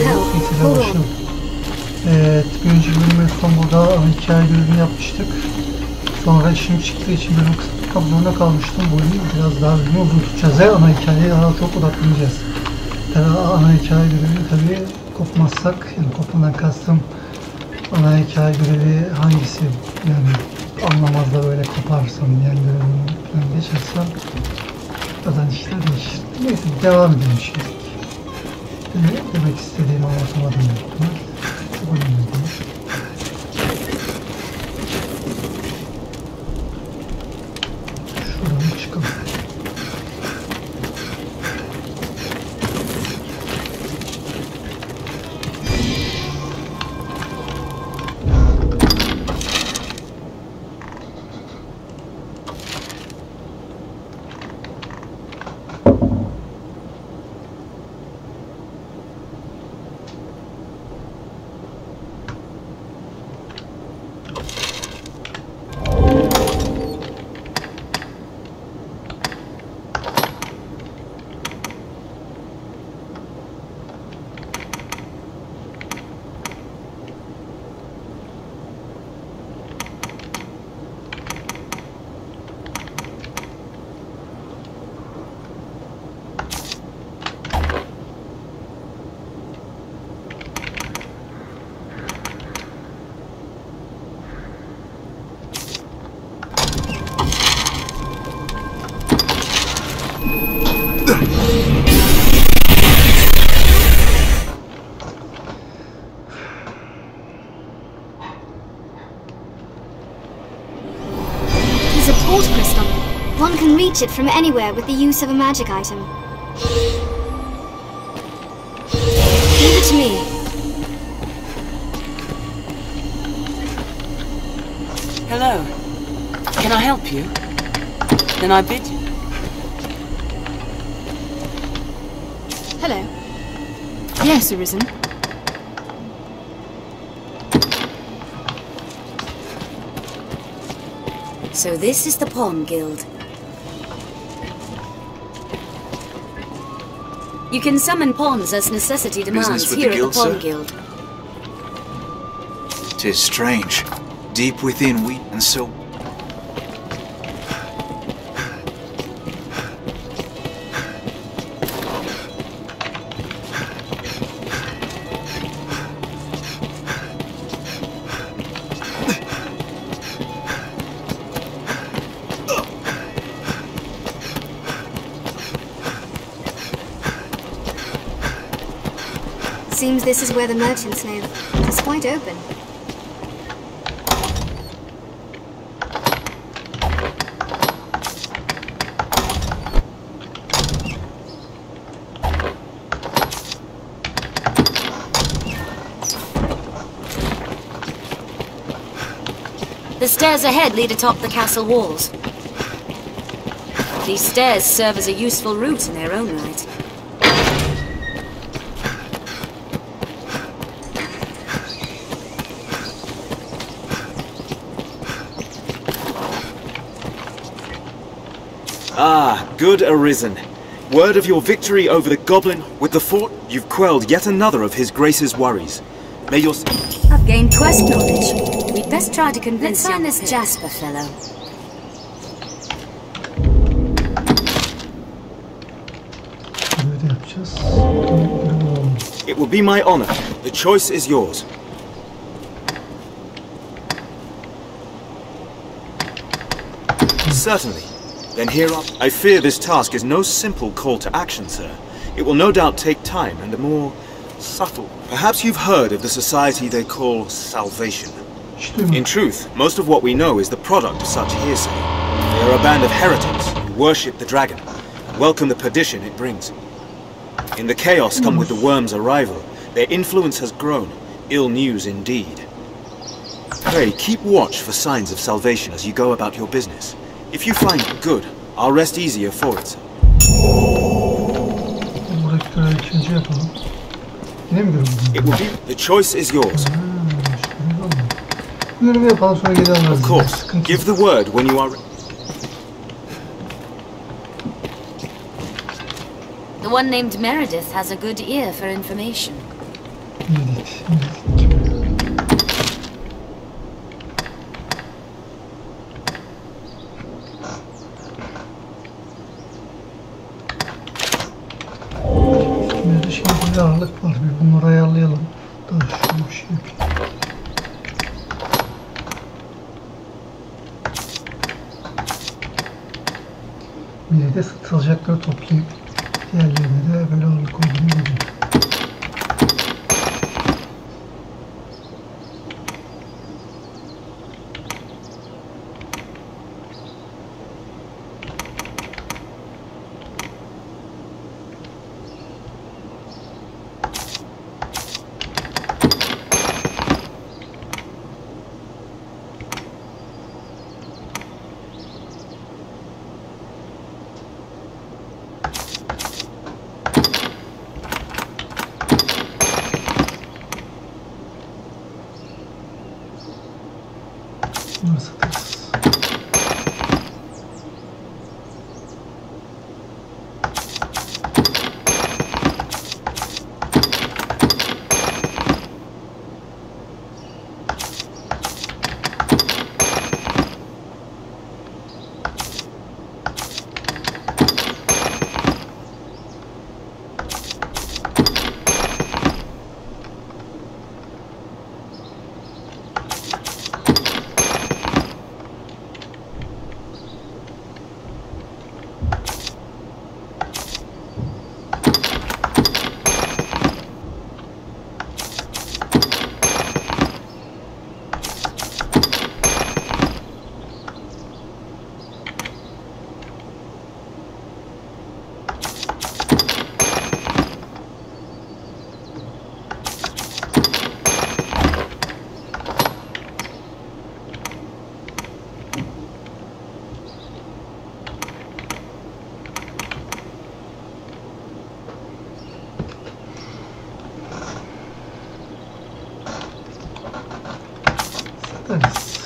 Neyse başlayalım. Evet, birinci bölümü son burada ana hikaye görevini yapmıştık. Sonra işim çıktığı için bölüm kısıtlı zorunda kalmıştım. Bu bölümü biraz daha bölümü uzun tutacağız ve ana hikayeye daha çok odaklanacağız. Tabii ana hikaye görevini tabii kopmazsak, yani kopmadan kastım ana hikaye görevi hangisi, yani anlamaz da böyle koparsam yani görevini falan geçersem bazen işler değişir. Neyse devam edelim şimdi. Demek istediğimi anlatamadım. Çok önemli değil. Şuradan çıkalım. One can reach it from anywhere with the use of a magic item. Leave it to me. Hello. Can I help you? Then I bid you. Hello. Yes, Arisen. So this is the Pawn Guild. You can summon pawns as necessity demands here at the Pawn Guild. 'Tis strange. Deep within we and so... Seems this is where the merchants live. It's quite open. The stairs ahead lead atop the castle walls. These stairs serve as a useful route in their own right. Ah, good Arisen. Word of your victory over the goblin with the fort, you've quelled yet another of his grace's worries. May your... I've gained quest knowledge. We'd best try to convince Let's find this Jasper fellow. It will be my honor. The choice is yours. Certainly. Then here up. I fear this task is no simple call to action, sir. It will no doubt take time and a more subtle. Perhaps you've heard of the society they call Salvation. In truth, most of what we know is the product of such hearsay. They are a band of heretics who worship the dragon and welcome the perdition it brings. In the chaos come with the worm's arrival, their influence has grown. Ill news indeed. Pray, keep watch for signs of salvation as you go about your business. If you find it good, I'll rest easier for it, sir. It will be... The choice is yours. Of course. Give the word when you are... The one named Meredith has a good ear for information. Şimdi ağırlık var. Bir bunları ayarlayalım. Daha şöyle bir şey yapayım. Bir de satılacakları toplayıp diğerlerine de böyle ağırlık olduğunu görüyorum. Bunları satarız. Satarız.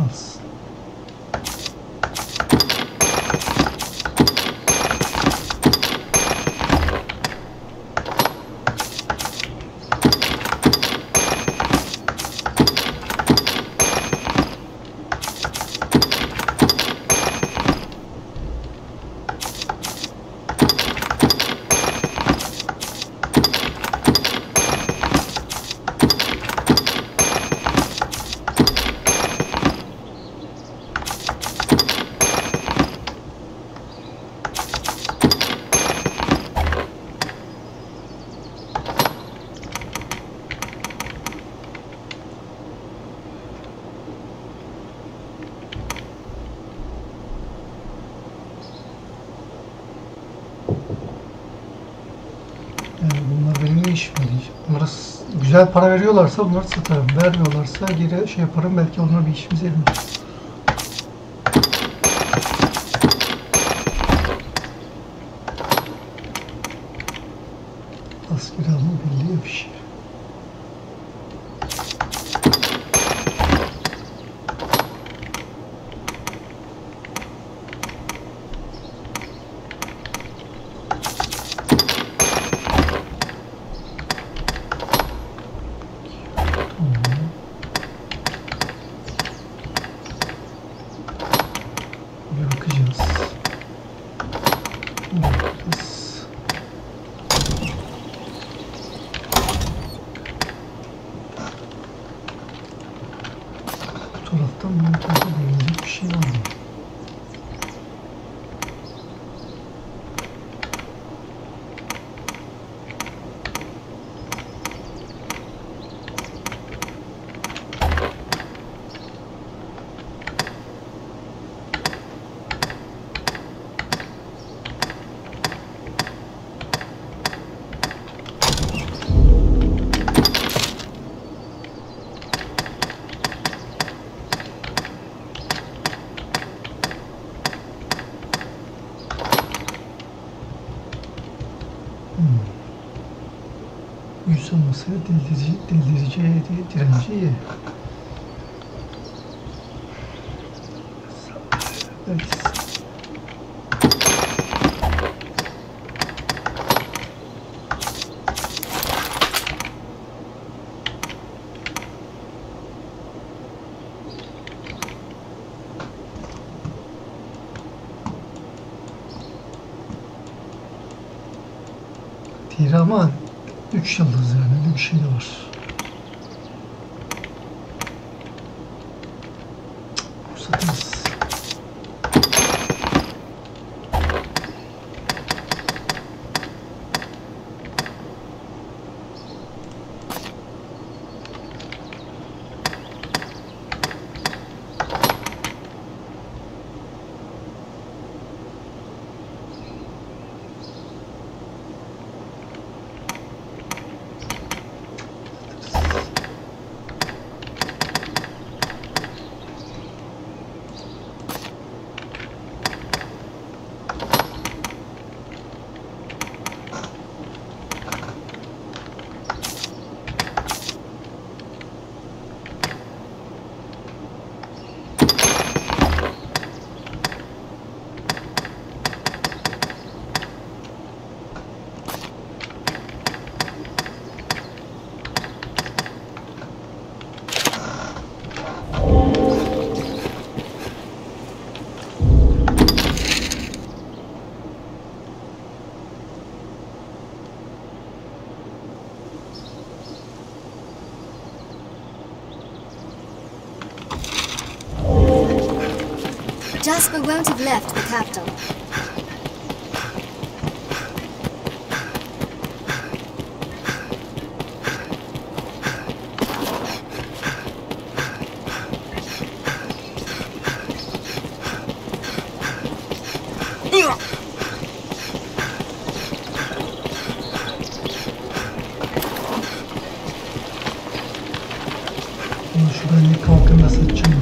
Az. Bunlar benim ne işim değil. Bunlara güzel para veriyorlarsa bunları satarım. Vermiyorlarsa geri şey yaparım. Belki onlar bir işimize yarar. Asker alma belli bir şey. Bir bakacağız. Bu taraftan bu tarafa gelecek bir şey var mı? Yüz olması delirici direnci iyi. Evet. Değil ama 3 yıldız yani öyle bir şey de var. Satırız. Jasper won't have left the capital. Şu benlik kalkında satacağım.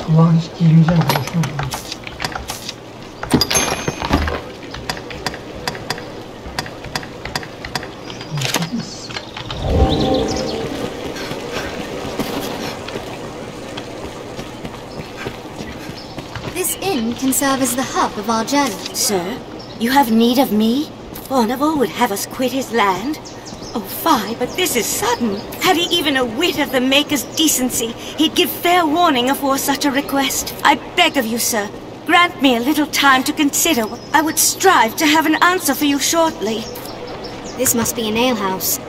Kulağını hiç giymeyeceğim. Boşuna durun. This inn can serve as the hub of our journey. Sir, you have need of me? Bourneval would have us quit his land? Oh, fie, but this is sudden. Had he even a whit of the Maker's decency, he'd give fair warning afore such a request. I beg of you, sir, grant me a little time to consider. I would strive to have an answer for you shortly. This must be an alehouse.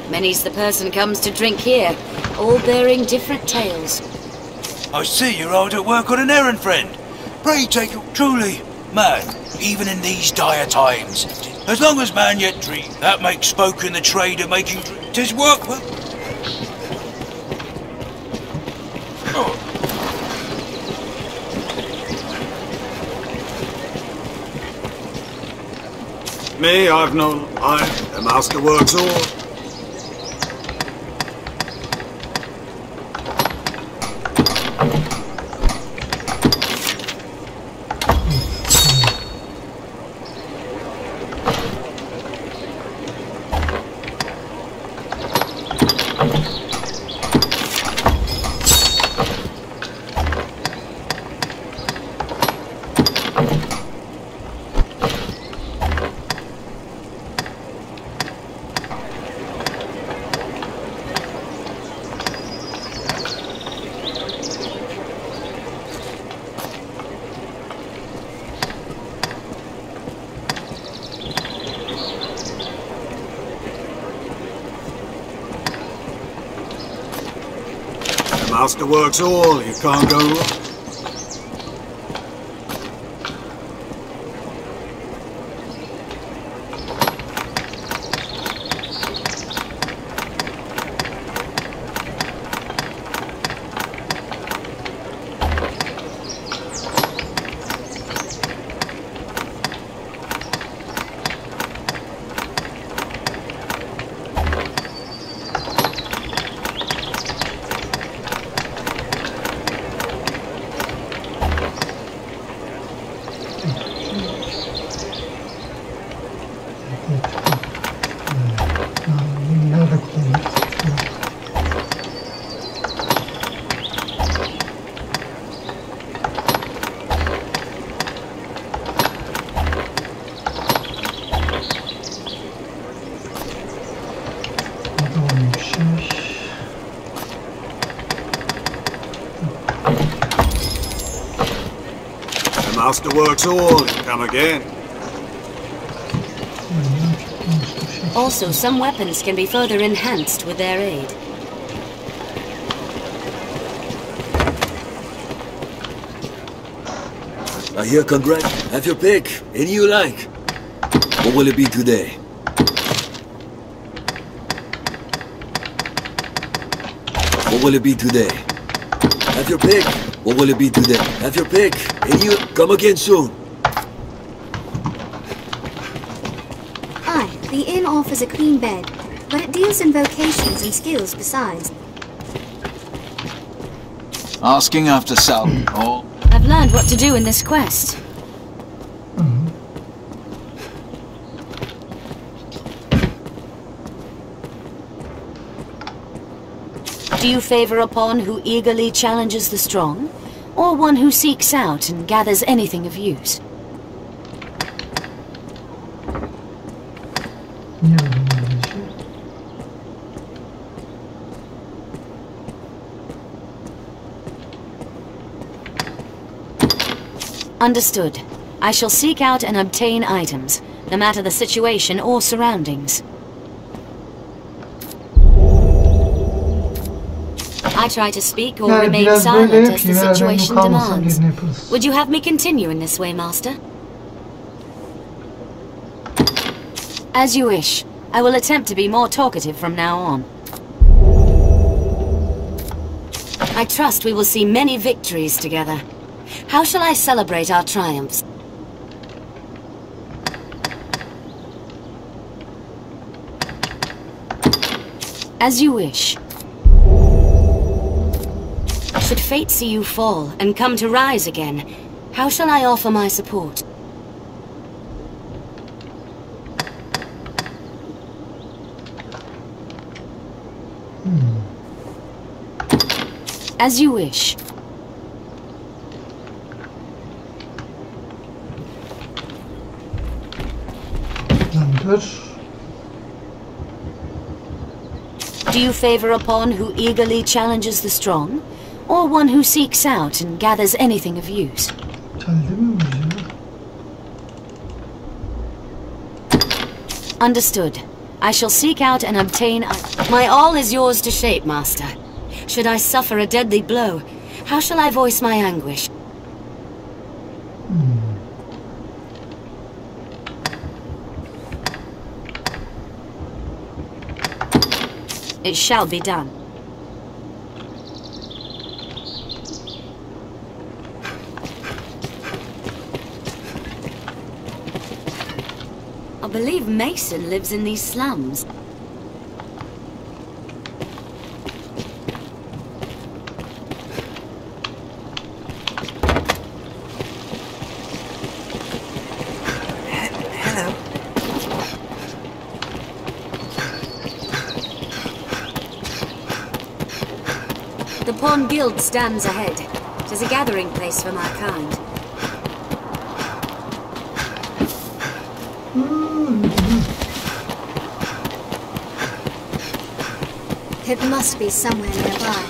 Many's the person comes to drink here, all bearing different tales. I see you're hard at work on an errand, friend. Pray take it truly, man, even in these dire times. As long as man yet dream, that makes spoken the trade of making drink. 'Tis work, well. Oh. Me, the master works all. Master works all, you can't go wrong. Master works all. Come again. Also, some weapons can be further enhanced with their aid. I hear congrats. Have your pick. Any you like. What will it be today? What will it be today? Have your pick. What will it be today? Have your pick. Any you... Come again soon. Aye, the inn offers a clean bed, but it deals in vocations and skills besides. Asking after Sal. Oh. I've learned what to do in this quest. Do you favor upon who eagerly challenges the strong, or one who seeks out and gathers anything of use? Understood. I shall seek out and obtain items, no matter the situation or surroundings. I try to speak or remain silent as the situation demands. Would you have me continue in this way, Master? As you wish. I will attempt to be more talkative from now on. I trust we will see many victories together. How shall I celebrate our triumphs? As you wish. Should fate see you fall and come to rise again, how shall I offer my support? As you wish. Do you favor upon who eagerly challenges the strong, or one who seeks out and gathers anything of use? Understood. I shall seek out and obtain... My all is yours to shape, Master. Should I suffer a deadly blow, how shall I voice my anguish? It shall be done. I believe Mason lives in these slums. The Pawn Guild stands ahead. It is a gathering place for my kind. It must be somewhere nearby.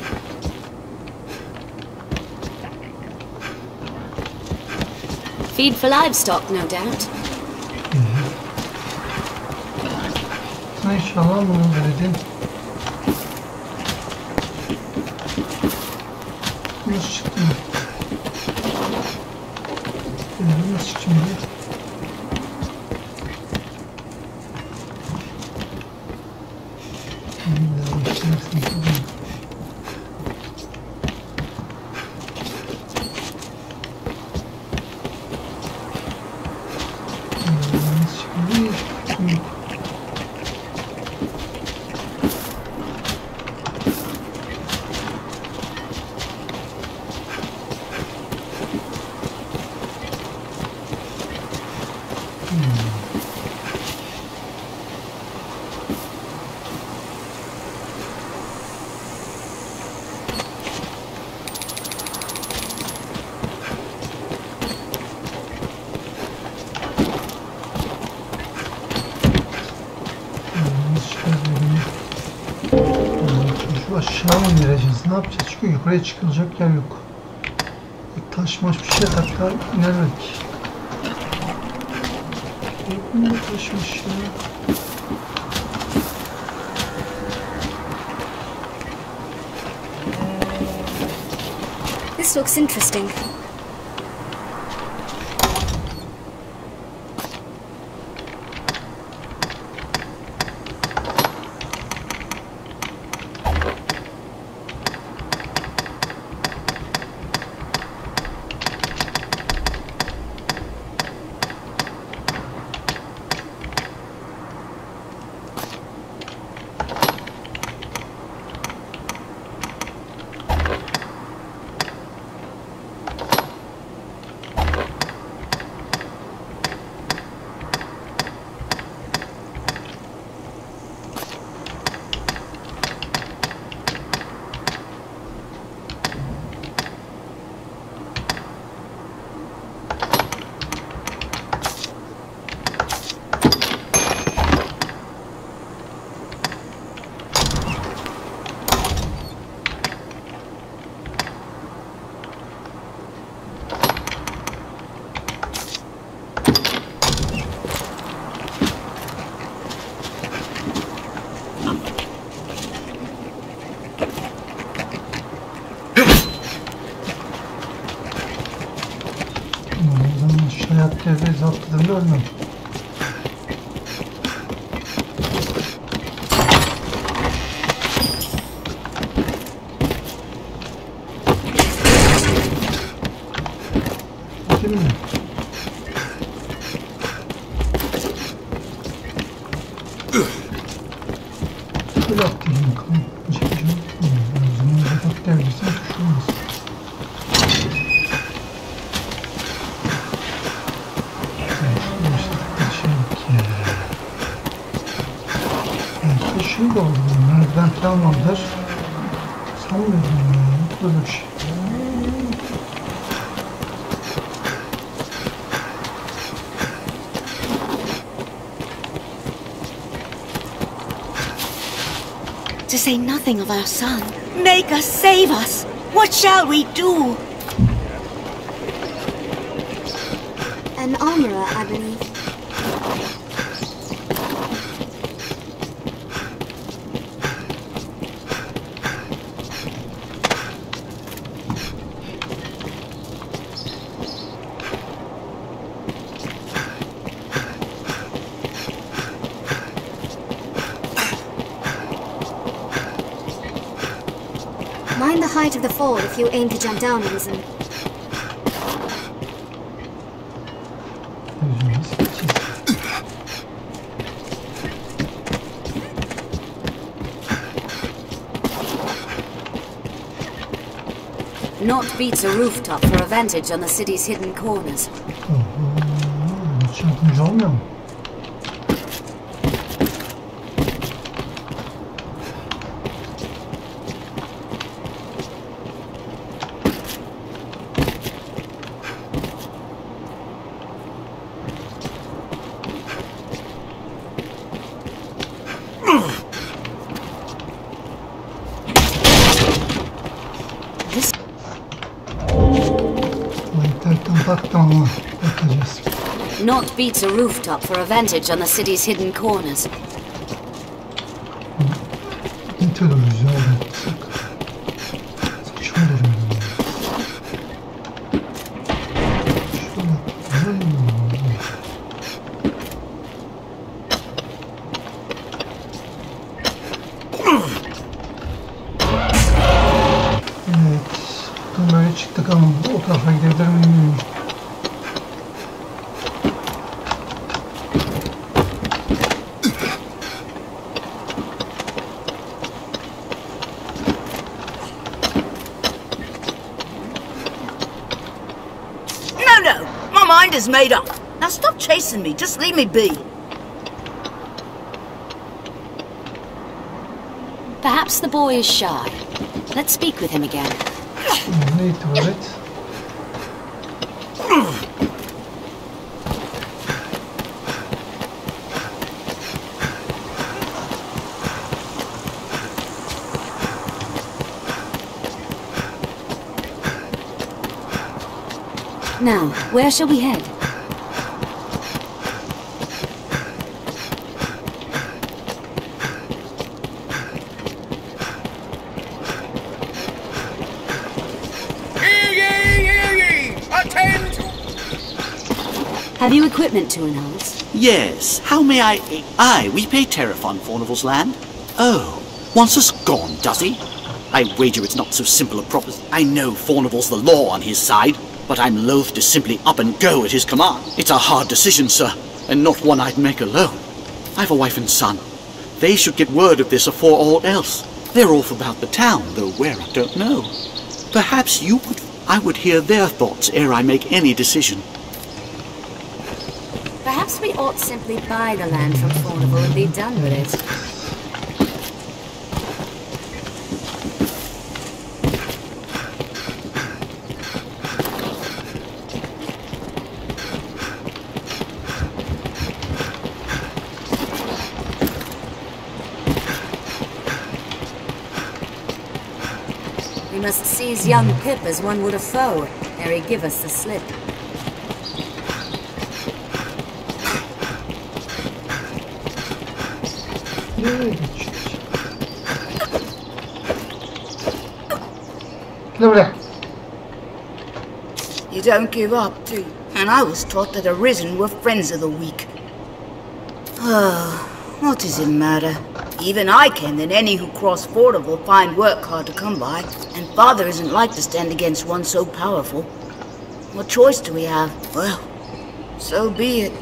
Feed for livestock, no doubt. İnşallah bunu verelim. Nasıl çıktı? Nasıl çıktı? Aşağı mı indireceğiz? Ne yapacağız? Çünkü yukarıya çıkılacak yer yok. Taşmaş bir şey hatta inermek. Ne taşmış ya? This looks interesting. Devre zaptlarında ölmem. Değil mi? Böyle yaptırayım bakalım. Çekeceğim. O zaman zaten devresine düşürmez. Şey de oldu, merdiven falan vardır. Sanmıyorum ya, böyle bir şey. To say nothing of our son. Make us, save us. What shall we do? An armorer, I believe. Mind the height of the fall if you aim to jump down, Arisen. Not beats a rooftop for a vantage on the city's hidden corners. Hiç yardımcı olmuyor mu? Not beats a rooftop for a vantage on the city's hidden corners. Ne terörüz ya? Saçma duruyor. Evet. Böyle çıktık ama o tarafa gidebilir miyim? Is made up. Now stop chasing me. Just leave me be. Perhaps the boy is shy. Let's speak with him again. Need to it. Now, where shall we head? Have you equipment to enhance? Yes. How may I... Aye, we pay tariff on Fornival's land. Oh, wants us gone, does he? I wager it's not so simple a proposition. I know Fornival's the law on his side, but I'm loath to simply up and go at his command. It's a hard decision, sir, and not one I'd make alone. I've a wife and son. They should get word of this afore all else. They're off about the town, though where I don't know. Perhaps you would... I would hear their thoughts ere I make any decision. Perhaps we ought simply buy the land from Fornival and be done with it. We must seize young Pip as one would a foe, ere he give us the slip. You don't give up, do you? And I was taught that Arisen were friends of the weak. Oh, what does it matter? Even I can, and any who cross Fornival will find work hard to come by, and Father isn't like to stand against one so powerful. What choice do we have? Well, so be it.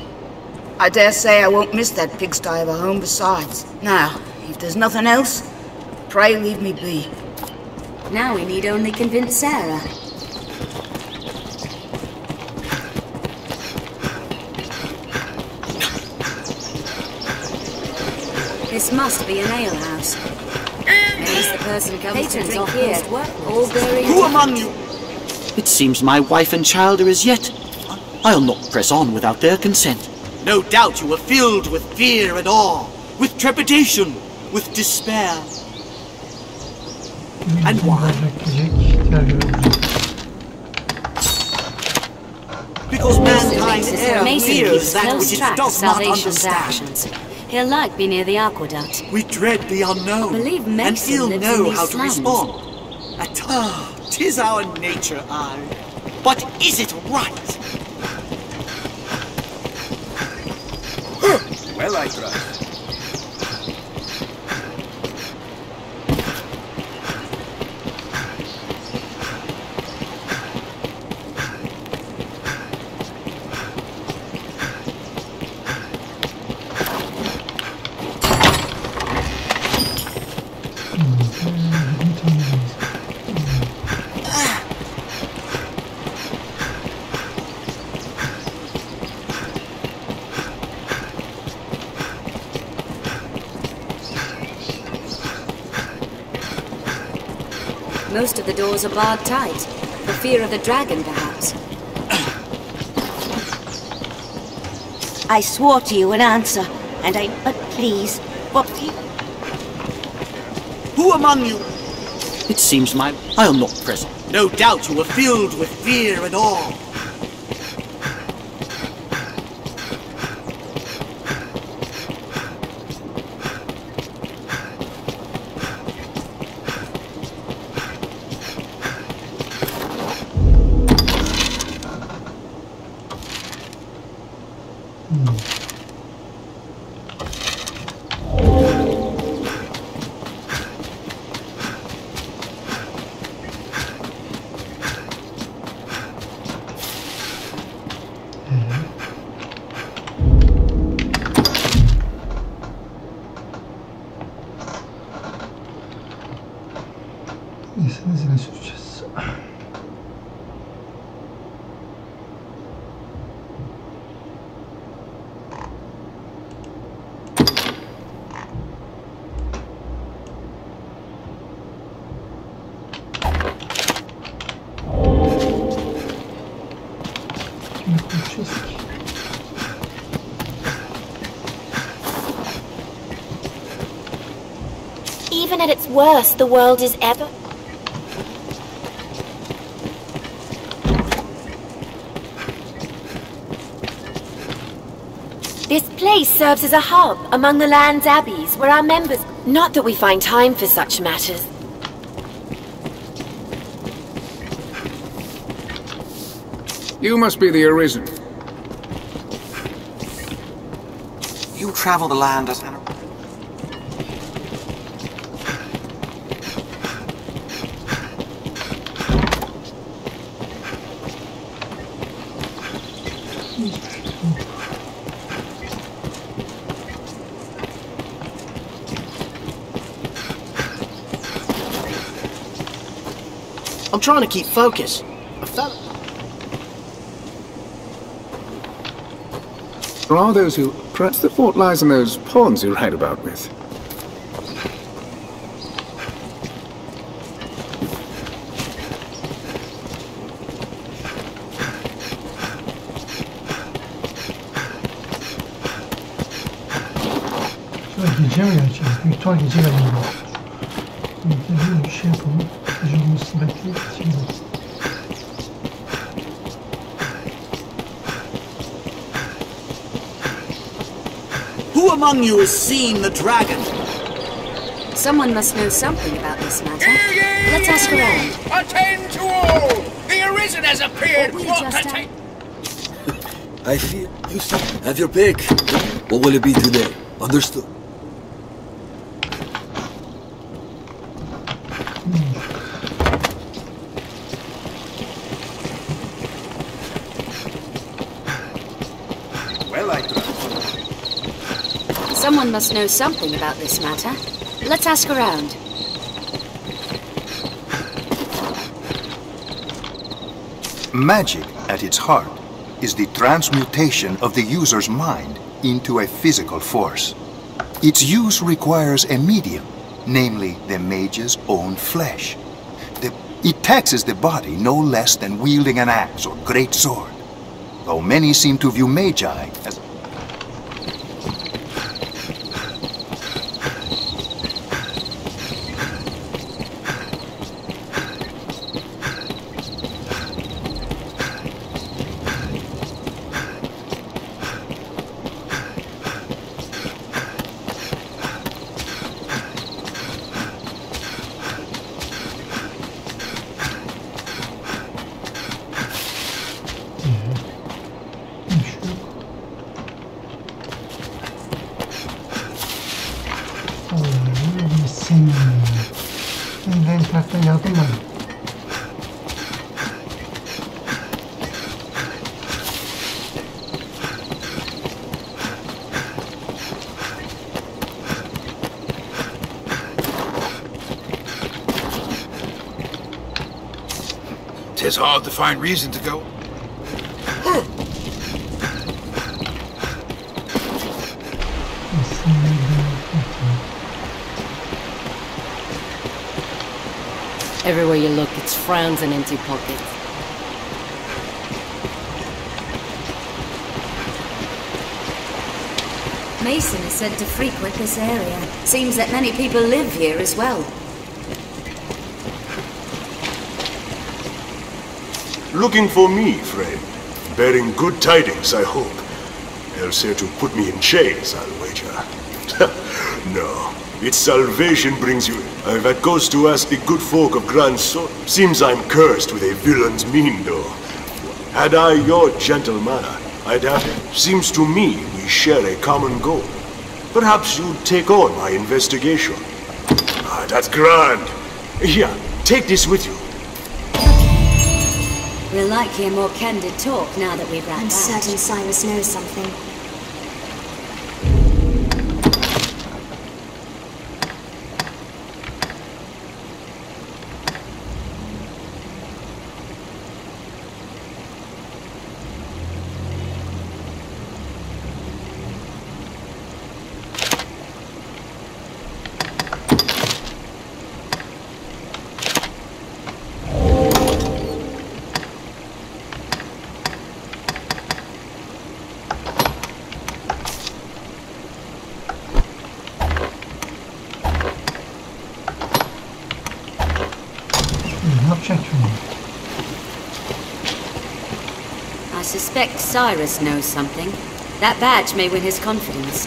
I dare say I won't miss that pigsty of a home besides. Now, if there's nothing else, pray leave me be. Now we need only convince Sarah. This must be an alehouse. Maybe the person comes to drink here. All bearing. Who among you? It seems my wife and child are as yet. I'll not press on without their consent. No doubt you were filled with fear and awe, with trepidation, with despair. And why? Because mankind fears that which it does not understand. He'll like be near the aqueduct. We dread the unknown, Believe and ill lives know in how these to slums. respond. 'Tis our nature, aye. But is it right? Well, I trust. Most of the doors are barred tight, for fear of the dragon, perhaps. I swore to you an answer, and but please, what you... Who among you? It seems I'll not press. No doubt you were filled with fear and awe. Listesine süreceğiz. Şimdi konuşacağız ki. Even at its worst, the world is ever... This place serves as a hub among the land's abbeys, where our members... Not that we find time for such matters. You must be the Arisen. You travel the land as an... I'm trying to keep focus. There are those who... Perhaps the fault lies in those pawns you write about with. Şöyle gece mi geleceğiz? Büyük ihtimal gece geleceğiz. Bir şey yapalım. Gece olmasını bekleyip şimdi. Who among you has seen the dragon? Someone must know something about this matter. Let's ask around. Attend to all! The Arisen has appeared! We What just to take? I fear you still have your pick. What will it be today? Understood. Well, I tried. Someone must know something about this matter. Let's ask around. Magic, at its heart, is the transmutation of the user's mind into a physical force. Its use requires a medium, namely the mage's own flesh. It taxes the body no less than wielding an axe or great sword, though many seem to view magi as... Yardım var. Tis hard to find reason to go. Everywhere you look, it's frowns and empty pockets. Mason is said to frequent this area. Seems that many people live here as well. Looking for me, friend. Bearing good tidings, I hope. Else here to put me in chains, I'll wager. No. Its salvation brings you. That goes to ask the good folk of Grand Sword. Seems I'm cursed with a villain's mien, though. Had I your gentle manner, I'd have it. Seems to me we share a common goal. Perhaps you'd take on my investigation. Ah, that's grand. Here, take this with you. We'll like hear more candid talk now that we've wrapped I'm up. certain Cyrus knows something. I suspect Cyrus knows something. That badge may win his confidence.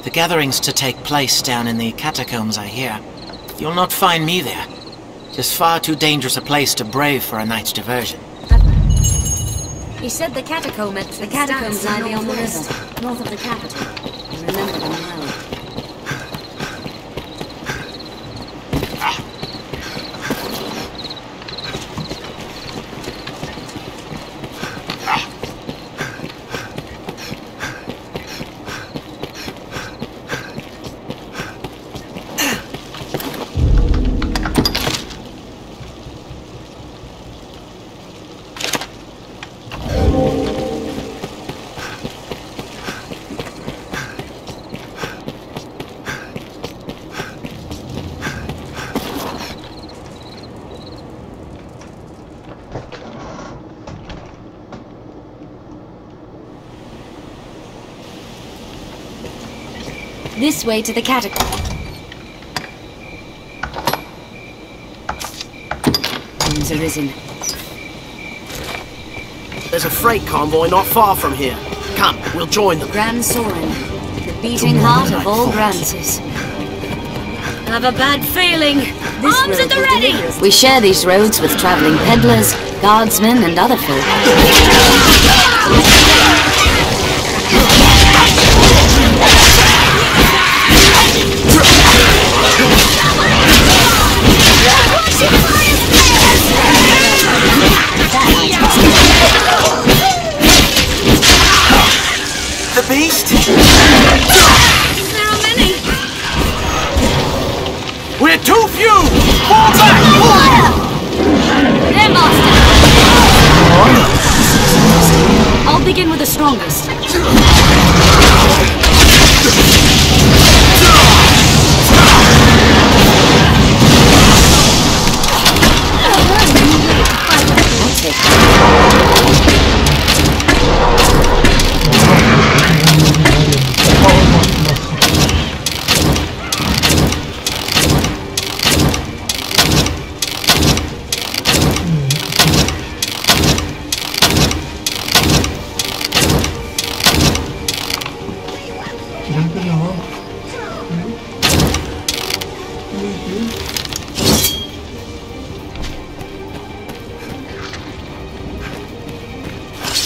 The gatherings to take place down in the catacombs, I hear. You'll not find me there. It's far too dangerous a place to brave for a night's diversion. He said the catacombs lie beyond the river, north of the capital. I remember them well. This way to the catacomb. Arisen. There's a freight convoy not far from here. Come, we'll join them. Grand Soren, the beating heart of all Grances. Have a bad feeling. Arms at the ready! We share these roads with traveling peddlers, guardsmen, and other folk. The beast? There are many. We're too few! Fall back! There, Master. I'll begin with the strongest.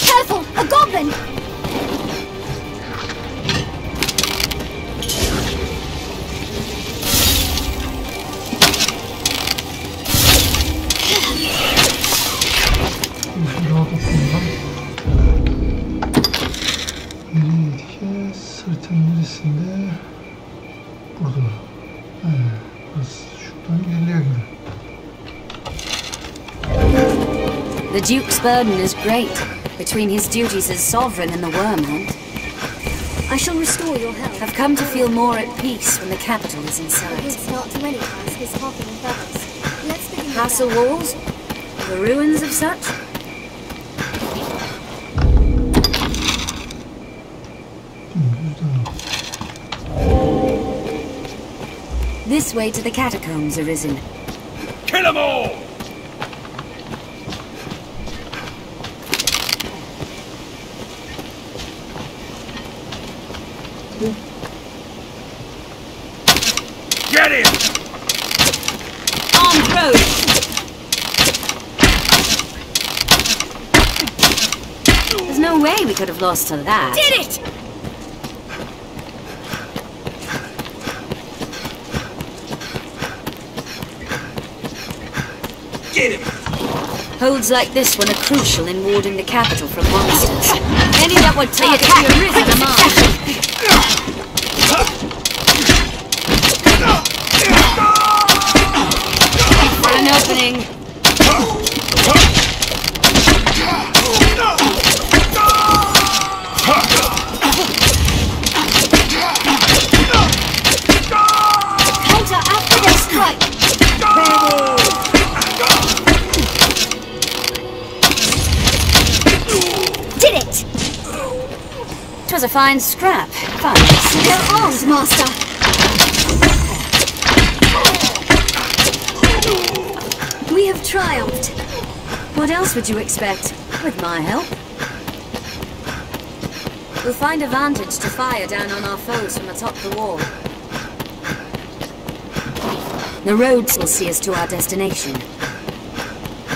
Careful! A goblin! Sırtın neresinde? Burada. Burası şuradan geliyor gibi. The Duke's burden is great, between his duties as sovereign and the wormhunt. I shall restore your health. I've come to feel more at peace when the capital is in sight. It's not to any task his talking with others. Let's begin with Castle that. walls? The ruins of such? This way to the catacombs, Arisen. Kill them all! Get him! Armed road! There's no way we could have lost to that. Did it! Get him! Holds like this one are crucial in warding the capital from monsters. Any that would take it to Arisen are mine. For an opening. Counter after their strike. Did it! It was a fine scrap. Thanks. They're armed, Master. We have triumphed. What else would you expect? With my help. We'll find a vantage to fire down on our foes from atop the wall. The roads will see us to our destination.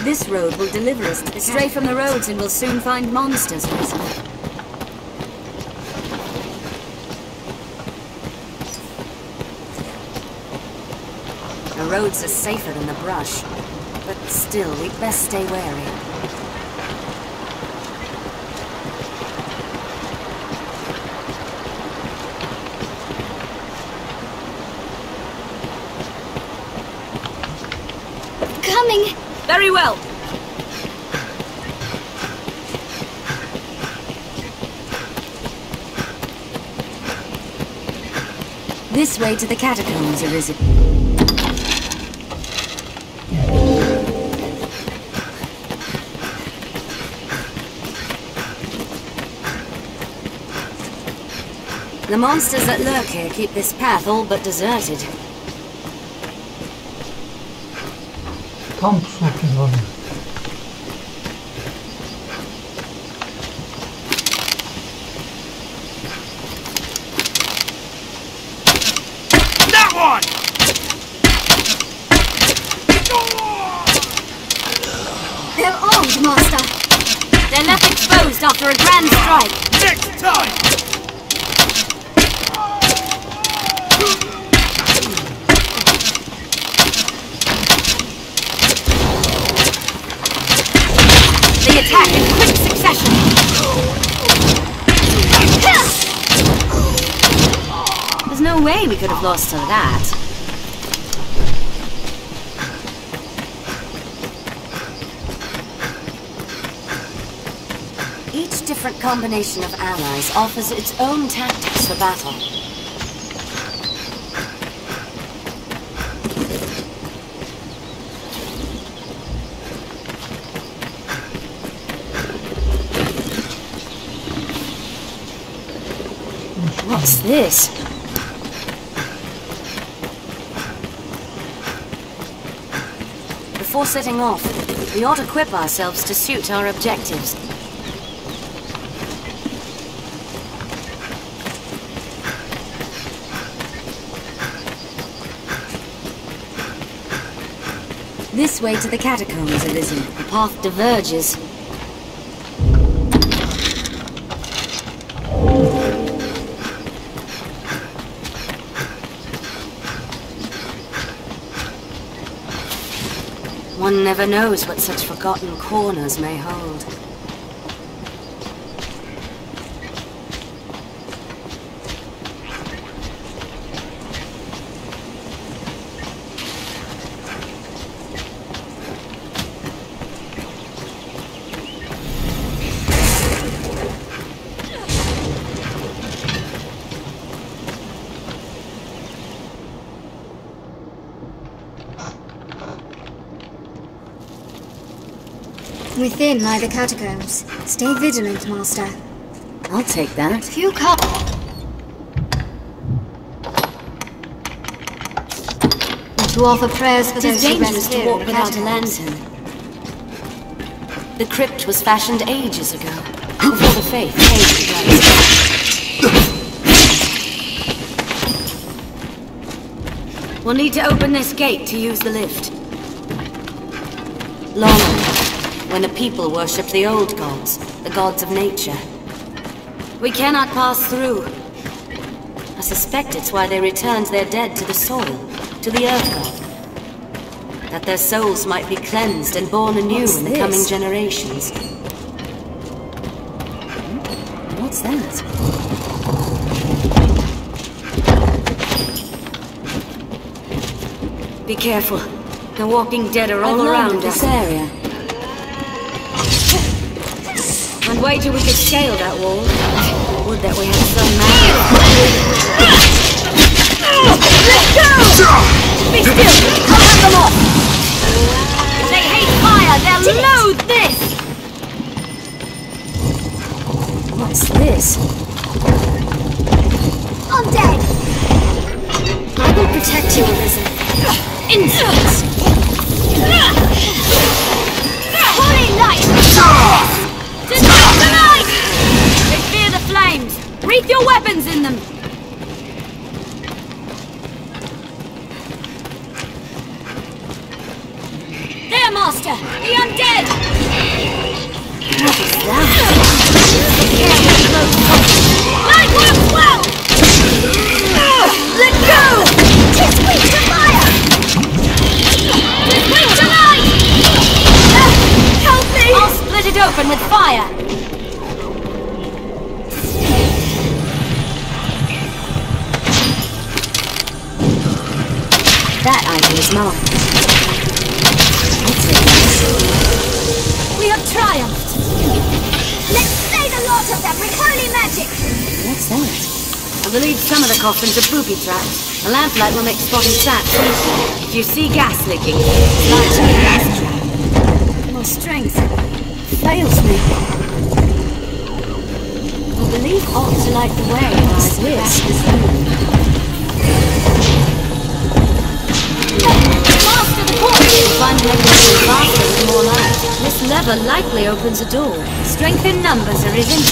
This road will deliver us to stray from the roads and we'll soon find monsters risen. The roads are safer than the brush, but still, we'd best stay wary. Coming! Very well! This way to the catacombs, Arisen. The monsters that lurk here keep this path all but deserted. Tam pusu biz var. That one! They're armed, Master. They're left exposed after a grand strike. Next time! They attack in quick succession. There's no way we could have lost to that. Each different combination of allies offers its own tactics for battle. What's this? Before setting off, we ought to equip ourselves to suit our objectives. This way to the catacombs, Arisen. The path diverges. One never knows what such forgotten corners may hold. Within lie the catacombs. Stay vigilant, Master. I'll take that. Few come. To offer prayers for It is those who dangerous rest to here walk in the without a catacombs. lantern. The crypt was fashioned ages ago, before the faith came to us. We'll need to open this gate to use the lift. Long ago, when the people worshipped the old gods, the gods of nature. We cannot pass through. I suspect it's why they returned their dead to the soil, to the earth god. That their souls might be cleansed and born anew in the coming generations. What's that? Be careful. The walking dead are all around this us. area. And wager we could scale that wall. Would that we had some magic. Let go! Be still! I'll have them off! If they hate fire, they'll loathe this! What's this? I'm dead! I will protect you, Arisen. Insults! Holy light! Tonight, tonight! They fear the flames! Wreath your weapons in them! There, Master! The undead! What is that? Light works well! Let go! Just wait for fire! Just wait tonight! Help me! I'll split it open with fire! That item is mine. We have triumphed! Let's slay the lot of them with holy magic! What's that? I believe some of the coffins are booby traps. The lamplight will make spotting traps easy. If you see gas leaking, slide to the gas trap. My strength fails me. I believe ought to light the way and I back this room. Master the portal! Find everything faster with more light. This lever likely opens a door. Strength in numbers, Arisen.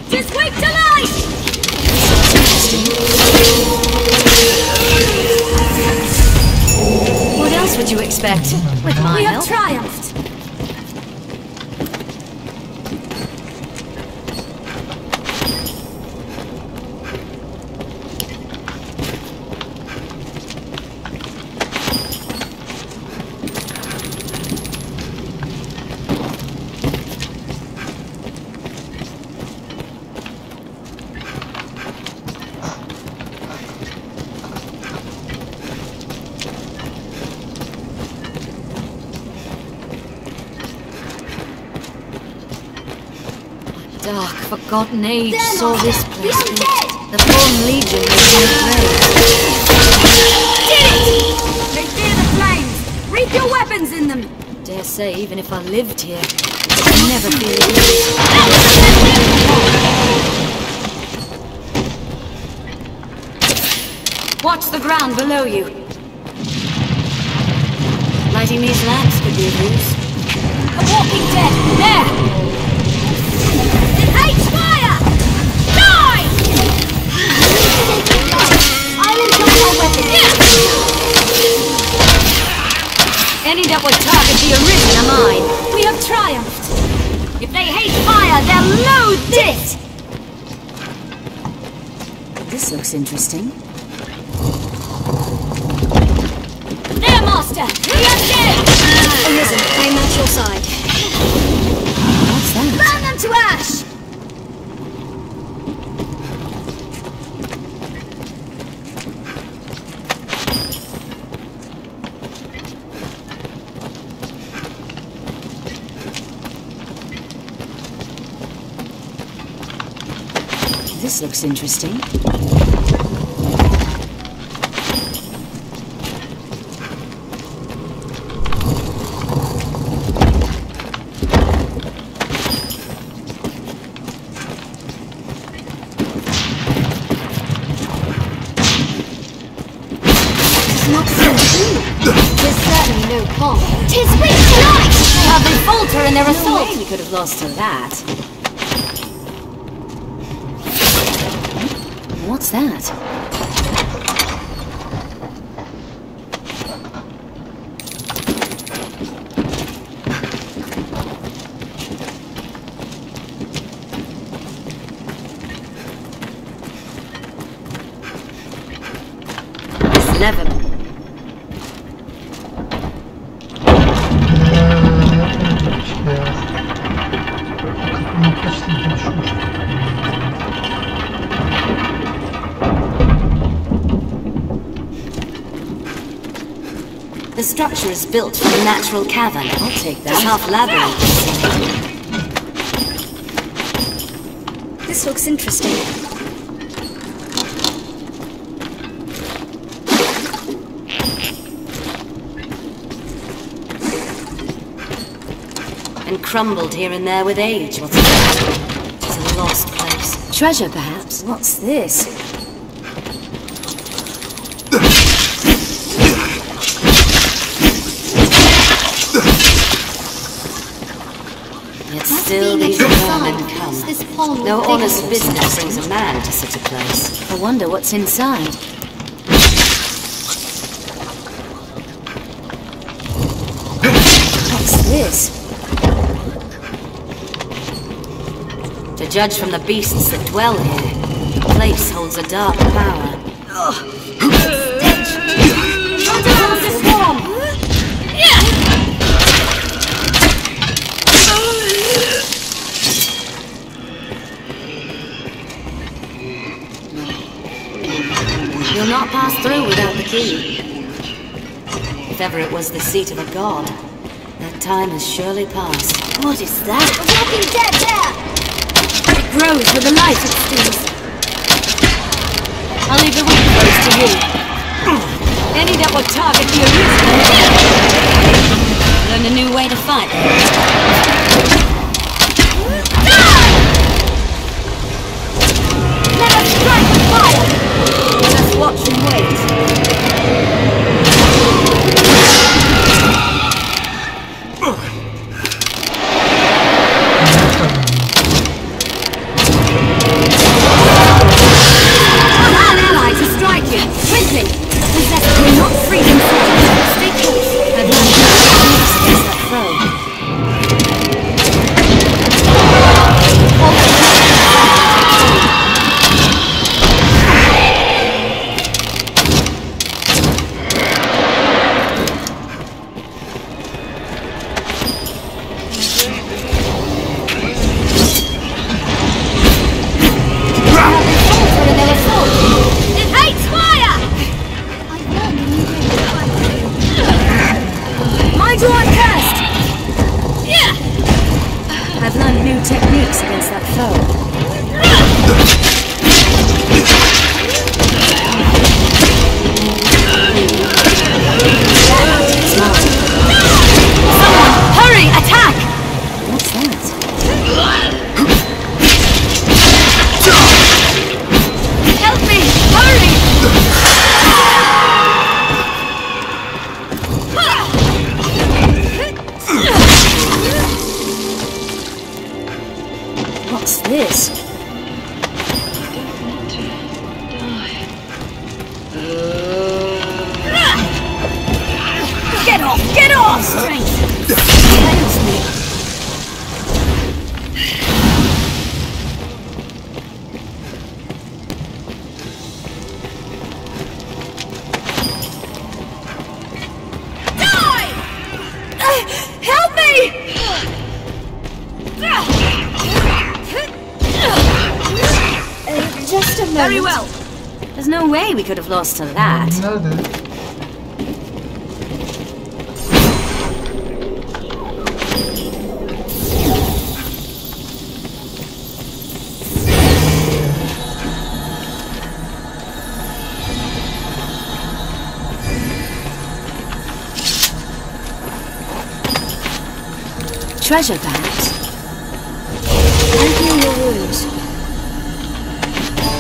Just wait till light! What else would you expect? With my help? We have triumphed! Dark, forgotten age saw this place built. The fallen legion was in the grave. Did it! They fear the flames! Wreath your weapons in them! Dare say, even if I lived here, I'd never feel it. Watch the ground below you. Lighting these lamps could be of use. A walking dead! There! Fire! Die! I will drop my weapon. Any that would target the Arisen are mine. We have triumphed. If they hate fire, they'll loathe this! This looks interesting. There, Master! The undead! Arisen, I'm at your side. What's that? Burn them to ash! This looks interesting. Not so true. There's certainly no calm. 'Tis weak tonight! They hardly falter in their assault. No way we could have lost to that. What's that? lever. The structure is built from a natural cavern. I'll take that. It's half labyrinth. This looks interesting. And crumbled here and there with age. What's that? It's a lost place. Treasure, perhaps? What's this? Yet still these vermin come. No honest business brings a man to such a place. I wonder what's inside. What's this? To judge from the beasts that dwell here, the place holds a dark power. You'll not pass through without the key. If ever it was the seat of a god, that time has surely passed. What is that? A walking dead there! It grows with the light, it seems. I'll leave the weak close to you. Any that will target the Arisen. Learn a new way to fight. Let us strike with fire! Let us watch and wait. Very well. There's no way we could have lost to that. Treasure, perhaps? Open your wounds.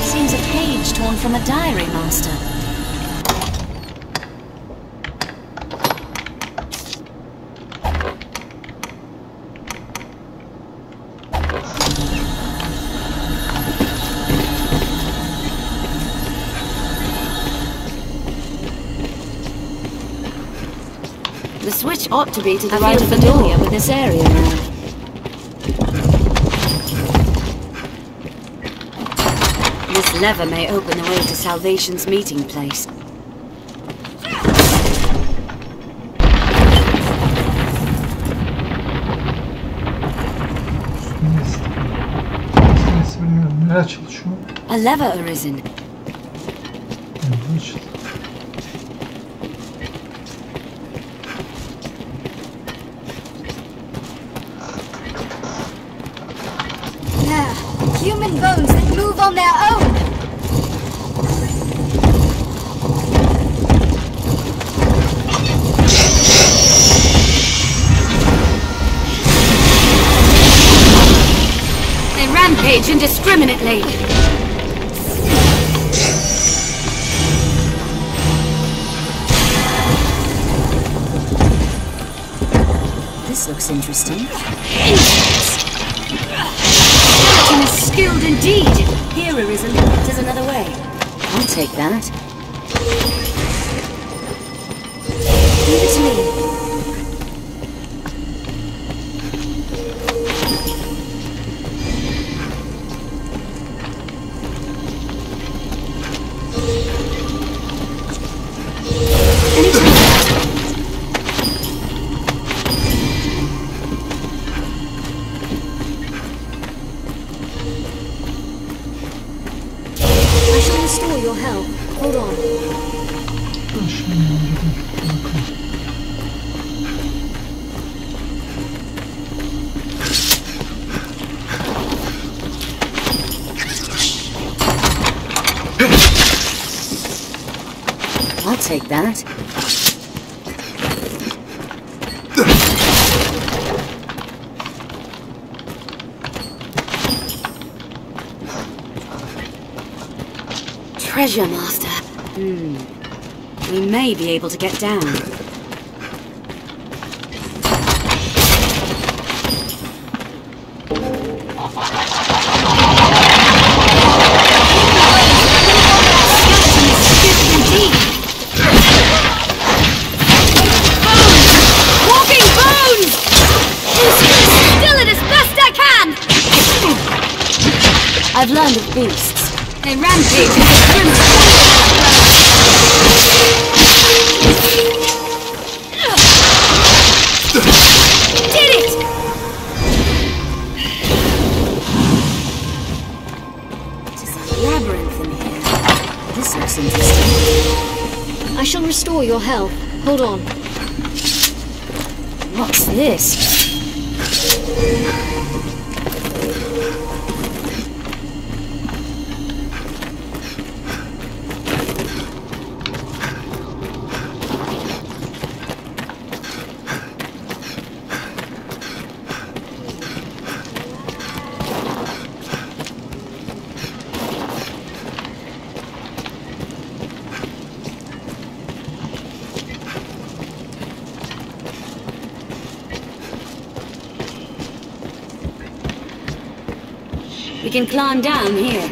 Seems a page torn from a diary, Master. The switch ought to be to the right of the door. With this area now. This lever may open the way to Salvation's meeting place. Nereye açıldı şu? A lever, Arisen. There, human bones that move on their own. They rampage indiscriminately. This looks interesting. Skeleton is skilled indeed. Here, Arisen. There's another way. I'll take that. Leave it to me. I shall restore your health. Hold on. I'll take that. Treasure Master. We may be able to get down. I've learned of beasts. They rampage Did it! It's a labyrinth in here. This looks interesting. I shall restore your health. Hold on. What's this? We can climb down here.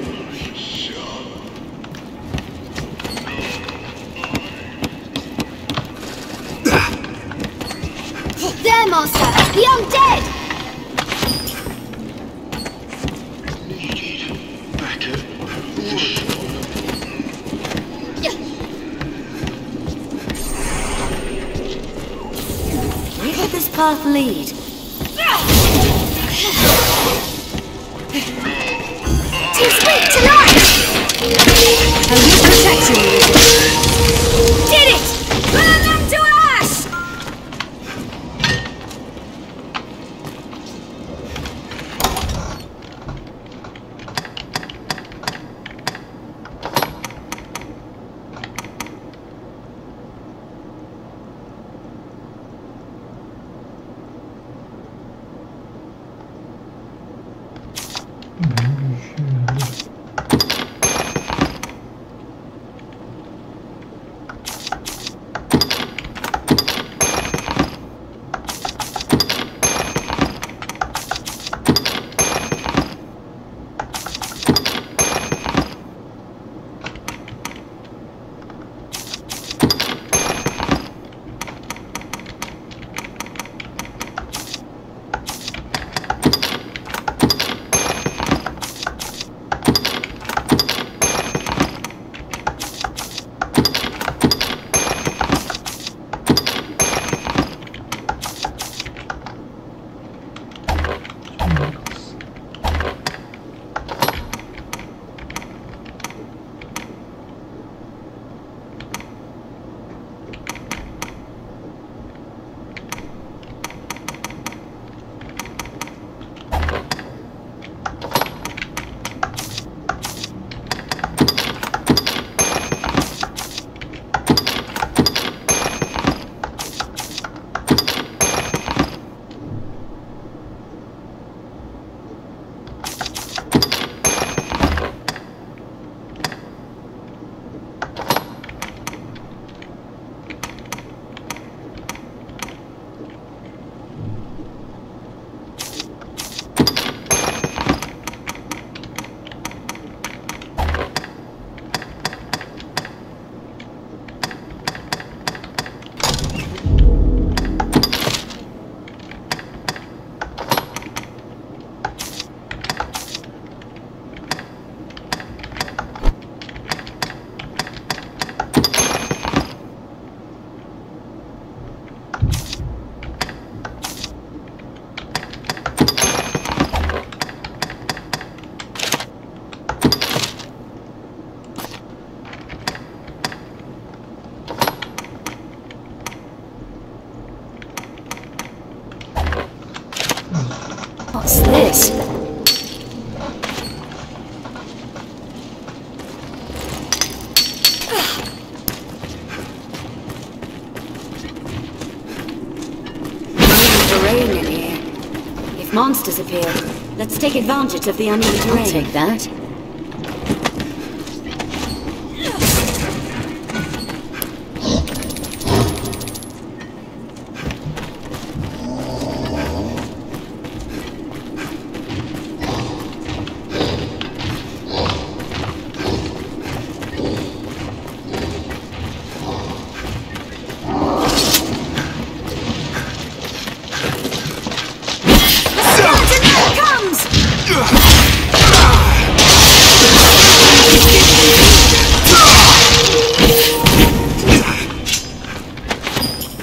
There, Master! The undead! Where did this path lead? Too sweet tonight! I will protect you. Did it! Burn them to ash! Monsters appear. Let's take advantage of the uneven terrain. I'll take that.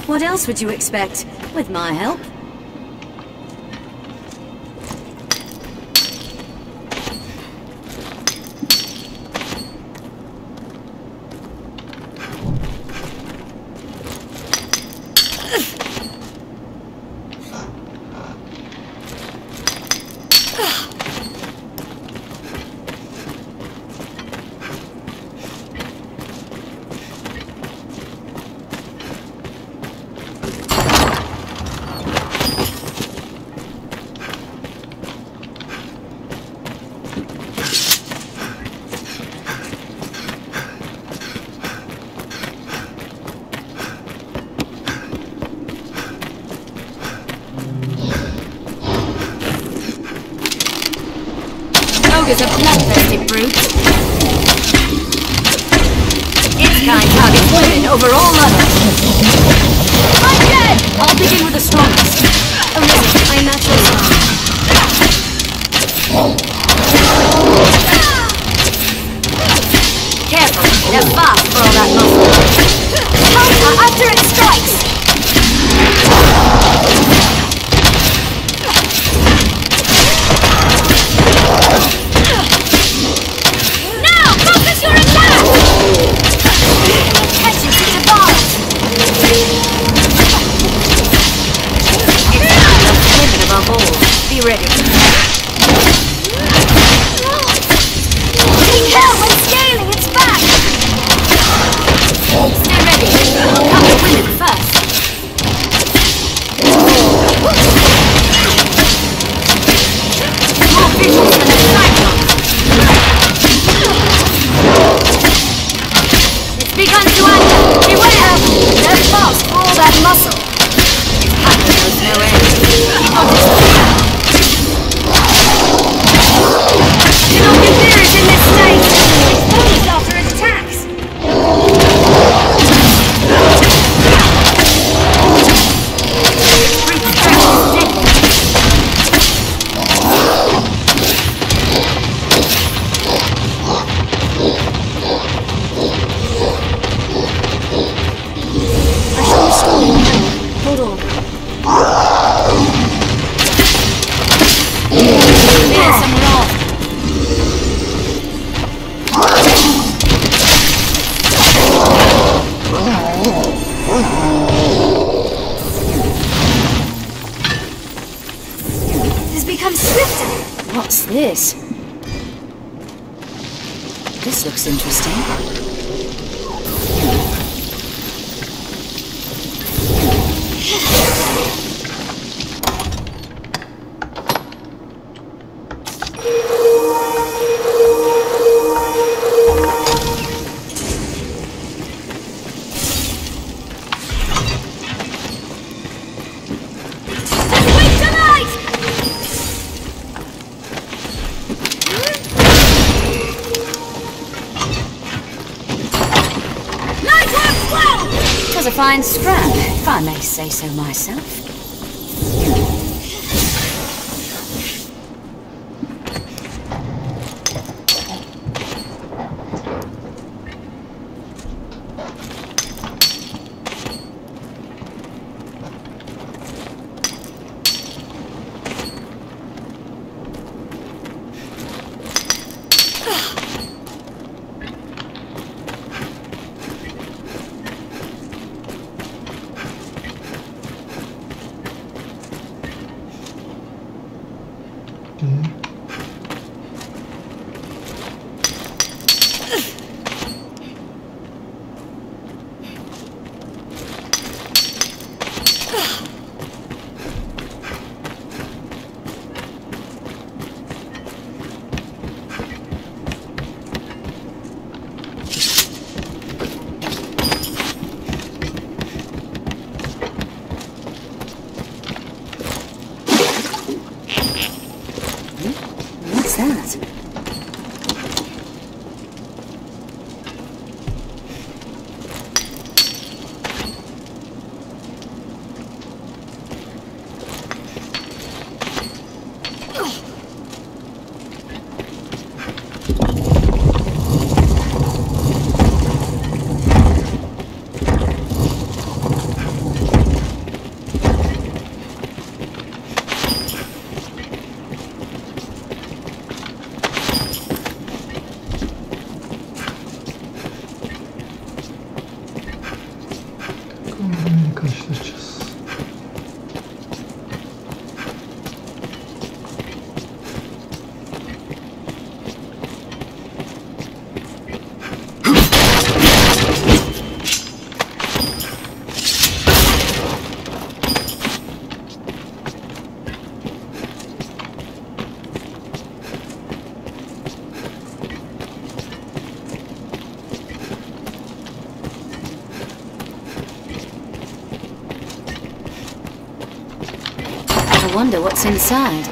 What else would you expect? With my help? Ogres are bloodthirsty brutes. Its kind targets women over all others. I'm dead! I'll begin with the strongest. Arisen, I'm at your side. Careful, they're fast for all that muscle. Counter after it strikes! Be ready. Be careful when scaling its back! Stay ready. I'll cut the women first. More visuals than a cyclone! It's begun to anger. Beware! They're fast for all that muscle. There's no end. Keep on this way. Do not be furious in this state! It's after it attacks! Brute strength is deadly. I shall restore you now. Hold on. There's some raw. It has become swifter! What's this? This looks interesting. A fine scrap, if I may say so myself. I wonder what's inside.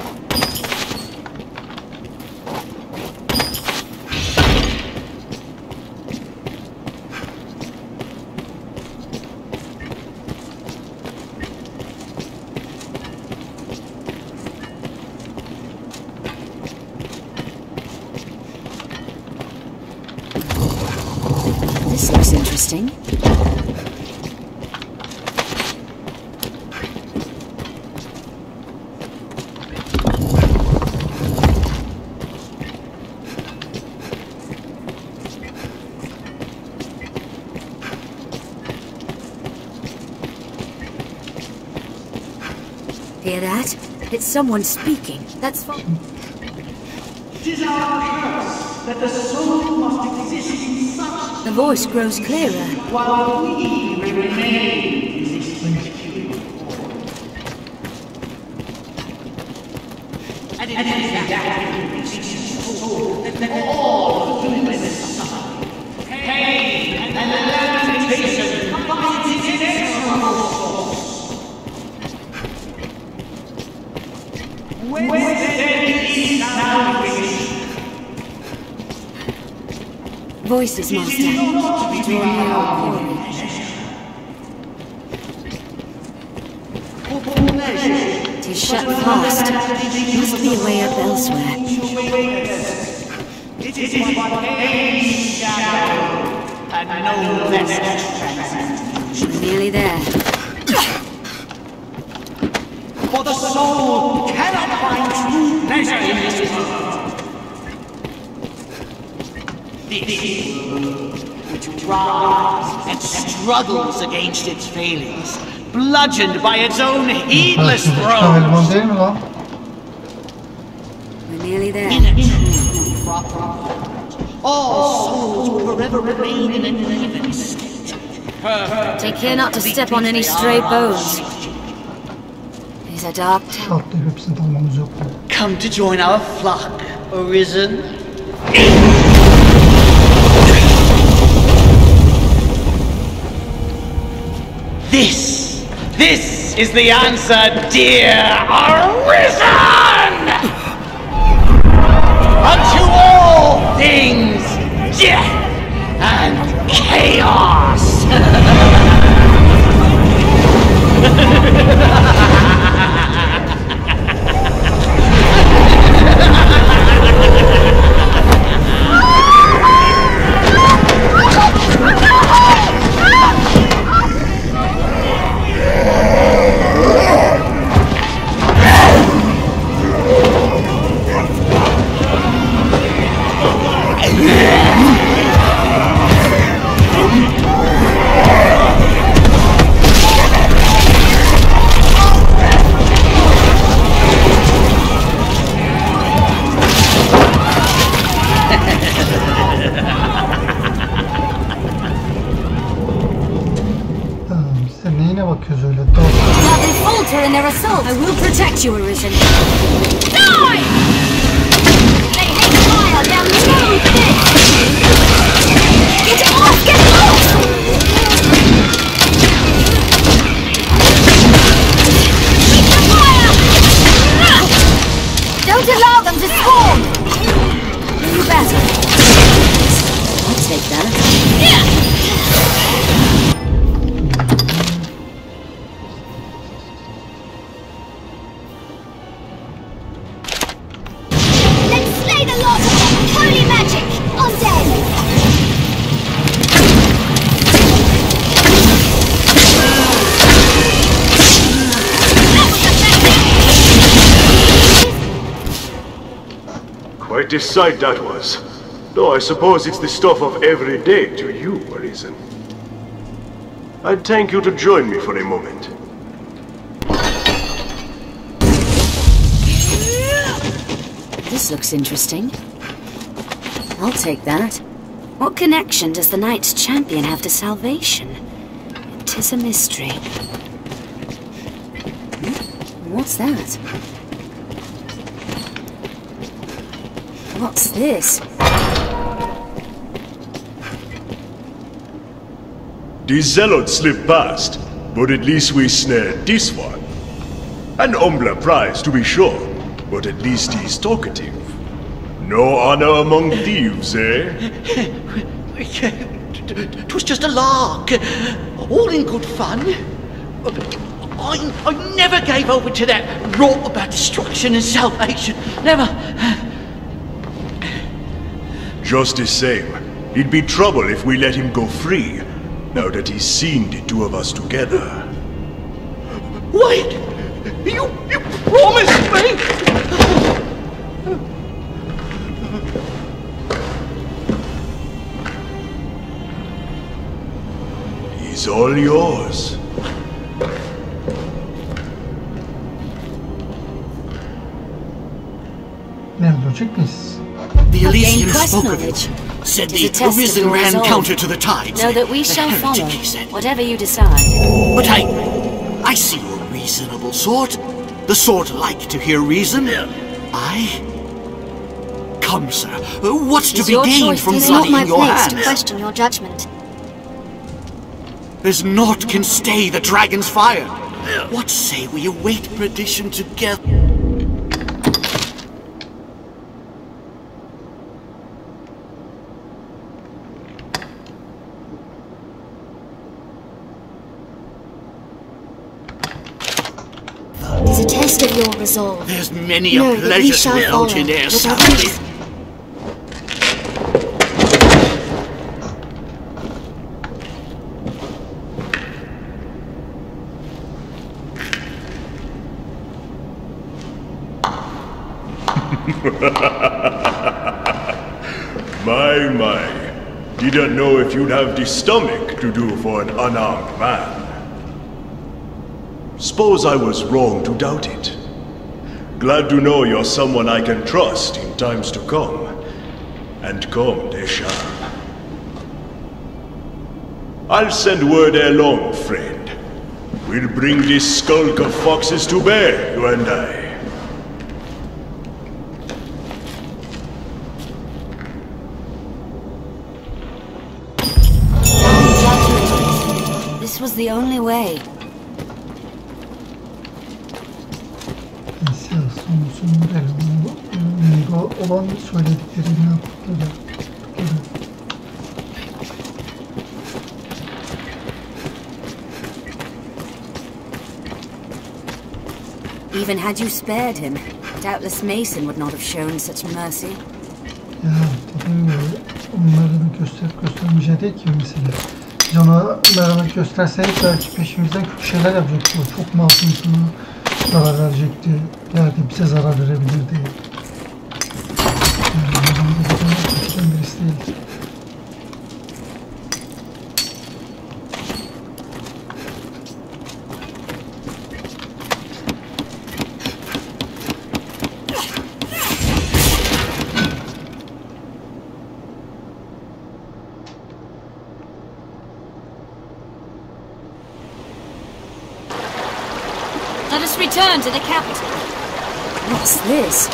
This looks interesting. Hear that? It's someone speaking. That's fine. It is our curse that the soul must exist in such... The voice grows clearer. While we will remain in this and it is that which is soul that all humans suffer. Pain and lamentation finds its inexorable source. When there is salvation. Voices, Master. Draw near or call me. It is shut fast. Must be a way up elsewhere. It is but a shadow, and no less. We're nearly there. For the soul cannot find true pleasure in this world. This world, which drives and struggles against its failings, bludgeoned by its own heedless throes. We're nearly there. In a true proper world, all souls will forever remain in an even state. Take care not to step on any stray bones. He's a dark tower. Come to join our flock, Arisen. This is the answer, dear Arisen! Unto all things, death and chaos! In their assault. I will protect you, Arisen. Die! They hate fire down through this! Get off! Get off! Keep the fire! Don't allow them to spawn! You better. I'll take that. Quite a sight that was. Though I suppose it's the stuff of every day to you, Arisen. I'd thank you to join me for a moment. This looks interesting. I'll take that. What connection does the Knight's Champion have to salvation? It is a mystery. What's that? What's this? The zealots slipped past, but at least we snared this one. An humbler prize, to be sure, but at least he's talkative. No honor among thieves, eh? It was just a lark, all in good fun. I never gave over to that rot about destruction and salvation. Never. Just the same, it'd be trouble if we let him go free, now that he's seen the two of us together. Wait! You promised me! He's all yours. Ne olacak biz? The Elysian Gain quest spoke of knowledge. it. Said It is a the test of Arisen your ran resolve. counter to the tides. Know that we The shall follow, heretic, he said. whatever you decide. But I see you're a reasonable sort. The sort like to hear reason. Come, sir. What's to It's be your gained choice. from It's not bloody my in your place to hands? question your judgment. There's naught can stay the dragon's fire. What say we await perdition together? It's a test of your resolve. There's many Know a that we pleasure shall to out follow, in air whatever soundly. you- My. Didn't know if you'd have the stomach to do for an unarmed man. Suppose I was wrong to doubt it. Glad to know you're someone I can trust in times to come. And come they shall. I'll send word ere long, friend. We'll bring this skulk of foxes to bear, you and I. This was the only way. Sonusun elemanı olan söylediklerini yaptılar. Even had you spared him, doubtless Mason would not have shown such mercy. Ya dediğim gibi onları gösterip göstermeyeceği değil ki mesela. Cana merhamet gösterseydik belki peşimizden kötü şeyler yapacaktı. O çok masum insana zarar verecekti. Yani bize zarar verebilirdi. Yani kötüden birisi değil. Let us return to the capital. What's this?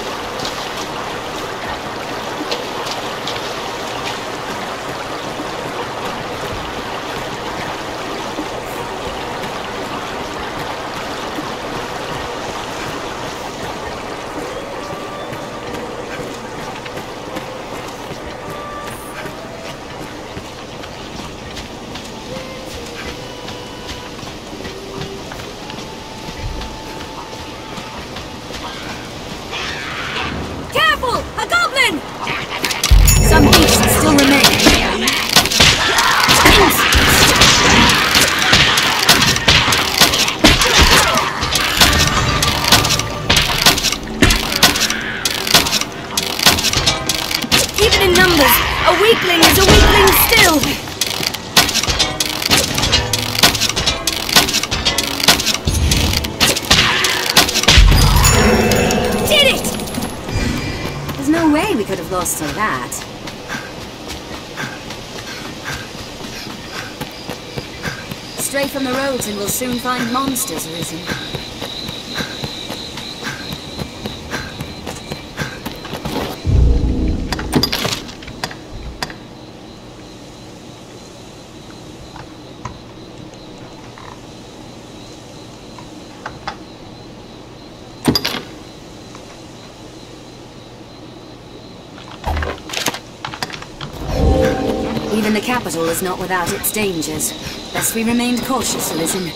Careful! A goblin! Some beasts still remain. Even in numbers, a weakling is a weakling still! Did it! There's no way we could have lost to that. Stray from the roads and we'll soon find monsters arisen. Even the capital is not without its dangers. Best we remained cautious, Arisen.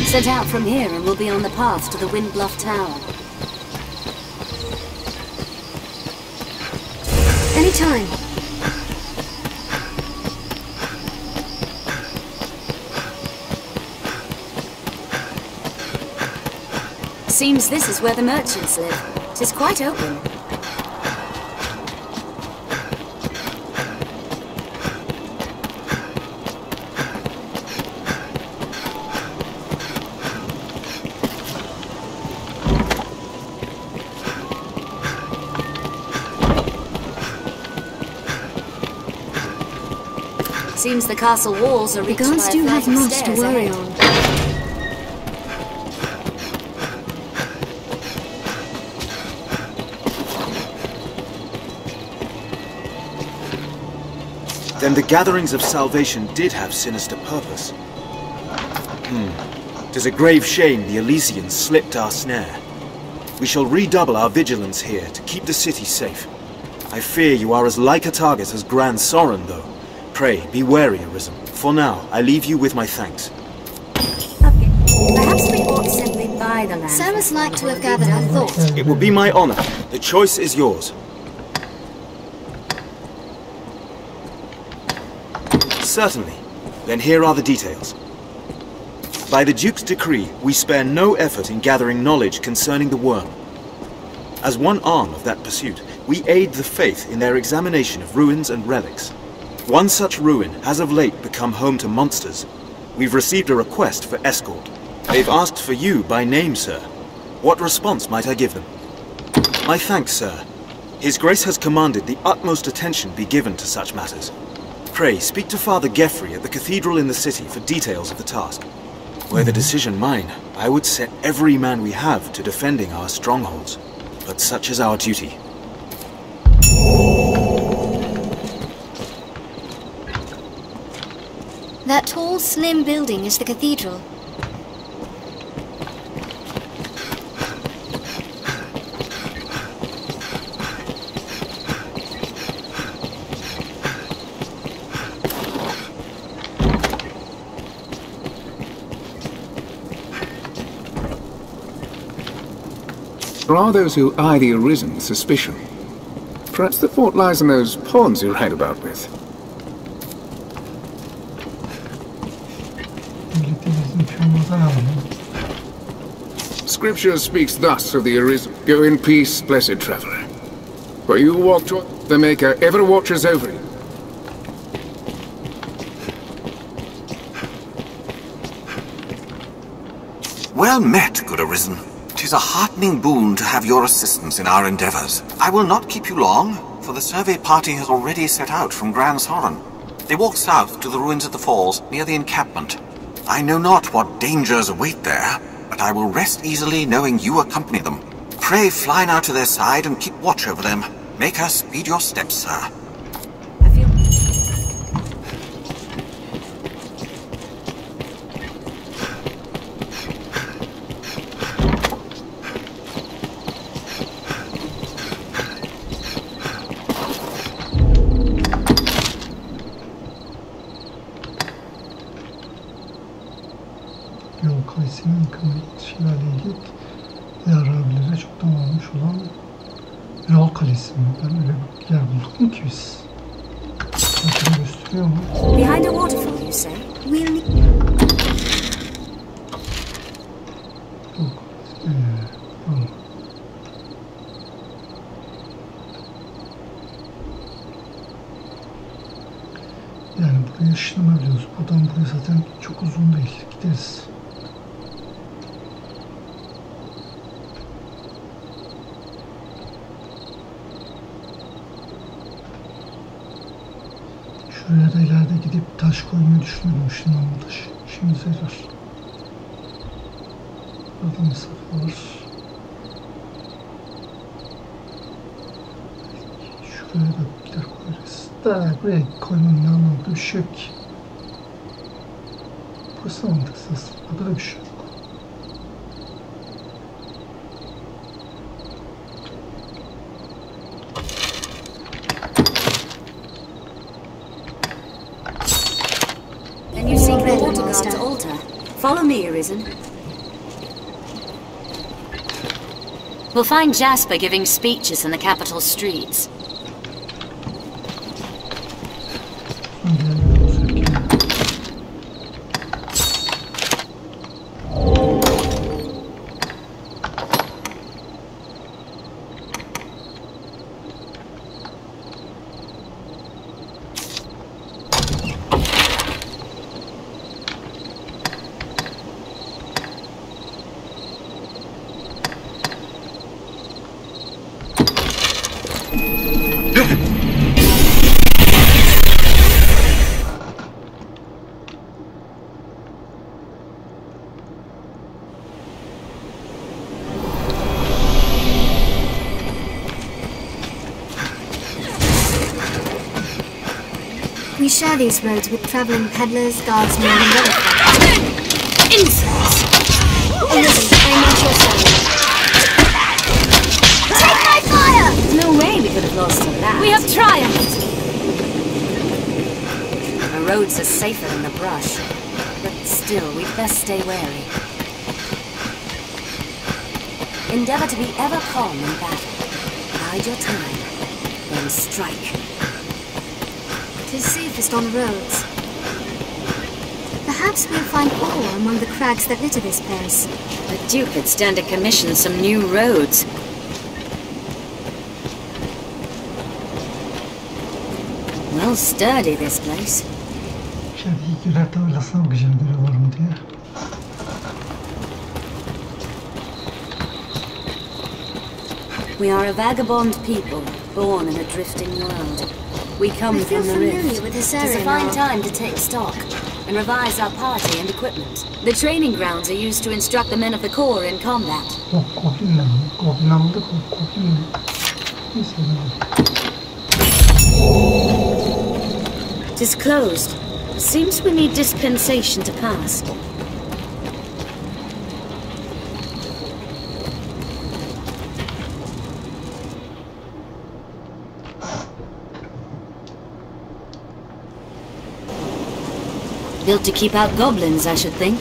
Set out from here and we'll be on the path to the Windbluff Tower. Anytime. Seems this is where the merchants live. 'Tis quite open. Seems the castle walls are reached by a guards do flight have of much to stairs worry ahead. on. Then the gatherings of salvation did have sinister purpose. 'Tis a grave shame the Elysians slipped our snare. We shall redouble our vigilance here to keep the city safe. I fear you are as like a target as Grand Sorin, though. Pray, be wary, Arisen. For now, I leave you with my thanks. Okay. Perhaps we ought simply buy the land. Sarah's like to have gathered her thoughts. It will be my honor. The choice is yours. Certainly. Then here are the details. By the Duke's decree, we spare no effort in gathering knowledge concerning the worm. As one arm of that pursuit, we aid the faith in their examination of ruins and relics. One such ruin has of late become home to monsters. We've received a request for escort. They've asked for you by name, sir. What response might I give them? My thanks, sir. His Grace has commanded the utmost attention be given to such matters. Pray, speak to Father Geoffrey at the cathedral in the city for details of the task. Were the decision mine, I would set every man we have to defending our strongholds. But such is our duty. That tall, slim building is the cathedral. There are those who eye the Arisen with suspicion. Perhaps the fault lies in those pawns you ride about with. Scripture speaks thus of the Arisen. Go in peace, blessed traveler. For you walk toward the Maker ever watches over you. Well met, good Arisen. 'Tis a heartening boon to have your assistance in our endeavors. I will not keep you long, for the survey party has already set out from Grand Sorin. They walk south to the ruins of the falls, near the encampment. I know not what dangers await there, but I will rest easily knowing you accompany them. Pray fly now to their side and keep watch over them. Make her speed your steps, sir. Behind a waterfall, you say? We'll need... Yani buraya ışınlanabiliyoruz. Buradan buraya zaten çok uzun değil. Gideriz. Şuraya da ileride gidip taş koymayı düşünüyorum. Işınlanma taşı. İşimize yarar. Burada mesafe var. Şuraya da gider koyarız. Da buraya koymanın ne anlamda bir şey yok ki. Burası mantıksız. Burada da bir şey yok. Then you seek the Waterguard's altar. Follow me, Arisen. We'll find Jasper giving speeches in the capital streets. We share these roads with travelling peddlers, guardsmen, and other folk. Insects! Arisen, I need your service. Take my fire! There's no way we could have lost to that. We have triumphed! The roads are safer than the brush, but still, we'd best stay wary. Endeavor to be ever calm in battle. Bide your time, then strike. Tis safest on roads. Perhaps we'll find ore among the crags that litter this place. The Duke could stand to commission some new roads. Well sturdy, this place. Şimdi ilk görev tablasına bakacağım görev var mı diye. We are a vagabond people, born in a drifting world. We come from the rift. It is a fine time to take stock and revise our party and equipment. The training grounds are used to instruct the men of the Corps in combat. It is closed. Seems we need dispensation to pass. Built to keep out goblins, I should think.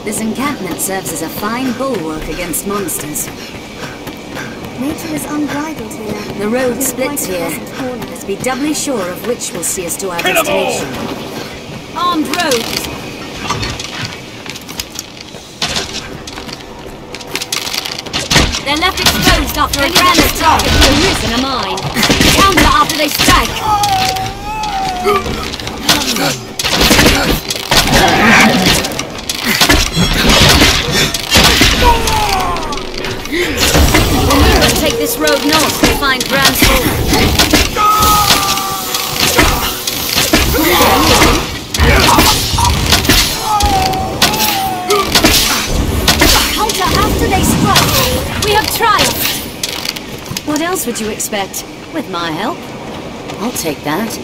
This encampment serves as a fine bulwark against monsters. Nature is unbridled here. The road splits here. Let's be doubly sure of which will see us to our destination. Armed roads! They're left exposed after a grand attack at the Arisen mine. Counter after they strike. We will take this road north to find Grand Counter after they strike. We have triumphed! What else would you expect? With my help? I'll take that.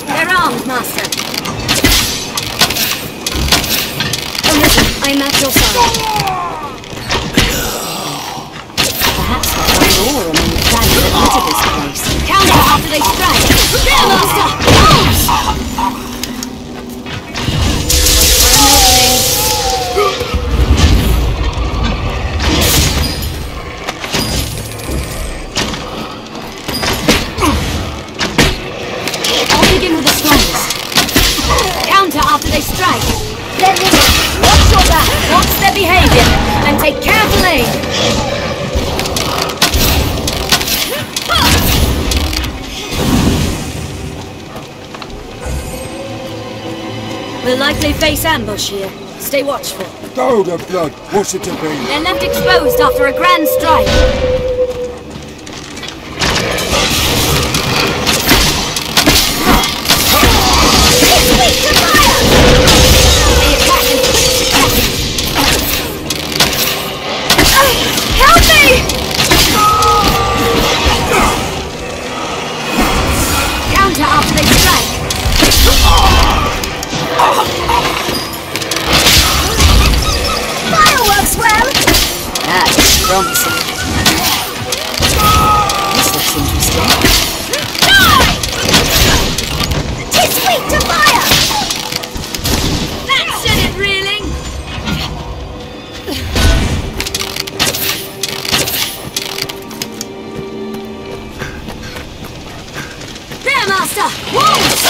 They're armed, Master. Arisen, I'm at your side. Perhaps we'll find ore among the crags that litter this place. Counter after they strike! There, Master! Arms! After they strike. Then watch your back, watch their behavior, and take careful aim. We'll likely face ambush here. Stay watchful. Oh, the blood! What's it to be? They're left exposed after a grand strike. It's weak to fire! They attack in quick succession. Help me! Counter after they strike. Fireworks well! That's promising. This looks interesting. Die! Tis weak to fire! That set it reeling! There, Master! Wolves!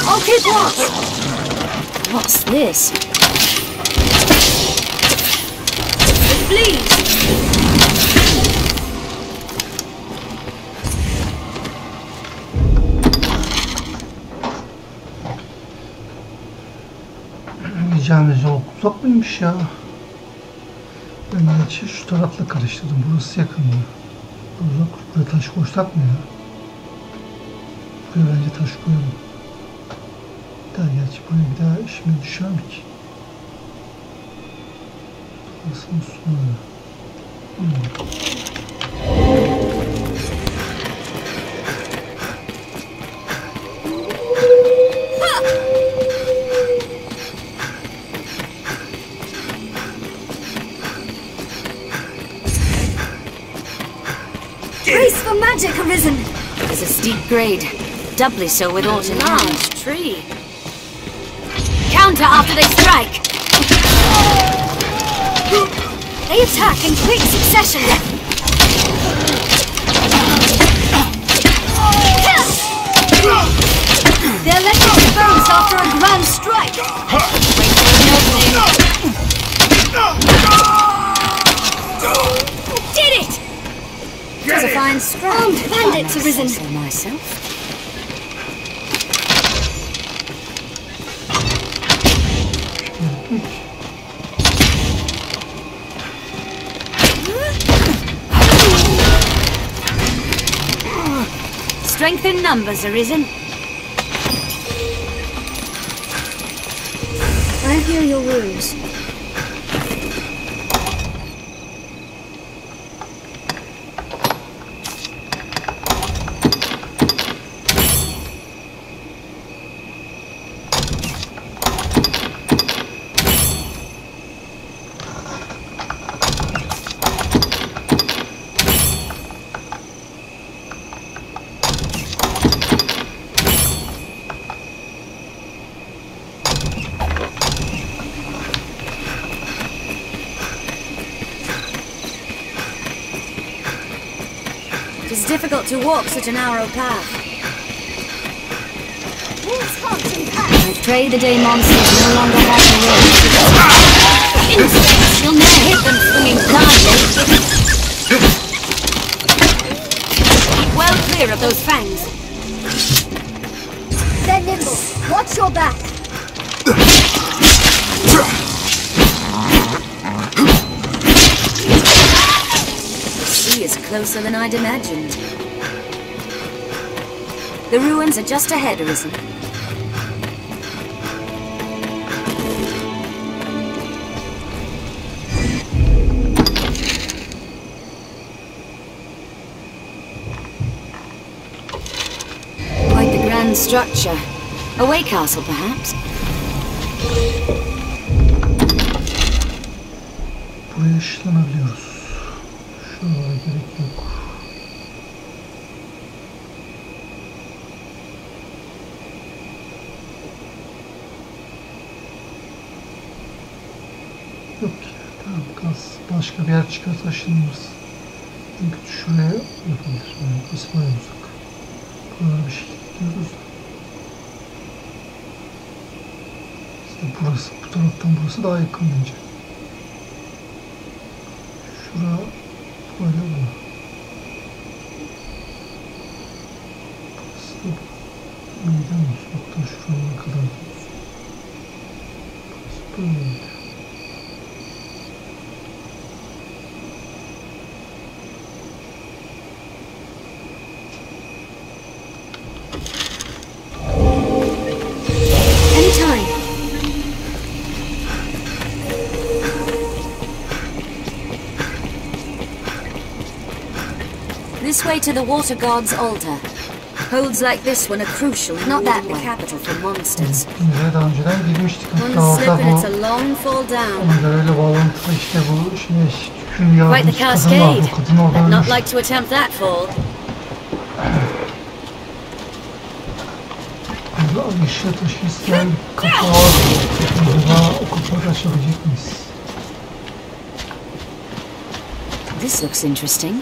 I'll keep watch! What's this? It bleeds! Gideceğimiz yol uzak mıymış ya? Ben gerçi şu tarafla karıştırdım. Burası yakın mı? Uzak. Buraya taş koysak mı ya? Buraya bence taş koyalım. Daha gerçi buraya bir daha işime düşer mi ki? Burasının sonu. Brace for magic, Arisen! There's a steep grade, doubly so with all to Large tree. Counter after they strike. They attack in quick succession. They're left exposed after a grand strike. Did it! It was a fine strike. Armed bandits Arisen. So myself. Strength in numbers, Arisen. I hear your wounds. It's difficult to walk such a narrow path. I pray the day monsters no longer have the road. Insects! You'll never hit them swinging blindly. Keep well clear of those fangs. They're nimble. Watch your back. The sea is closer than I'd imagined. The ruins are just ahead, Arisen. Quite the grand structure. A way castle, perhaps? Buraya ışınlanabiliyoruz. Şuralara gerek yok. Yok ya, tamam gaz. Başka bir yer çıkarsa ışınlanırız. En kötü şuraya yapabilir. Yani burası bayağı uzak. Buralara bir şey gidiyoruz da. İşte burası, bu taraftan burası daha yakın bence. Şura böyle bu. Burası da meydan olsun. Hatta şuraya kadar. Anytime. This way to the water god's altar. Holds like this one are crucial. Not that the capital for monsters. Daha önceden girmiştik. One slip and it's a long fall down. Ona göre öyle bağlantılı işte bu tükürüğün Quite the yardımcı kadın var. Bu kadın orada I'd not ölmüş. like to attempt that fall. Burada ışığı taşırken kapı var. Acaba o kapıları açabilecek miyiz? This looks interesting.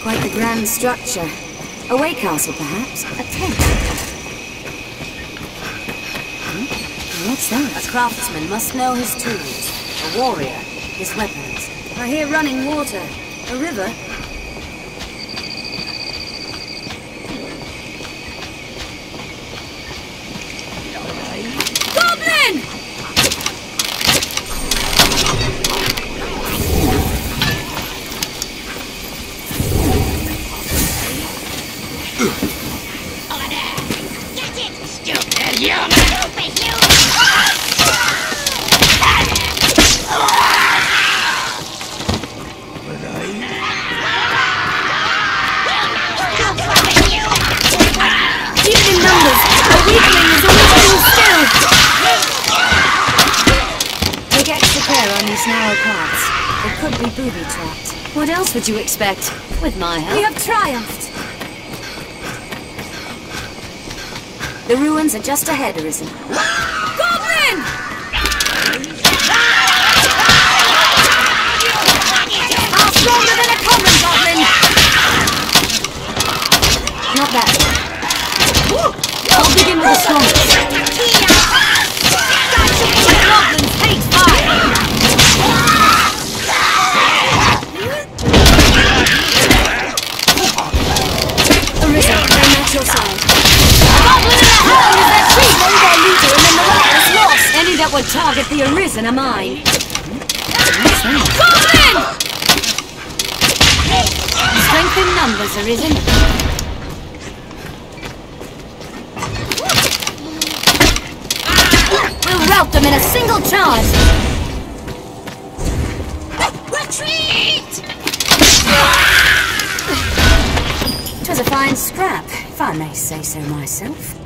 Quite the grand structure. A way castle, perhaps? A tent? What's that? A craftsman must know his tools. A warrior, his weapons. I hear running water. A river? Goblin! Narrow paths. It could be booby-trapped. What else would you expect? With my help. We have triumphed! The ruins are just ahead, Arisen. Goblin! Far stronger than a common goblin! Not that one. I'll begin with the strongest. Goblins hate fire! Arisen, I'm at your side. Goblin in the hole is their chief! Slay their leader and then the war is lost! Any that would target the Arisen are mine. Goblin! Strength in numbers, Arisen. We'll rout them in a single charge! Retreat! It was a fine scrap, if I may say so myself.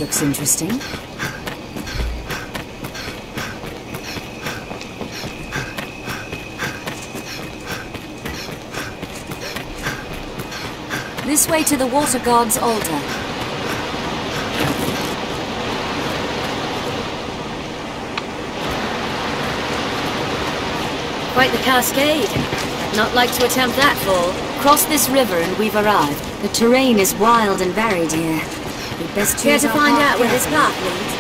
looks interesting. This way to the water god's altar. Quite the cascade. Not like to attempt that fall. Cross this river and we've arrived. The terrain is wild and varied here. We'd best Care to find out where this path leads?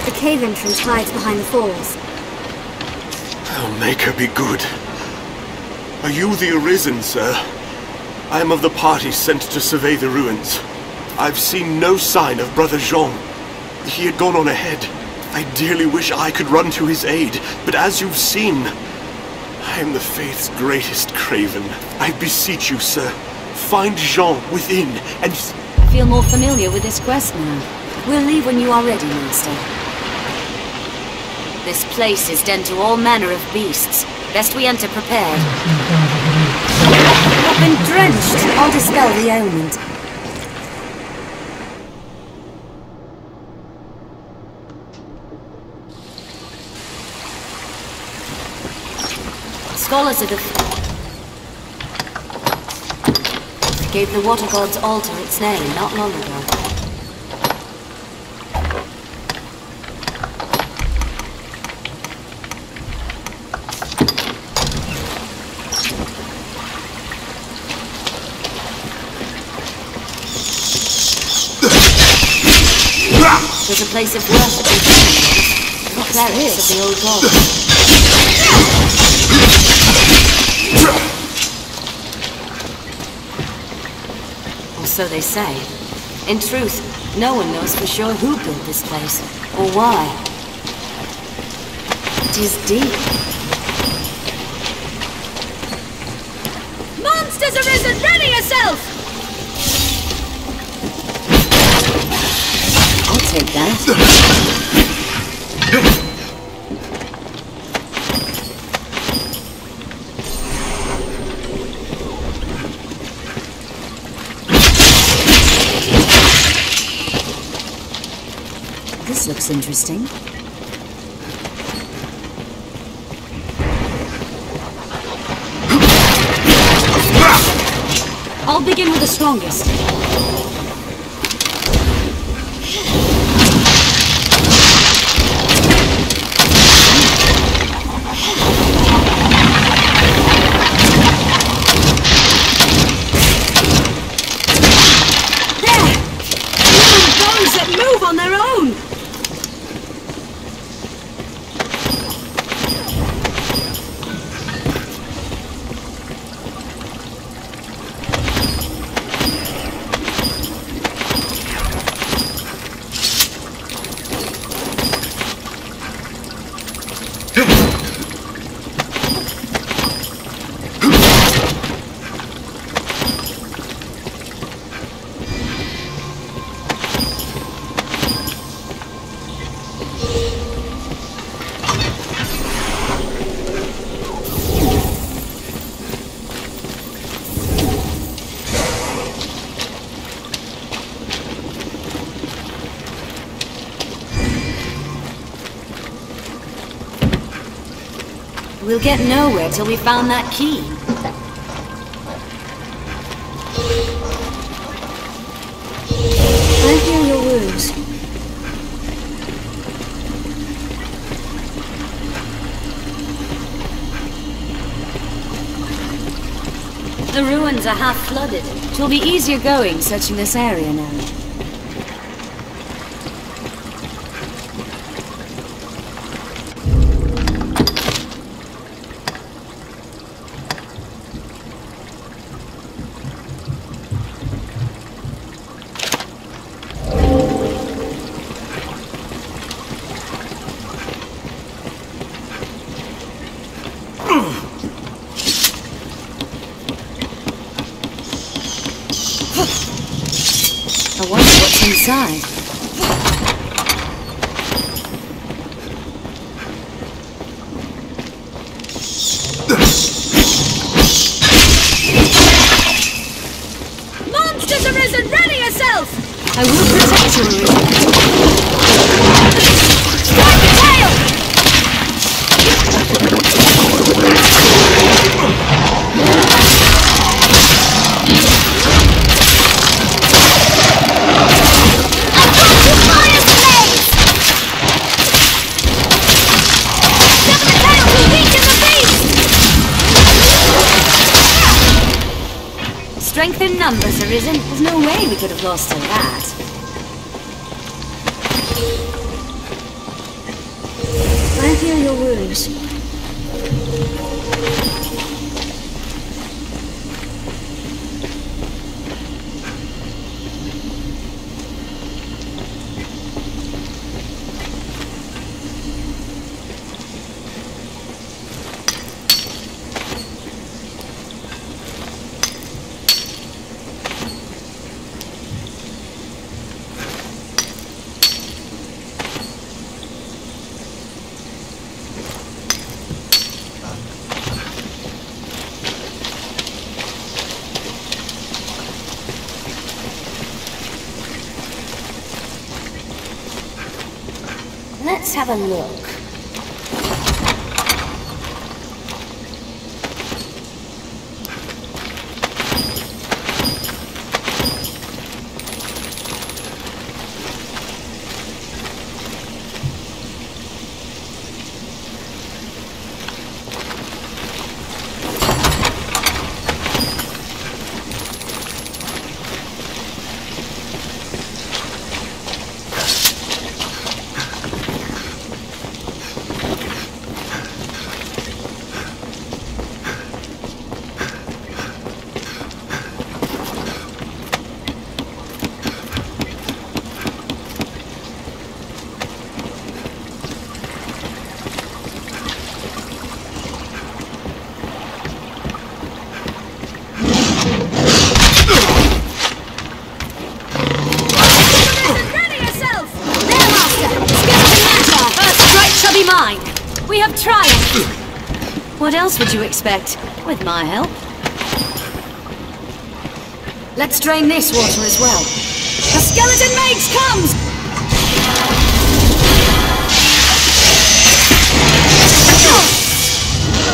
The cave entrance hides behind the falls. Oh, Maker be good. Are you the Arisen, sir? I am of the party sent to survey the ruins. I've seen no sign of Brother Jean. He had gone on ahead. I dearly wish I could run to his aid, but as you've seen, I am the faith's greatest craven. I beseech you, sir, find Jean within and... I feel more familiar with this quest now. We'll leave when you are ready, Master. This place is den to all manner of beasts. Best we enter prepared. I've been drenched. I'll dispel the ailment. Scholars of the... gave the water god's altar its name not long ago. There's a place of worship in Seyirler, not clerics of the old gods. Or so they say. In truth, no one knows for sure who built this place, or why. It is deep. Monsters Arisen! Ready yourself! Take that. This looks interesting. I'll begin with the strongest. We'll get nowhere till we found that key. I heal your wounds. The ruins are half flooded. It'll be easier going searching this area now. I wonder what's inside. yourself! I will protect you, Arisen. Strike the tail! I've got you, fire slaves! Sever the tail to weaken the beast! Strength in numbers, Arisen. There's no way we could have lost to that. I'll heal your wounds. Let's have a look. We have triumphed! What else would you expect? With my help? Let's drain this water as well. The skeleton mage comes!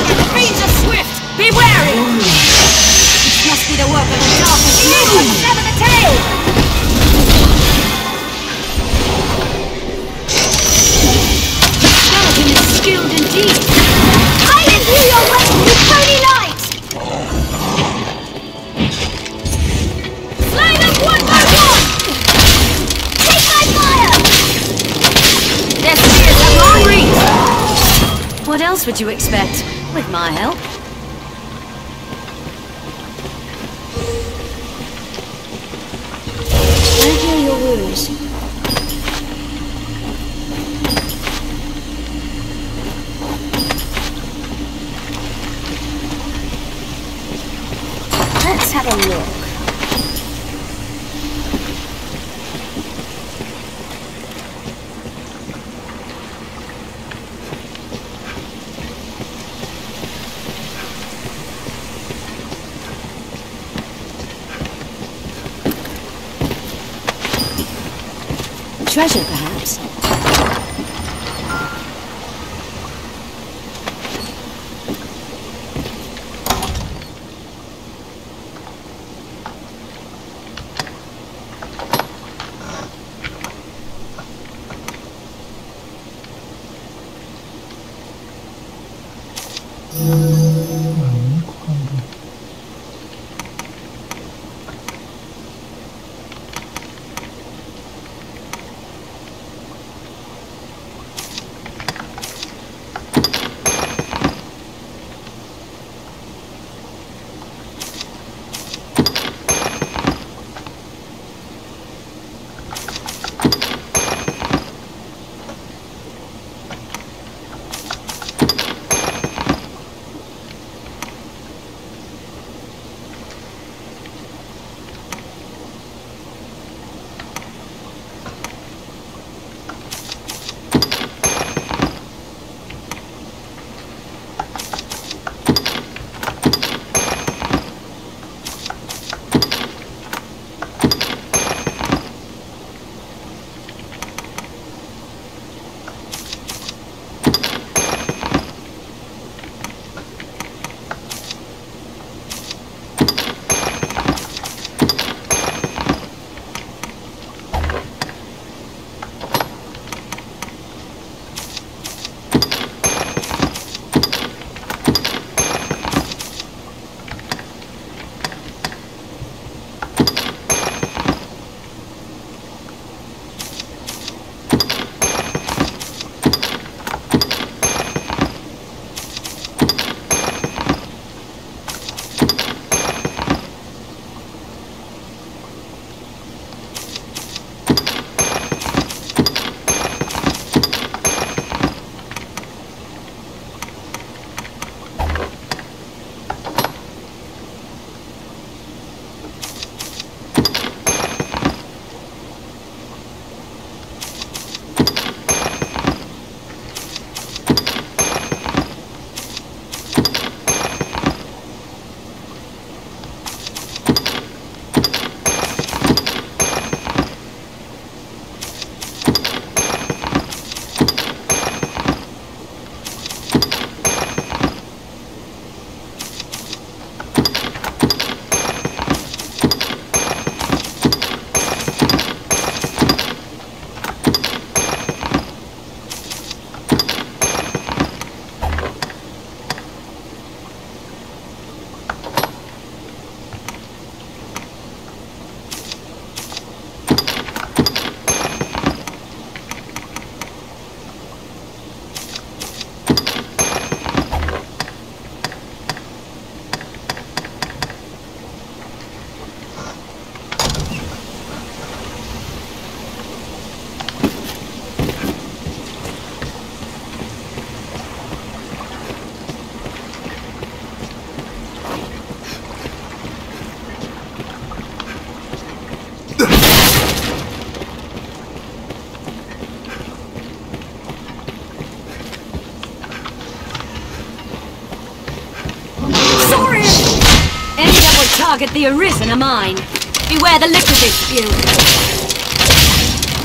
The fiends are swift! Be wary! This must be the work of the darkest moon! Sever the tail! Skilled indeed. I imbue your weapon with holy light! Slay them one by one! Take my fire! Their spears have long reach. What else would you expect? With my help? I'll heal your wounds. Let's have a look. Treasure, perhaps? target the Arisen are mine. Beware the liquor they spew.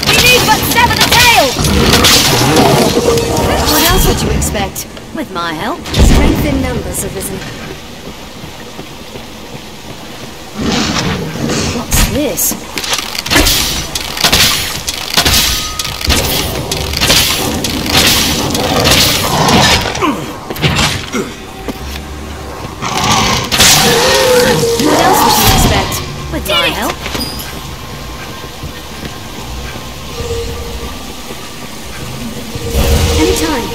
We need but sever the tail! What else would you expect? With my help? Strength in numbers, Arisen. What's this? What else would you expect? With my help? Anytime.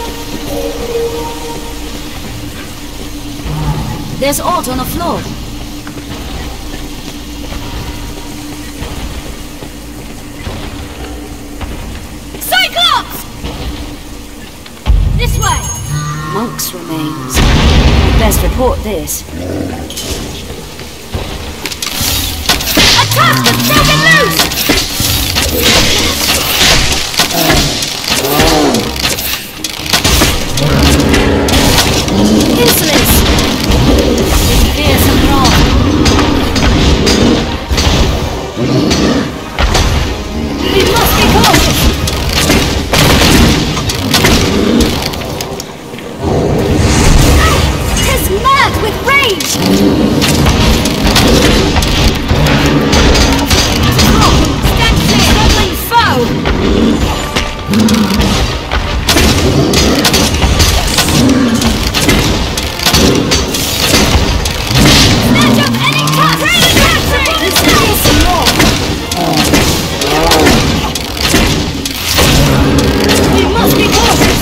There's Alt on the floor. Cyclops! This way! Monk's remains. Best report this. A tusk has broken loose! Useless! Here's some wrong. We must be cautious! Tis mad with rage! Stand clear, struggling foe! Snatch up any tusk! Raise the tusk! Some more! We must be cautious!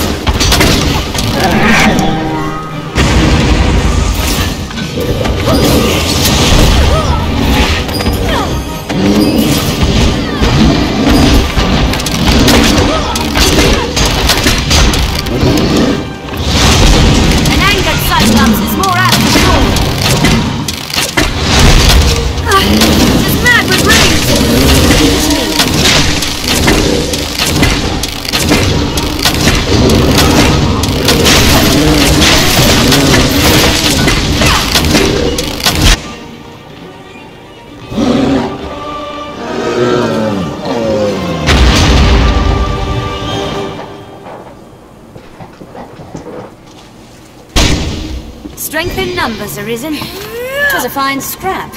An angered Cyclops is more apt to fall. Tis mad with rage! Strength in numbers, Arisen. It was a fine scrap.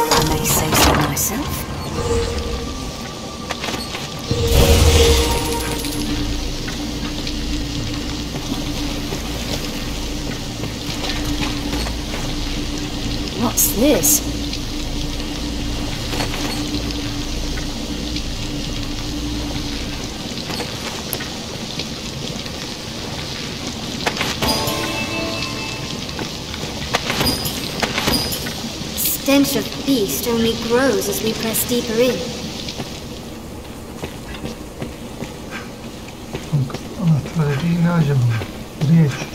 I may say so myself. What's this? Stench of beast only grows as we press deeper in. Anahtarı değil ne acaba? Buraya çıkıyor.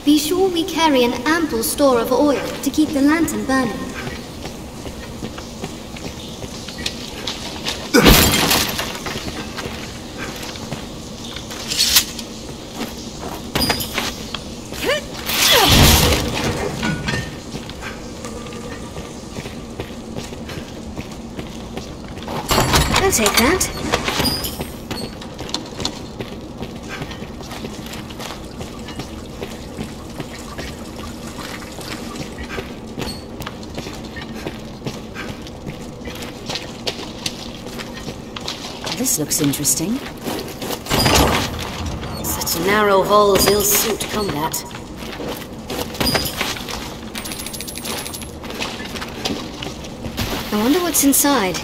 Be sure we carry an ample store of oil to keep the lantern burning. I'll take that. This looks interesting. Such narrow holes ill suit combat. I wonder what's inside.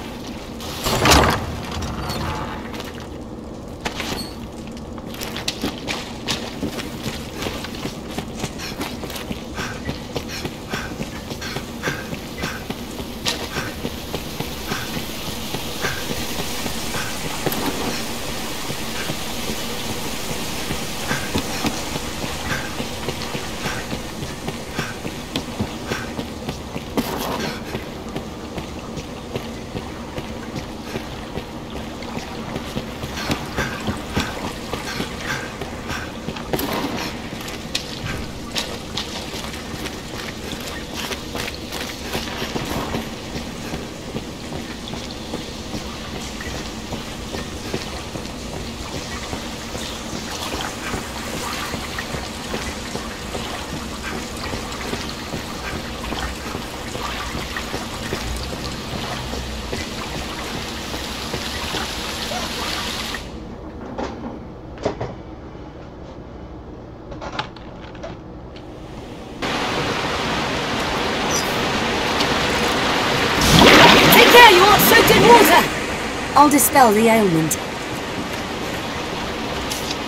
I'll dispel the ailment.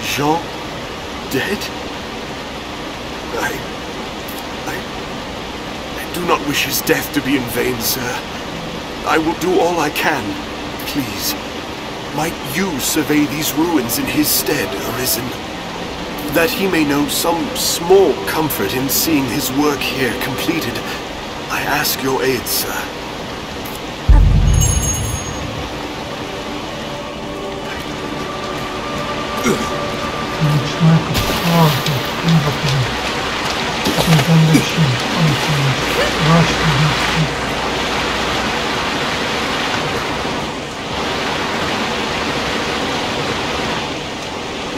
Jean? Dead? I do not wish his death to be in vain, sir. I will do all I can. Please, might you survey these ruins in his stead, Arisen? That he may know some small comfort in seeing his work here completed. I ask your aid, sir.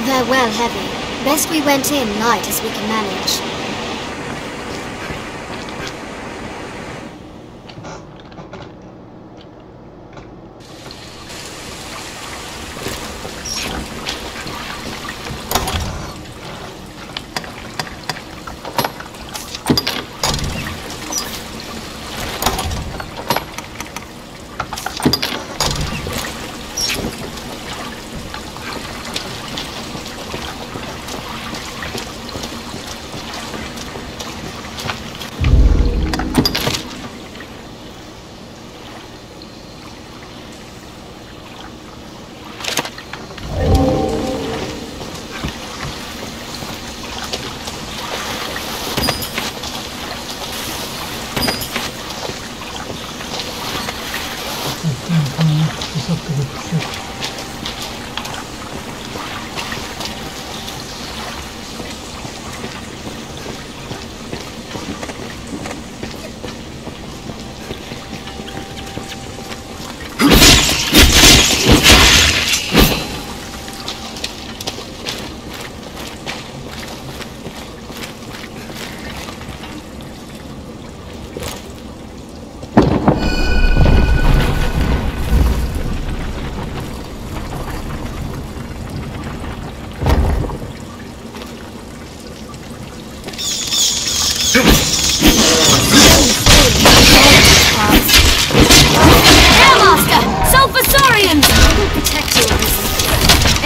They're well heavy. Best we went in light as we can manage.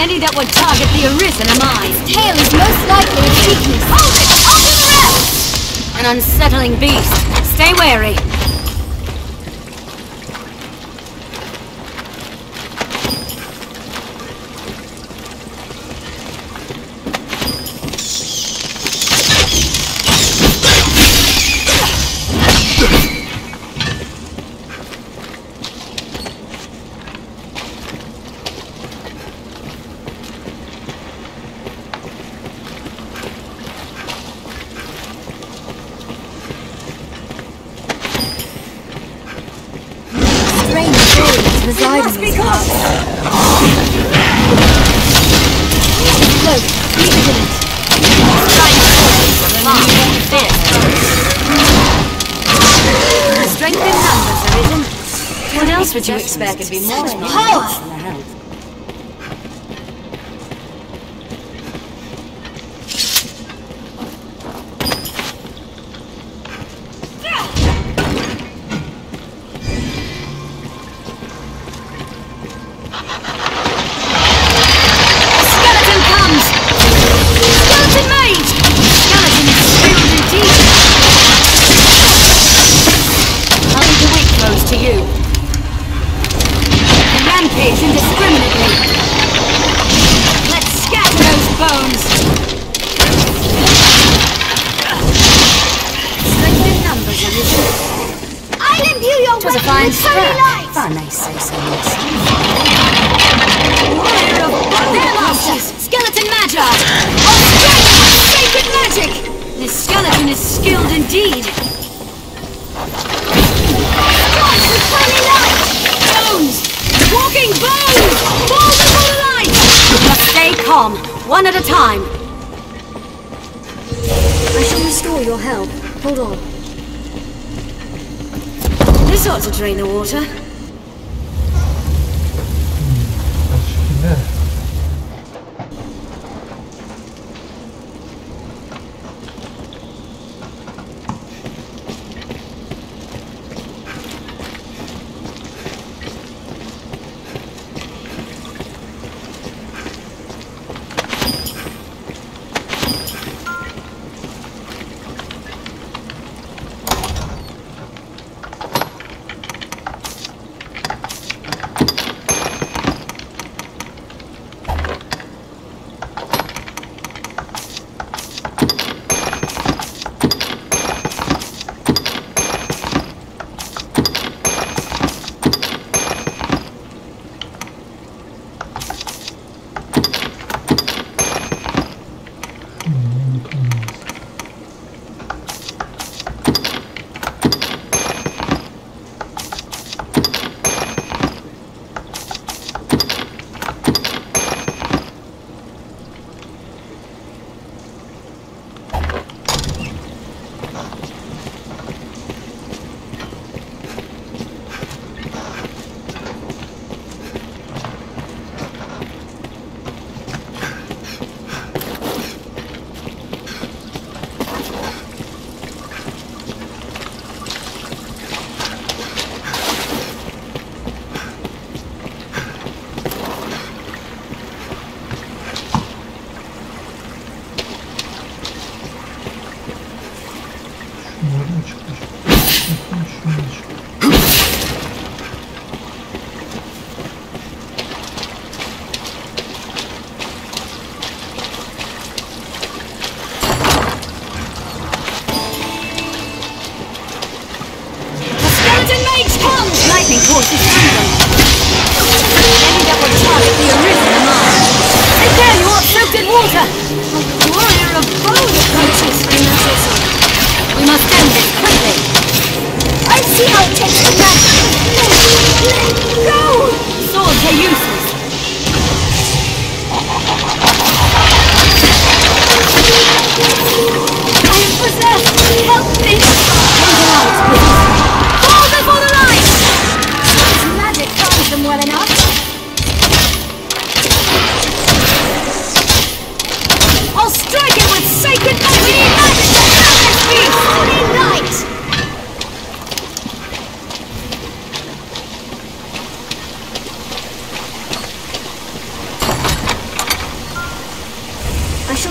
Any that would target the Arisen are mine. His tail is most likely a weakness. Hold it! I'll do the rest! An unsettling beast. Stay wary. Residing in house. Look, be vigilant. Strength in numbers, Arisen. What else would you expect? Could be more than power. That was a fine stroke, if I may say so myself. Warrior of There, masters! Skeleton Magi! On strength with sacred magic! This skeleton is skilled indeed. Strike with holy light! Bones! Walking bones! Fall before the light! You must stay calm, one at a time. I shall restore your health. Hold on. This ought to drain the water.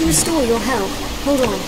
Restore your health. Hold on.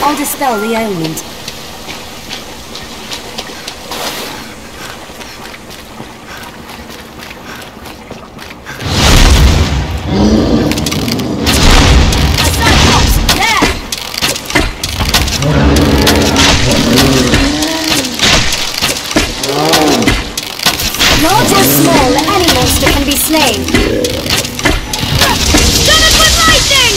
I'll dispel the ailment. Large or small, any monster can be slain. Done it with lightning!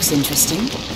looks interesting.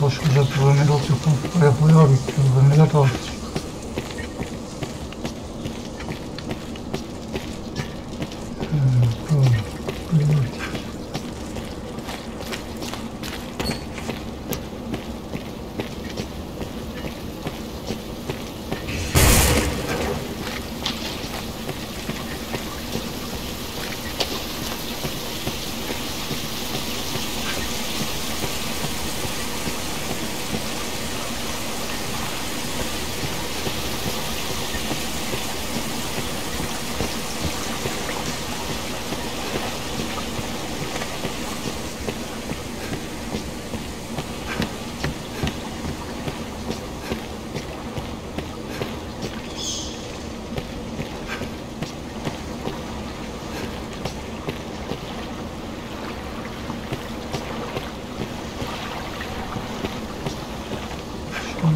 Koskoca bölümleri oturup bayağı bitiyor. Bölümler kaldı.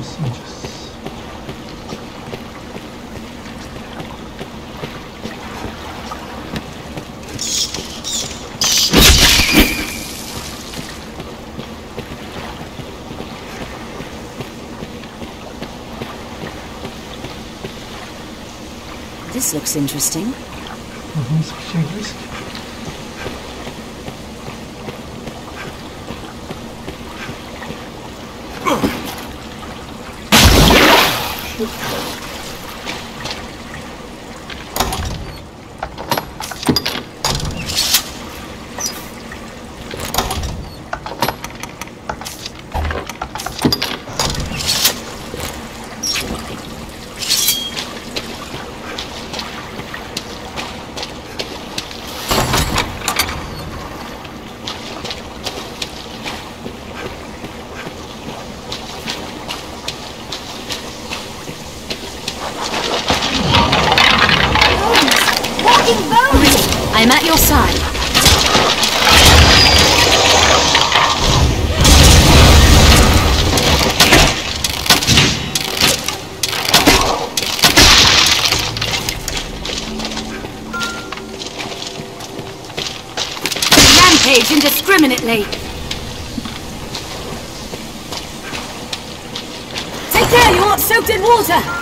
ısınacağız. This looks interesting. Nasıl bir şey değil. I'm at your side. Rampage indiscriminately. Take care, you're not soaked in water.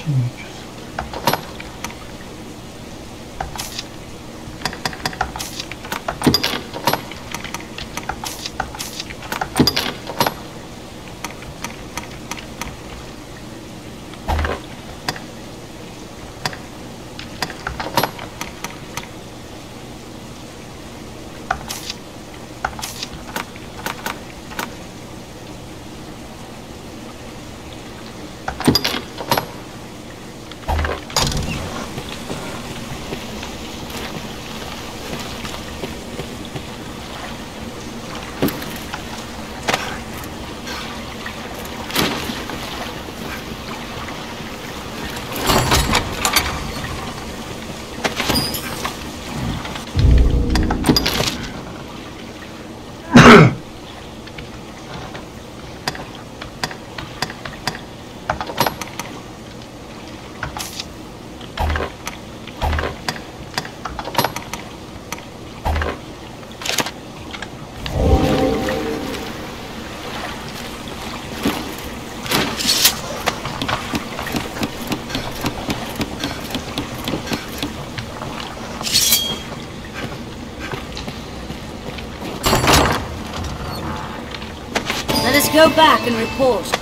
1200. Let us go back and report.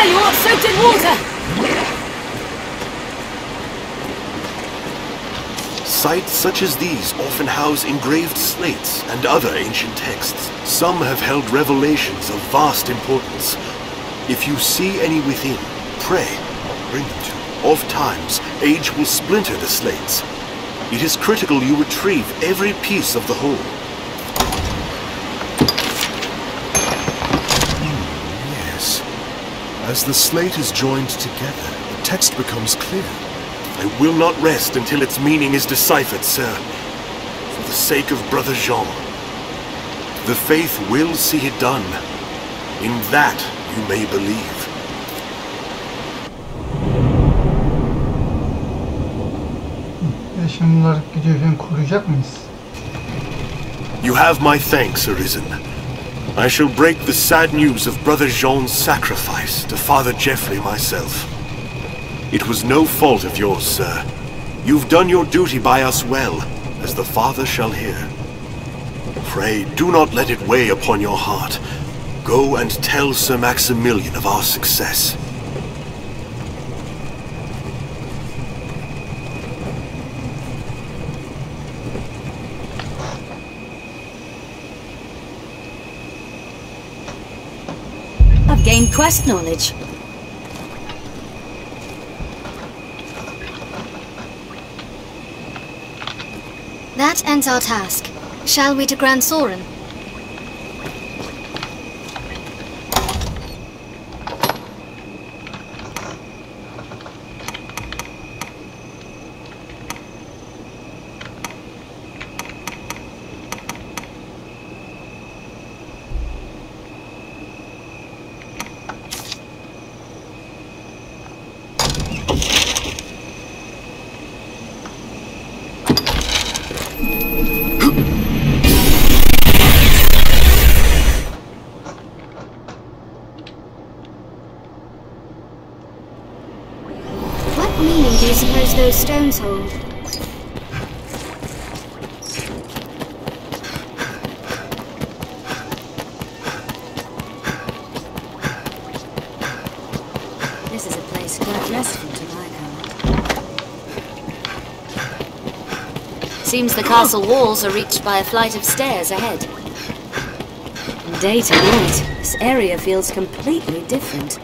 You are soaked in water! Sites such as these often house engraved slates and other ancient texts. Some have held revelations of vast importance. If you see any within, pray, bring them to me. Oft-times, age will splinter the slates. It is critical you retrieve every piece of the whole. Yes. As the slate is joined together, the text becomes clear. I will not rest until its meaning is deciphered, sir. For the sake of Brother Jean. The faith will see it done. In that you may believe. Şimdi bunları gidiyorken koruyacak mıyız? You have my thanks, Arisen. I shall break the sad news of Brother Jean's sacrifice to Father Geoffrey myself. It was no fault of yours, sir. You've done your duty by us well, as the Father shall hear. Pray, do not let it weigh upon your heart. Go and tell Sir Maximilian of our success. A gain quest knowledge. That ends our task. Shall we to Grand Soren? Do you suppose those stones hold? This is a place quite restful to lie on. Seems the castle walls are reached by a flight of stairs ahead. From day to night, this area feels completely different.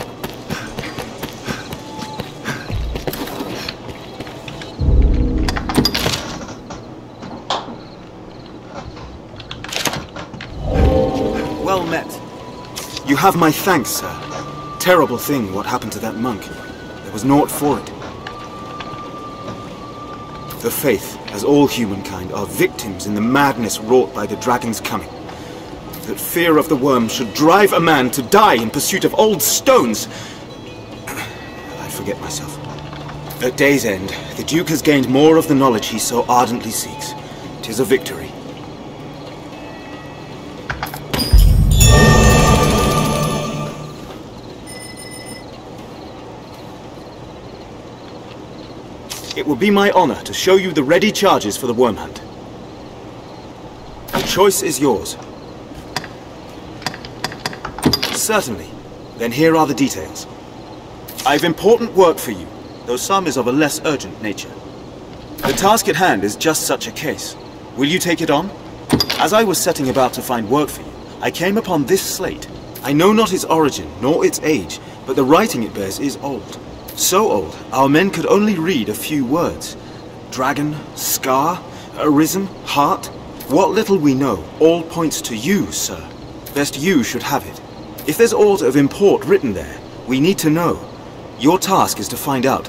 Well met. You have my thanks, sir. Terrible thing what happened to that monk. There was naught for it. The Faith, as all humankind, are victims in the madness wrought by the dragon's coming. That fear of the worm should drive a man to die in pursuit of old stones. I forget myself. At day's end, the Duke has gained more of the knowledge he so ardently seeks. 'Tis a victory. It will be my honor to show you the ready charges for the worm hunt. The choice is yours. Certainly. Then here are the details. I've important work for you, though some is of a less urgent nature. The task at hand is just such a case. Will you take it on? As I was setting about to find work for you, I came upon this slate. I know not its origin, nor its age, but the writing it bears is old. So old, our men could only read a few words. Dragon, scar, arisen, heart. What little we know all points to you, sir. Best you should have it. If there's aught of import written there, we need to know. Your task is to find out.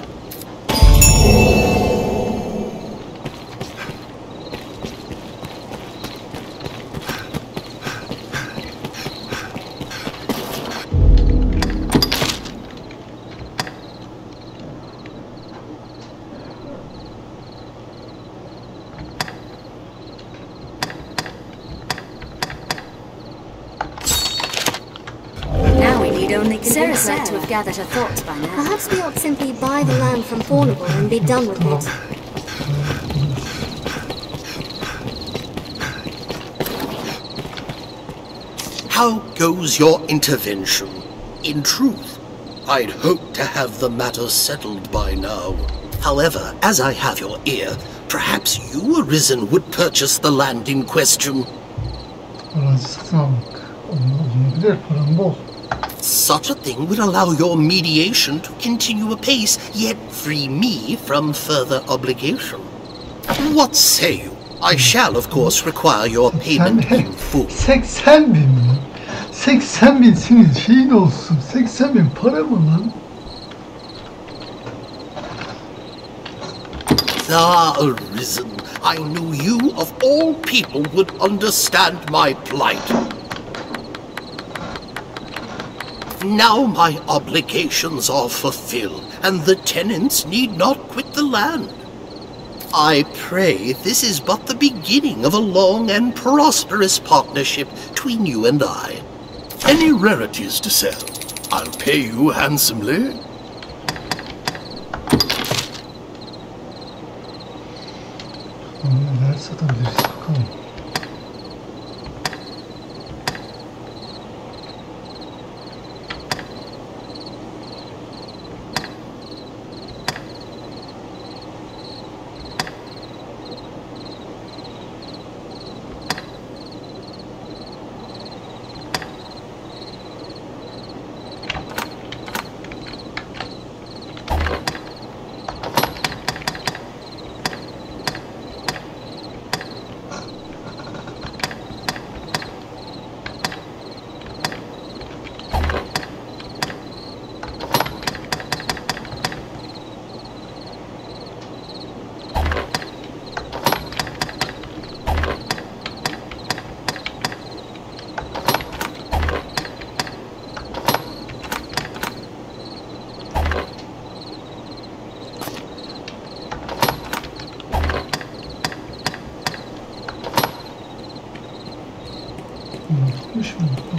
Sarah said to have gathered her thoughts by now. Perhaps we ought simply buy the land from Fornival and be done with it. How goes your intervention? In truth, I'd hoped to have the matter settled by now. However, as I have your ear, perhaps you, Arisen, would purchase the land in question. Such a thing would allow your mediation to continue apace, yet free me from further obligation. What say you? I shall, of course, require your payment in full. 80.000 mi? 80.000 senin şeyin olsun. 80.000 para mı lan? Ah, Arisen, I knew you, of all people, would understand my plight. Now my obligations are fulfilled, and the tenants need not quit the land. I pray this is but the beginning of a long and prosperous partnership between you and I. Any rarities to sell? I'll pay you handsomely. Neler satabiliriz bakalım.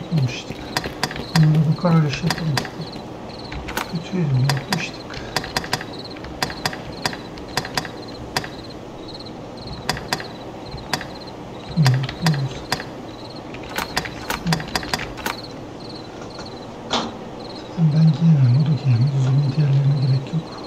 yapılmıştık. Bunlara bakar öyle şey yapılmıştık. Kötüydü, yapmıştık. Ben giyemem, o da giyemez. O zaman diğerlerine gerek yok.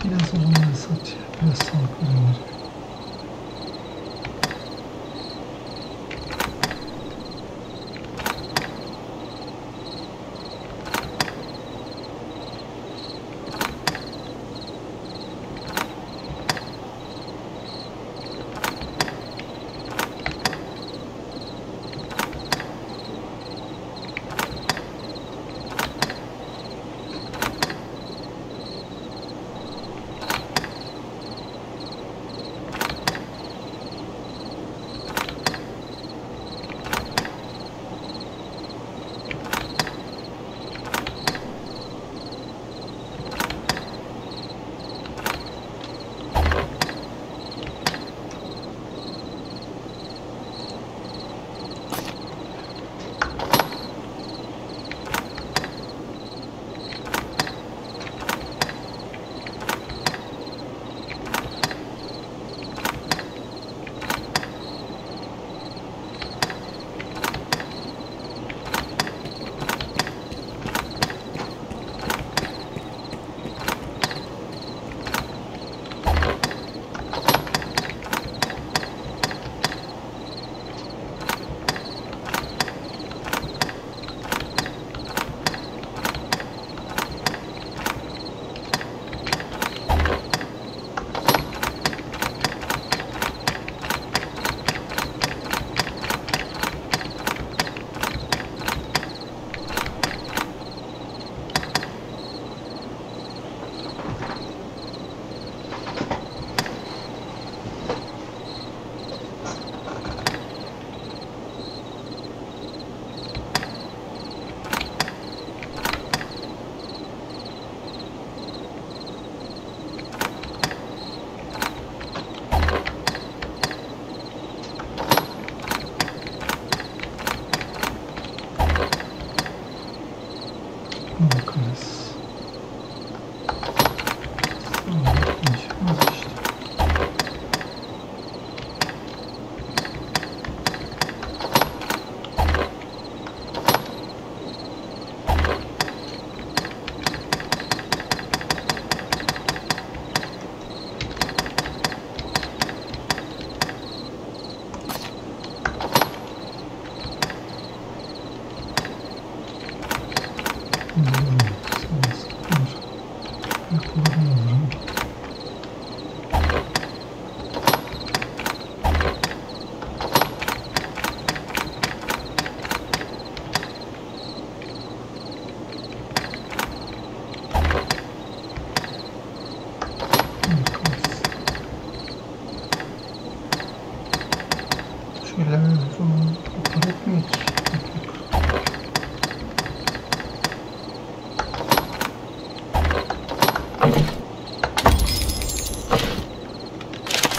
Biraz onları sat, biraz sağlıklı ürünleri.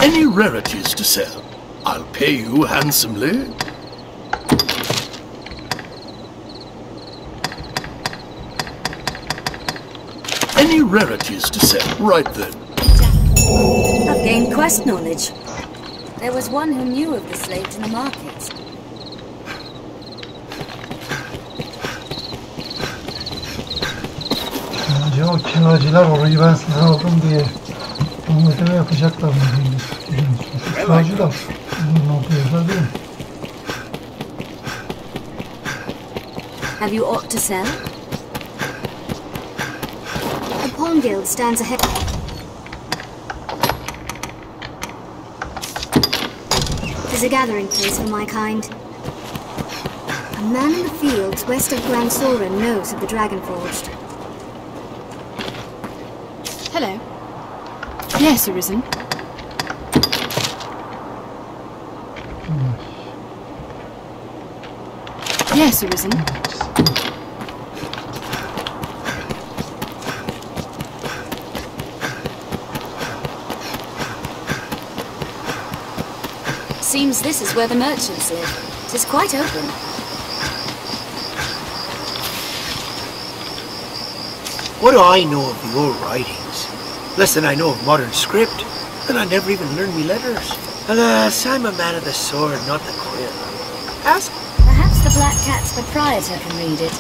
Any rarities to sell? I'll pay you handsomely. Any rarities to sell? Right then. I've gained quest knowledge. There was one who knew of the slaves in the markets. Acaba kiracılar orayı ben size aldım diye onu ödeme yapacaklar mı? Kiracılar bunu yapıyorlar değil mi? Have you aught to sell? The Pawn Guild stands ahead. is a gathering place for my kind. A man in the fields west of Grand Soren knows of the Dragon Forged. Hello. Yes, Arisen. Yes, Arisen. Seems this is where the merchants live. It is quite open. What do I know of the old writings? Less than I know of modern script, and I never even learned me letters. Alas, I'm a man of the sword, not the quill. Ask. Perhaps the Black Cat's proprietor can read it.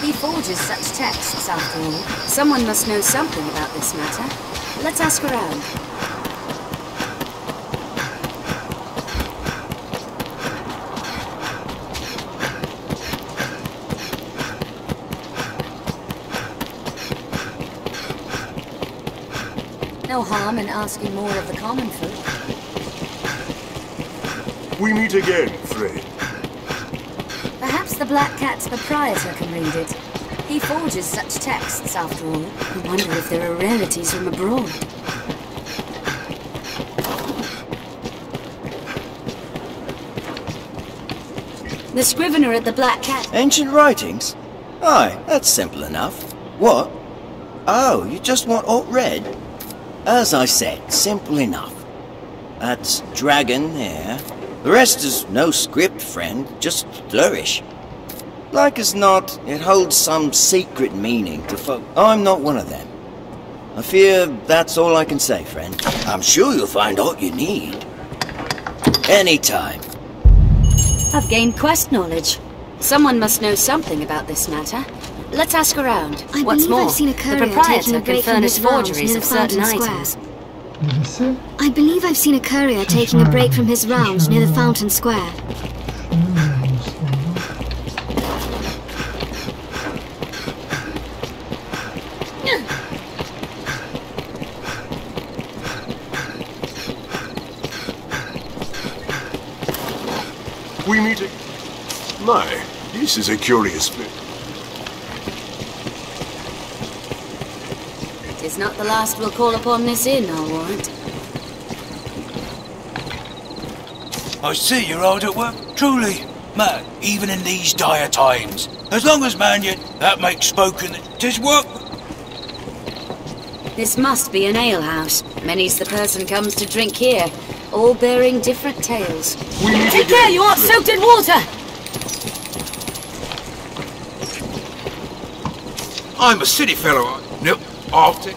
He forges such texts, after all. Someone must know something about this matter. Let's ask around. No harm in asking more of the common folk. We meet again, friend. Perhaps the Black Cat's proprietor can read it. He forges such texts, after all. I wonder if there are rarities from abroad. The scrivener at the Black Cat... Ancient writings? Aye, that's simple enough. What? Oh, you just want alt read? As I said, simple enough. That's dragon there. The rest is no script, friend, just flourish. Like as not, it holds some secret meaning to folk. I'm not one of them. I fear that's all I can say, friend. I'm sure you'll find all you need. Anytime. I've gained quest knowledge. Someone must know something about this matter. Let's ask around. What's more, I've seen a the courier proprietor can furnish forgeries of certain items. I believe I've seen a courier taking a break from his rounds near the Fountain Square. We meet again. My, this is a curious bit. It's not the last we'll call upon this inn, I'll warrant. I see you're hard at work. Truly, man, even in these dire times. As long as man yet, that makes spoken that 'tis work. This must be an alehouse. Many's the person comes to drink here, all bearing different tales. Take care, you aren't soaked in water! I'm a city fellow. Nope, I'll take...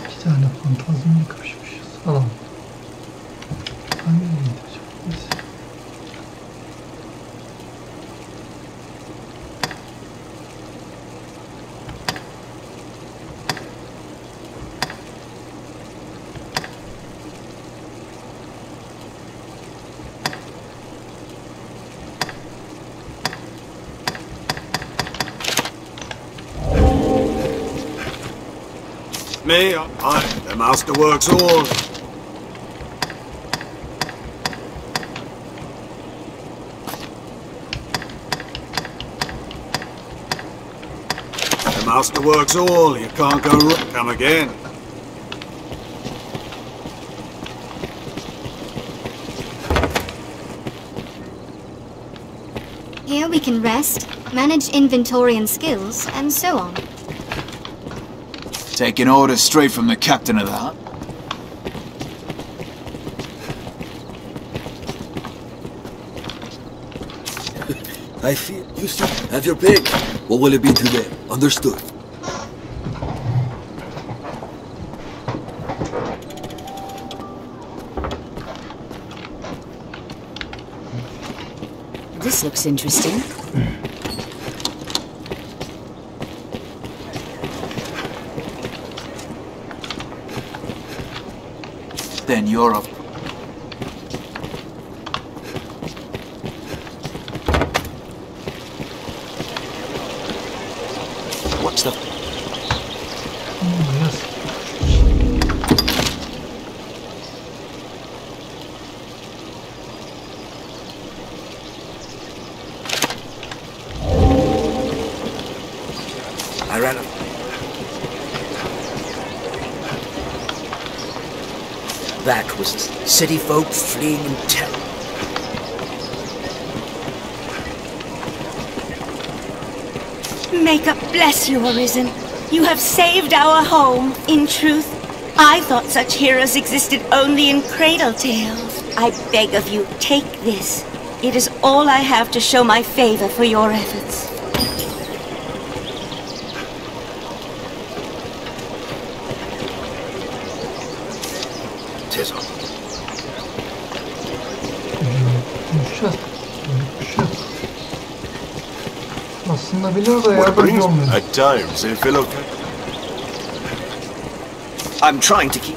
İki tane fantazmaya karışmışız. Alalım. Hangini gideceğiz biz? Me, the master works all. The master works all, you can't go wrong. Come again. Here we can rest, manage inventory and skills, and so on. Taking orders straight from the captain of the hut. I feel you see. Have your pick. What will it be today? Understood. This looks interesting. then you're a... What's the... Yes. I ran up. That was city folk fleeing in terror. May God bless you, Arisen. You have saved our home. In truth, I thought such heroes existed only in cradle tales. I beg of you, take this. It is all I have to show my favor for your efforts. Tis on. Konuşacağız. Bir şey yok. Aslında biliyor da yardımcı olmuyor. At times, a fellow... I'm trying to keep...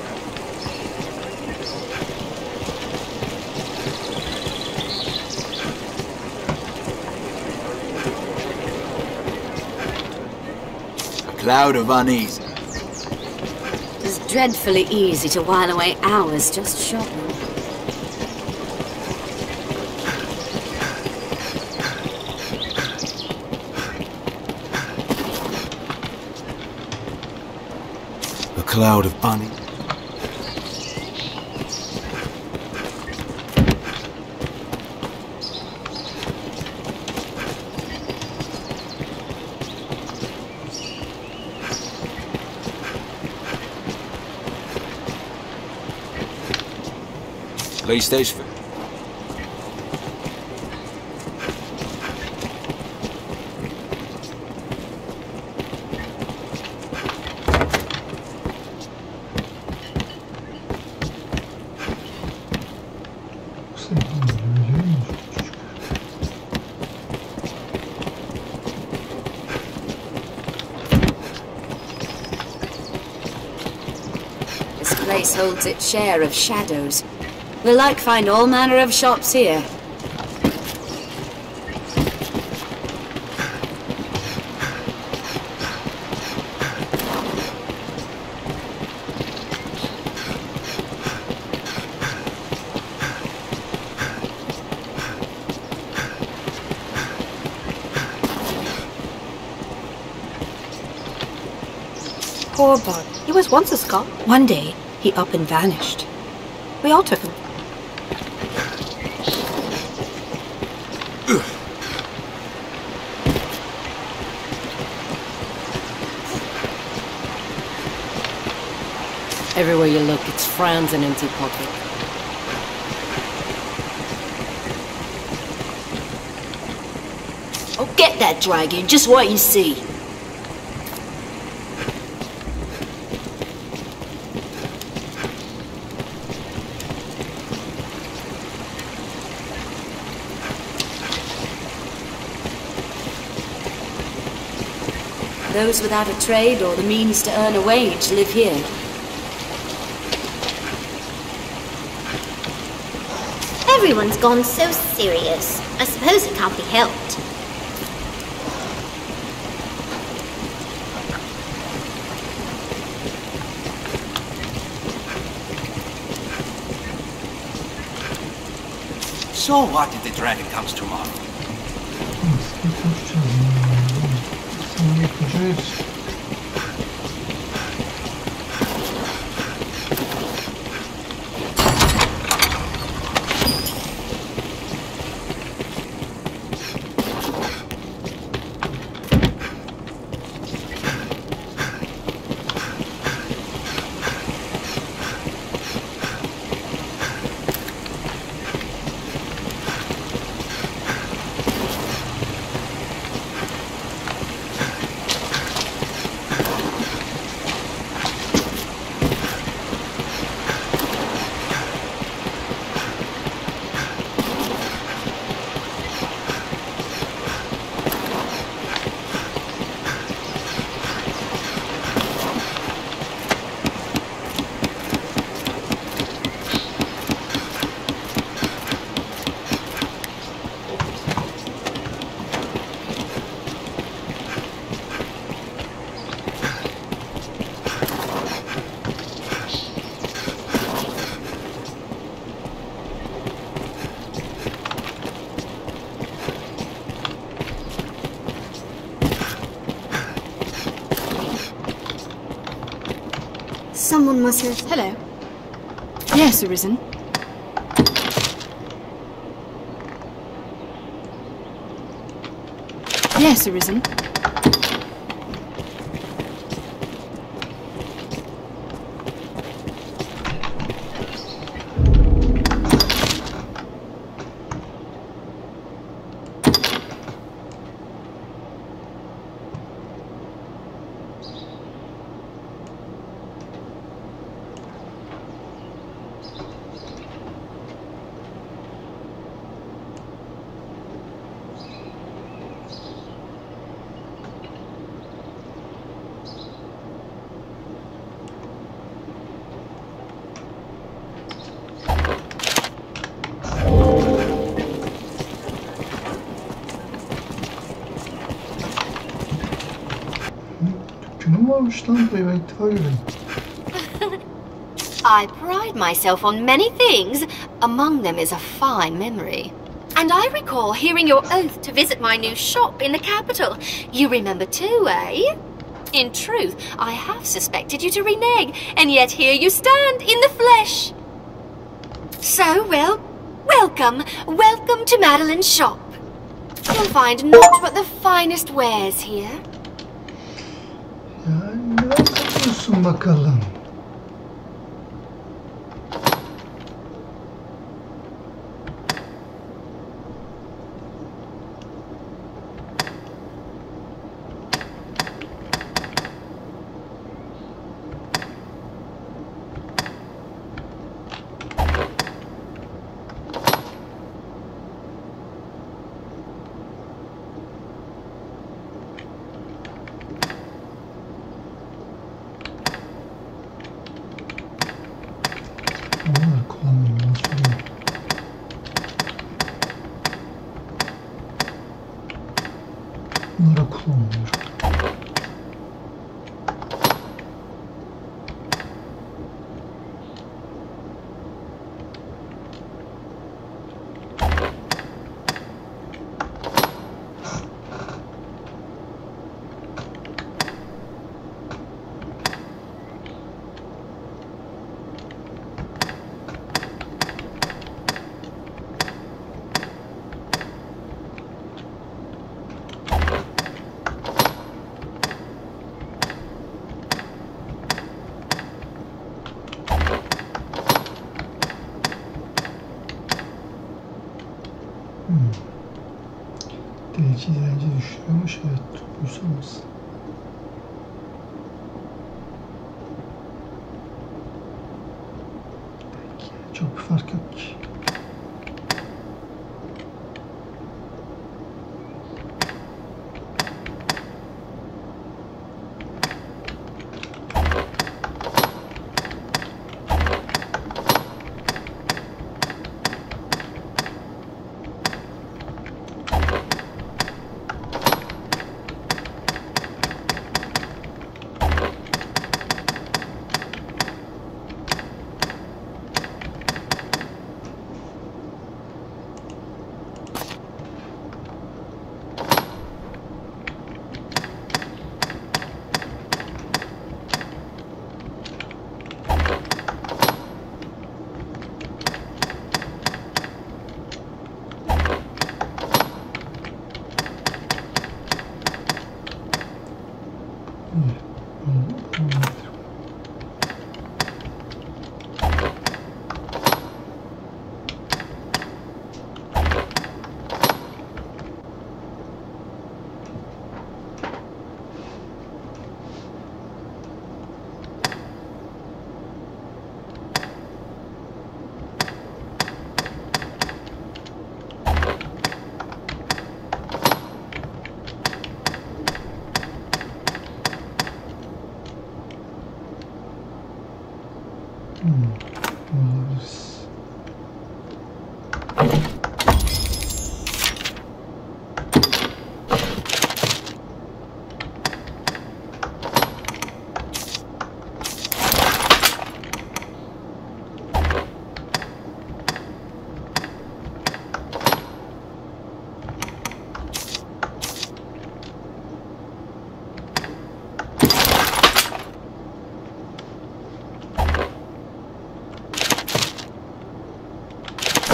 A cloud of unease. It's dreadfully easy to while away hours just shopping. A cloud of bunny. PlayStation. This place holds its share of shadows. We'll like find all manner of shops here. Poor Bud. He was once a scholar. One day, he up and vanished. We all took him. Everywhere you look, it's frowns and empty pockets. Oh, get that dragon, just what you see. Those without a trade or the means to earn a wage live here. Everyone's gone so serious. I suppose it can't be helped. So what if the dragon comes tomorrow? Someone must have... Hello. Yes, Arisen. Yes, Arisen. I pride myself on many things. Among them is a fine memory. And I recall hearing your oath to visit my new shop in the capital. You remember too, eh? In truth, I have suspected you to renege, and yet here you stand in the flesh. So, well, welcome to Madeline's shop. You'll find naught but the finest wares here. Bakalım. Bunlara kullanılıyor. Delici direnci düşürüyormuş. Evet, tutmuşsanız. Peki, çok bir fark yok ki.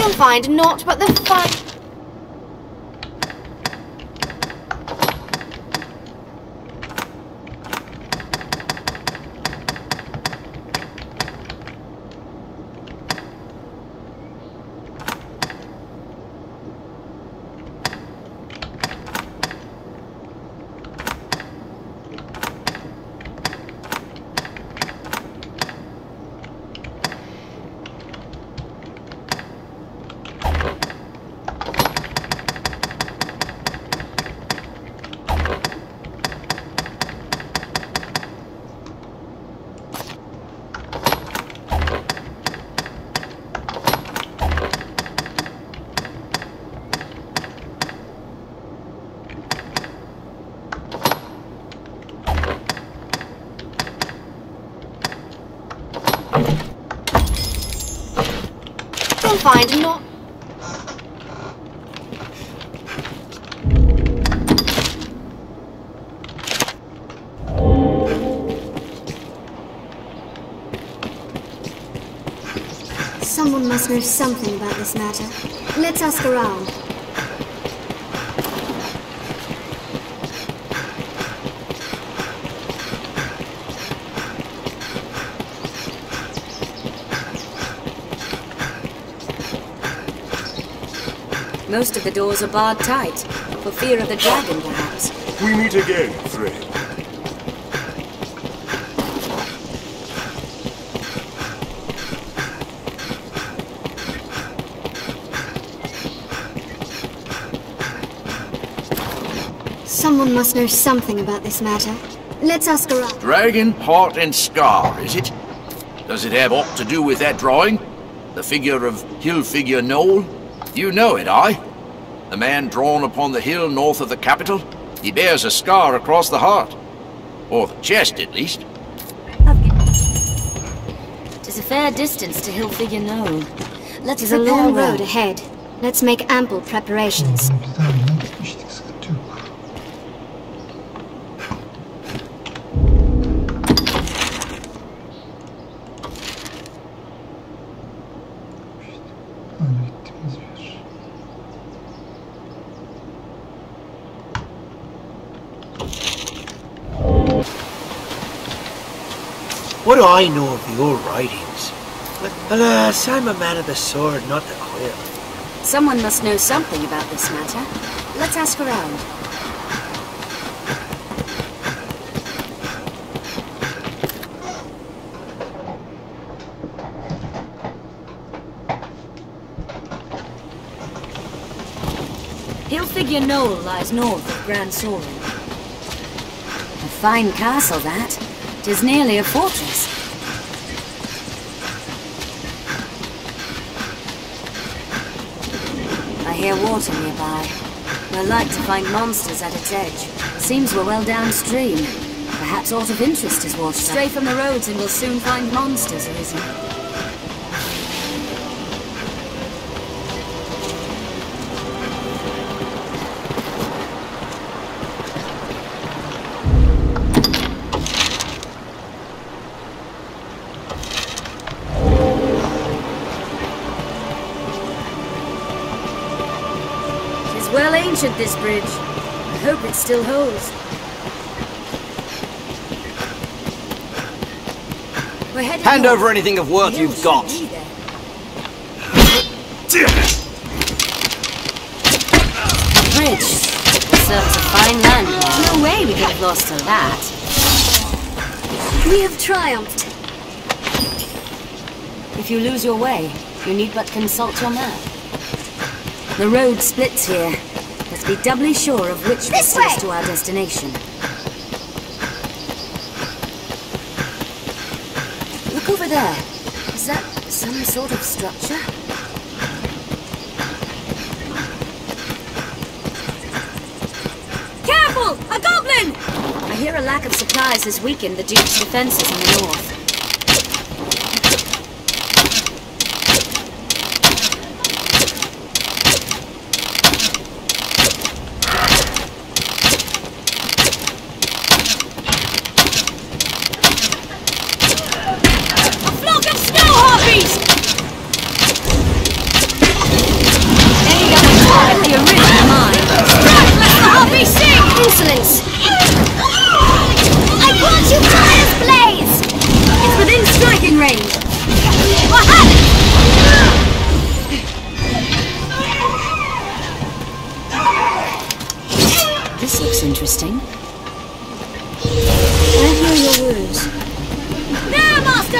You'll find naught but the fun. You'll find naught. Someone must know something about this matter. Let's ask around. Most of the doors are barred tight, for fear of the dragon, perhaps. We meet again, friend. Someone must know something about this matter. Let's ask around. Dragon, heart and scar, is it? Does it have aught to do with that drawing? The figure of hill figure Noel? You know it, aye? The man drawn upon the hill north of the capital? He bears a scar across the heart. Or the chest, at least. Tis a fair distance to hill figure Noel. Let's There's a long road ahead. Let's make ample preparations. What do I know of the old writings? Alas, I'm a man of the sword, not the quill. Someone must know something about this matter. Let's ask around. Hill figure Noel lies north of Grand Soren. A fine castle, that. 'Tis nearly a fortress. I hear water nearby. We're like to find monsters at its edge. Seems we're well downstream. Perhaps aught of interest is washed up. Stray from the roads and we'll soon find monsters, Arisen. Well ancient, this bridge. I hope it still holds. We're heading Hand north. over anything of worth you've got. A bridge. Serves a fine landmark. No way we could have lost to that. We have triumphed. If you lose your way, you need but consult your map. The road splits here. Let's be doubly sure of which leads us to our destination. Look over there. Is that some sort of structure? Careful! A goblin! I hear a lack of supplies has weakened the Duke's defenses in the north.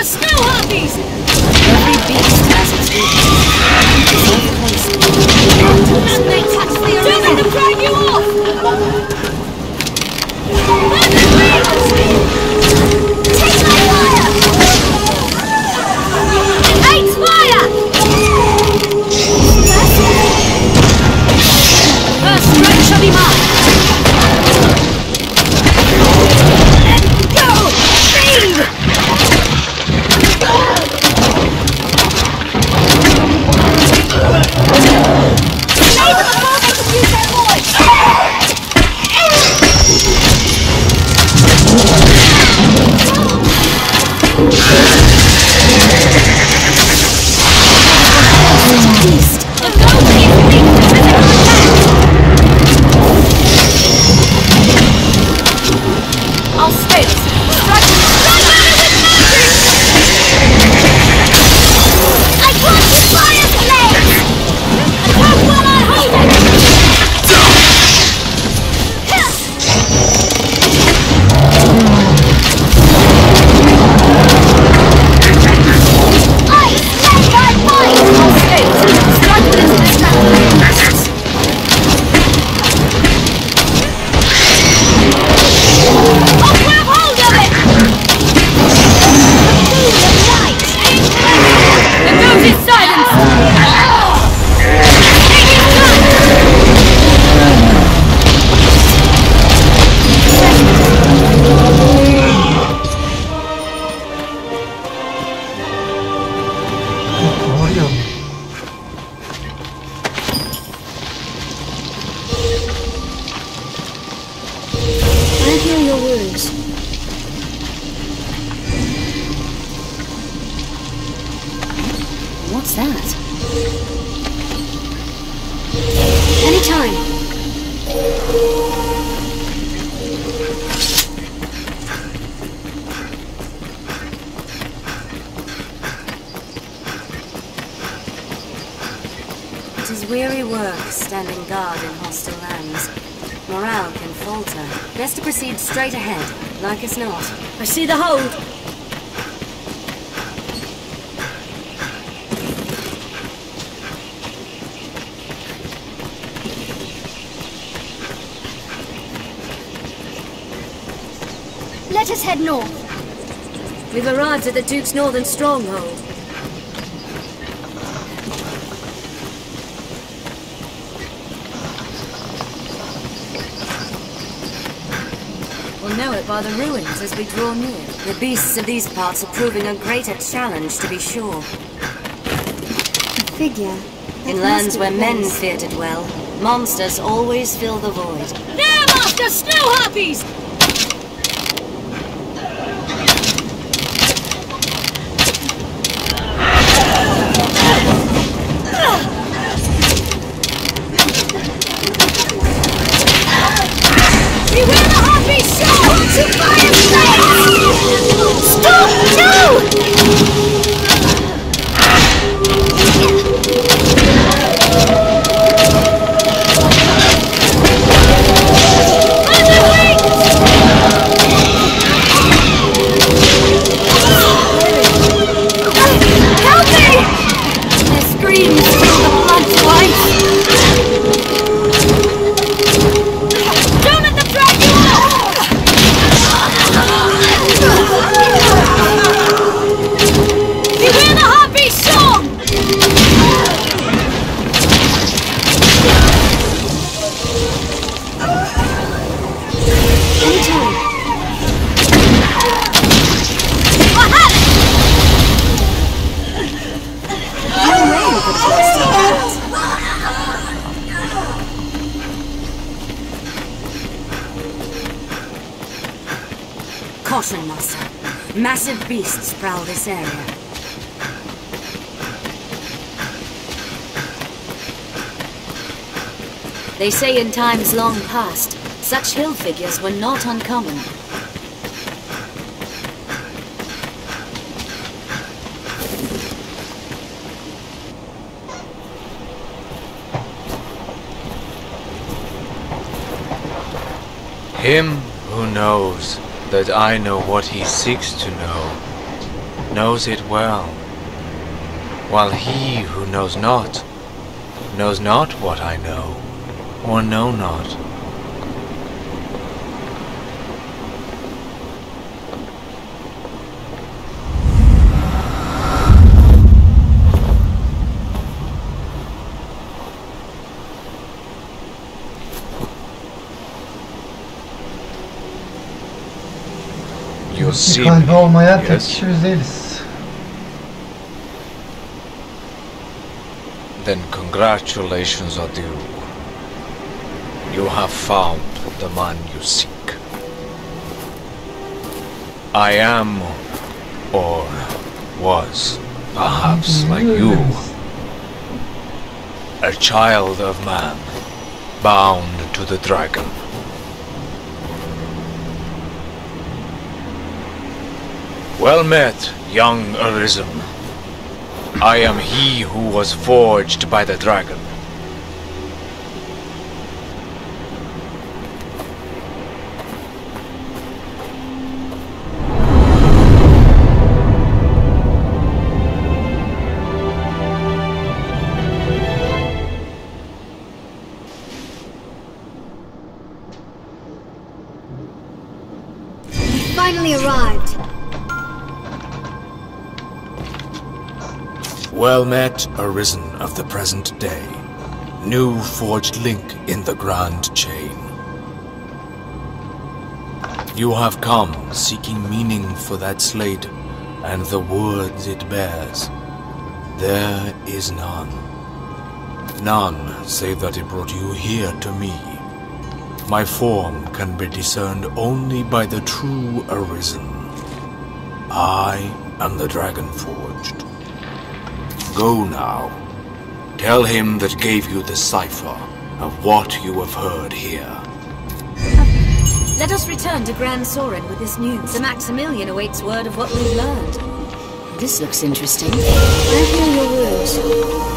master snow harpies! Every beast has its weakness. And they touch the arena! Don't let them drag you off! Take my fire! It hates fire! First strike shall be mine! Go! Speed! Save them before they can use their voice! Beast! The goal is weakness as it attacks! I'll stay this. Strike with magic! I want to fire blades! Attack while I hold it! I stand by mine! I'll stay this. Strike with its distracting. I'll grab hold of it! The goat is silenced! It is done! Var ya. I heal your wounds. What's that? Anytime. It is weary work standing guard in hostile lands. Morale can falter. Best to proceed straight ahead, like as not. I see the hold. Let us head north. We've arrived at the Duke's northern stronghold. We'll know it by the ruins as we draw near. The beasts of these parts are proving a greater challenge, to be sure. A figure. In lands where men fear to dwell, monsters always fill the void. There, master snow harpies! Beware the harpies! Show! To fire blades! Stop! No! Help me! Their screams fill the blood to ice. Don't let them drag you off! Beware the harpies' song! Anytime. No way we could trust that. Caution, master. Massive beasts prowl this area. They say in times long past, such hill figures were not uncommon. Him who knows that I know what he seeks to know knows it well, while he who knows not what I know, or know not. You see kalbi olmayan tek yes? kişi biz değiliz. Then congratulations are due. You have found the man you seek. I am, or was, perhaps like you, a child of man, bound to the dragon. Well met, young Arisen. I am he who was forged by the dragon. Finally arrived. Well met, Arisen of the present day. New forged link in the grand chain. You have come seeking meaning for that slate and the words it bears. There is none. None save that it brought you here to me. My form can be discerned only by the true Arisen. I am the Dragon Forged. Go now. Tell him that gave you the cipher of what you have heard here. Let us return to Grand Soren with this news. Sir Maximilian awaits word of what we've learned. This looks interesting. I hear your words.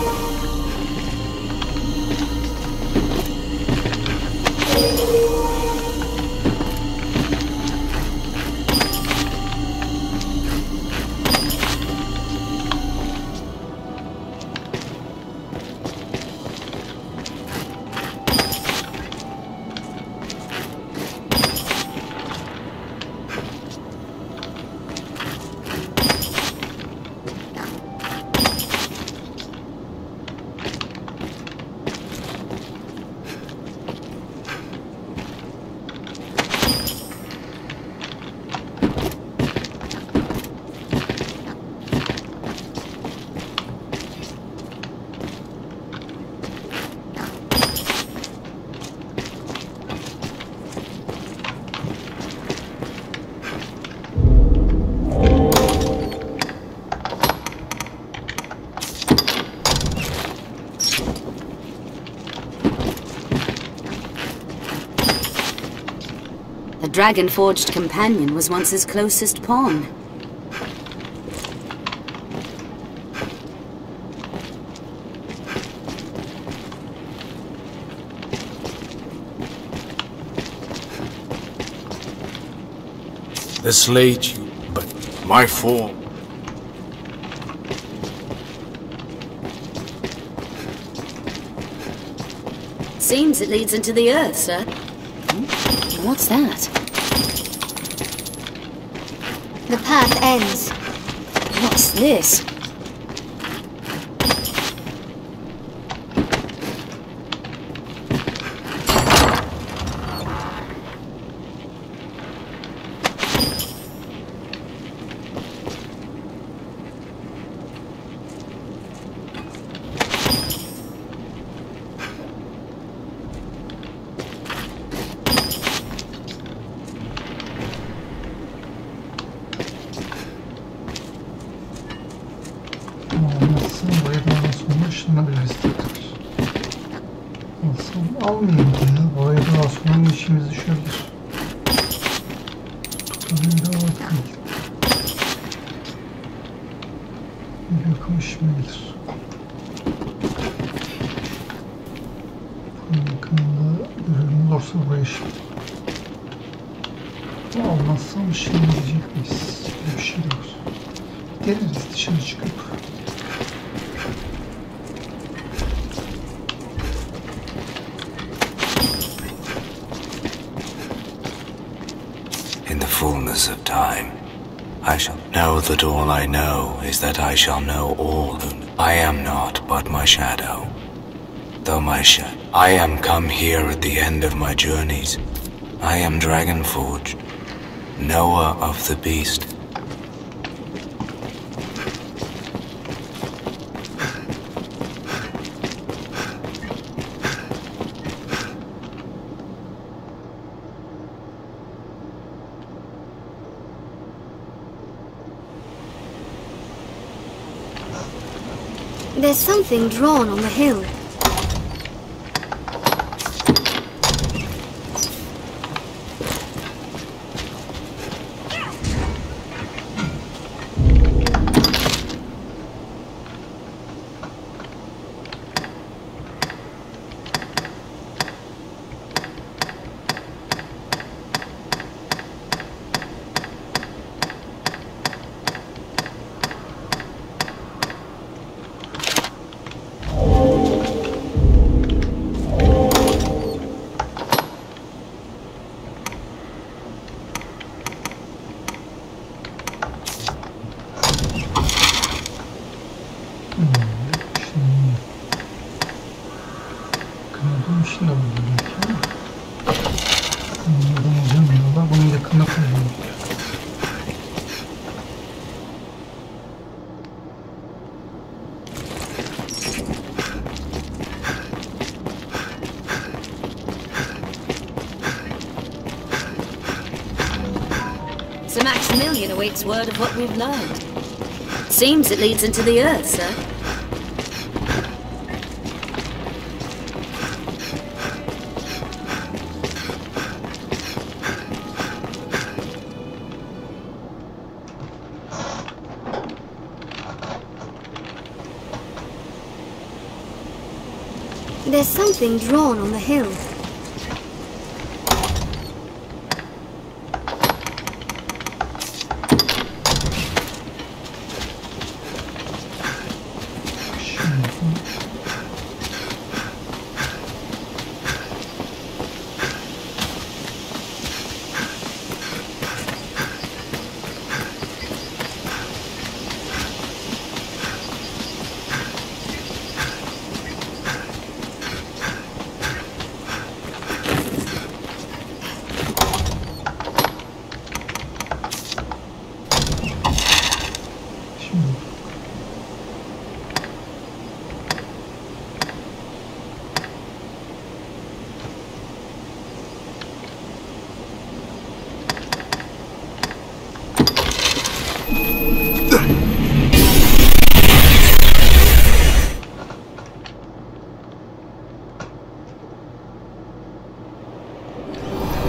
The dragon-forged companion was once his closest pawn. The slate you, but my form. Seems it leads into the earth, sir. What's that? The path ends. What's this? Almayayım ya. Oraya daha sonra işimiz düşebilir. Tutanın da var değil. Bir yakın işime gelir. Bunun yakınında görevim olursa buraya işim. Almazsam işine gidecek miyiz? Bir şey yok. bekleriz dışarı çıkıp. In the fullness of time, I shall know that all I know is that I shall know all. I am not but my shadow. Though my shadow, I am come here at the end of my journeys. I am Dragonforged, knower of the beast. There's something drawn on the hill. Sir Maximilian awaits word of what we've learned. Seems it leads into the earth, sir. There's something drawn on the hill.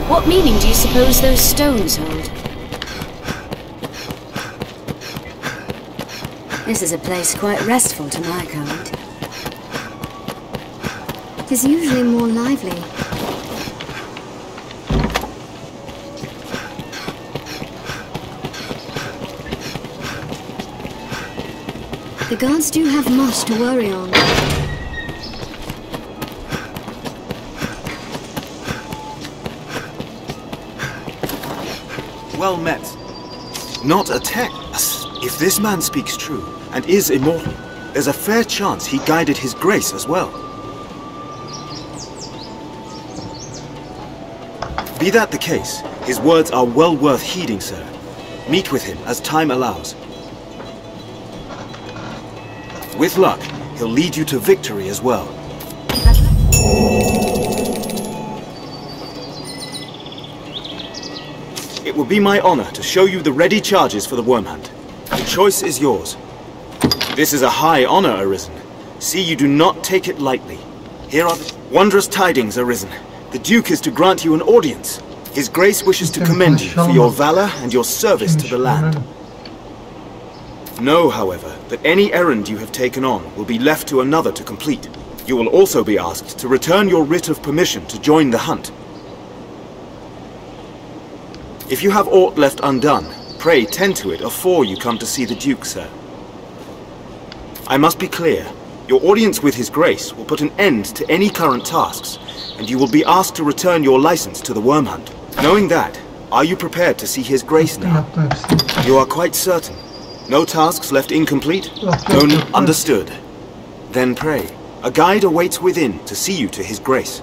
What meaning do you suppose those stones hold? This is a place quite restful to my kind. It is usually more lively. The guards do have much to worry on. Well met. Not a text. If this man speaks true, and is immortal, there's a fair chance he guided his grace as well. Be that the case, his words are well worth heeding, sir. Meet with him as time allows. With luck, he'll lead you to victory as well. It will be my honor to show you the ready charges for the worm hunt. The choice is yours. This is a high honor, Arisen. See you do not take it lightly. Here are the wondrous tidings, Arisen. The Duke is to grant you an audience. His Grace wishes to commend you for your valor and your service to the land. Know, however, that any errand you have taken on will be left to another to complete. You will also be asked to return your writ of permission to join the hunt. If you have aught left undone, pray tend to it afore you come to see the Duke, sir. I must be clear. Your audience with His Grace will put an end to any current tasks, and you will be asked to return your license to the Worm Hunt. Knowing that, are you prepared to see His Grace now? You are quite certain? No tasks left incomplete? Understood. Then pray. A guide awaits within to see you to His Grace.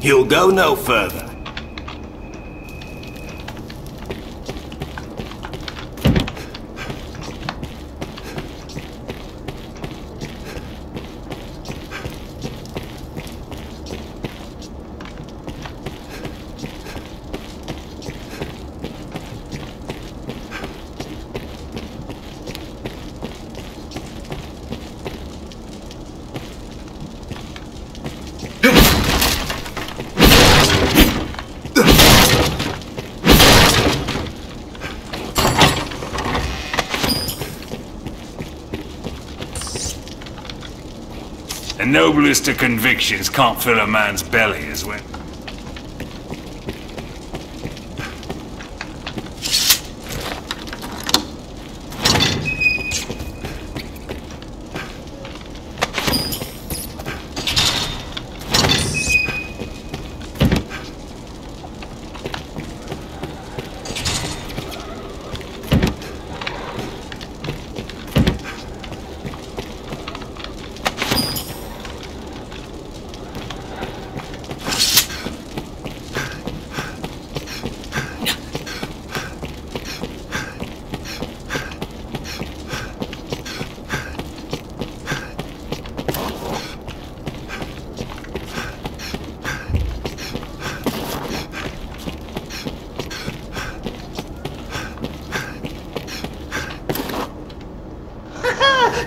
You'll go no further. The noblest of convictions can't fill a man's belly as well.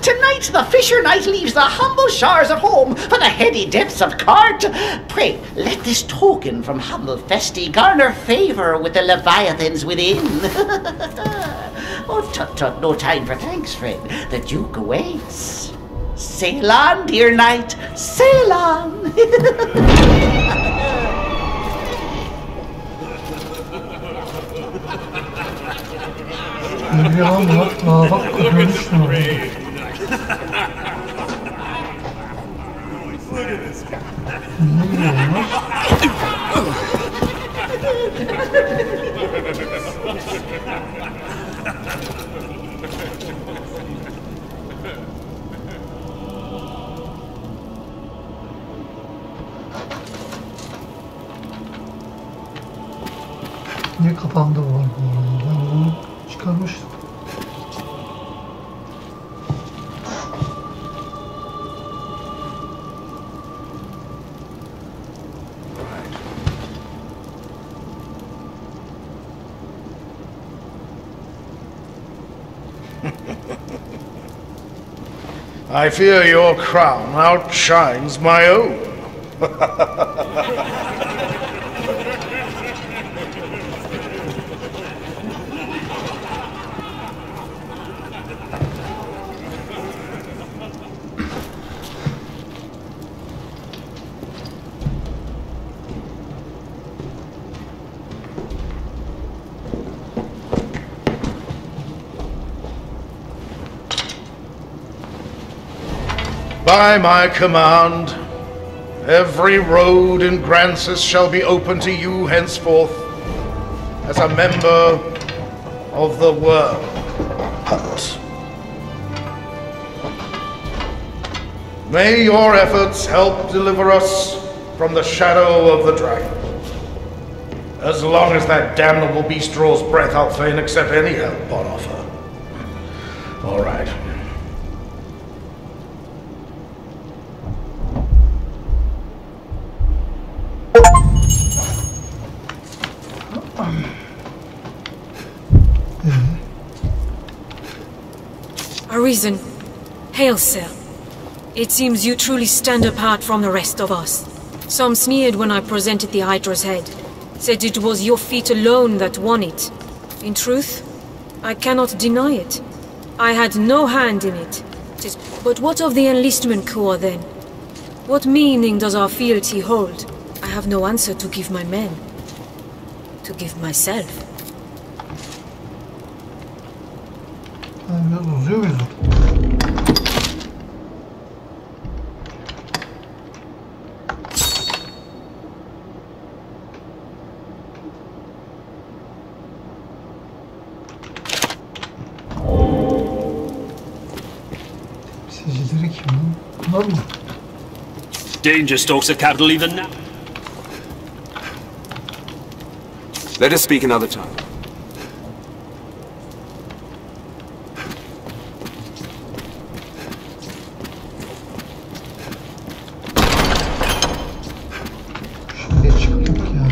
Tonight the fisher knight leaves the humble shores of home for the heady depths of Cart. Pray, let this token from humble Festi garner favour with the leviathans within. Oh, tut, no time for thanks, friend. The Duke awaits. Sail on, dear knight, sail on. Niye kapandı bu arada? Ben bunu çıkarmıştım. I fear your crown outshines my own. By my command, every road in Grancis shall be open to you henceforth as a member of the world. Hut. May your efforts help deliver us from the shadow of the dragon. As long as that damnable beast draws breath, I'll fain accept any help on offer. All right. Arisen, hail, sir. It seems you truly stand apart from the rest of us. Some sneered when I presented the Hydra's head, said it was your feet alone that won it. In truth, I cannot deny it. I had no hand in it. But what of the enlistment corps then? What meaning does our fealty hold? I have no answer to give my men. To give myself. Biraz uzuyor muyuz? Danger stalks the capital even now. Let us speak another time. Şuraya çıktık ya.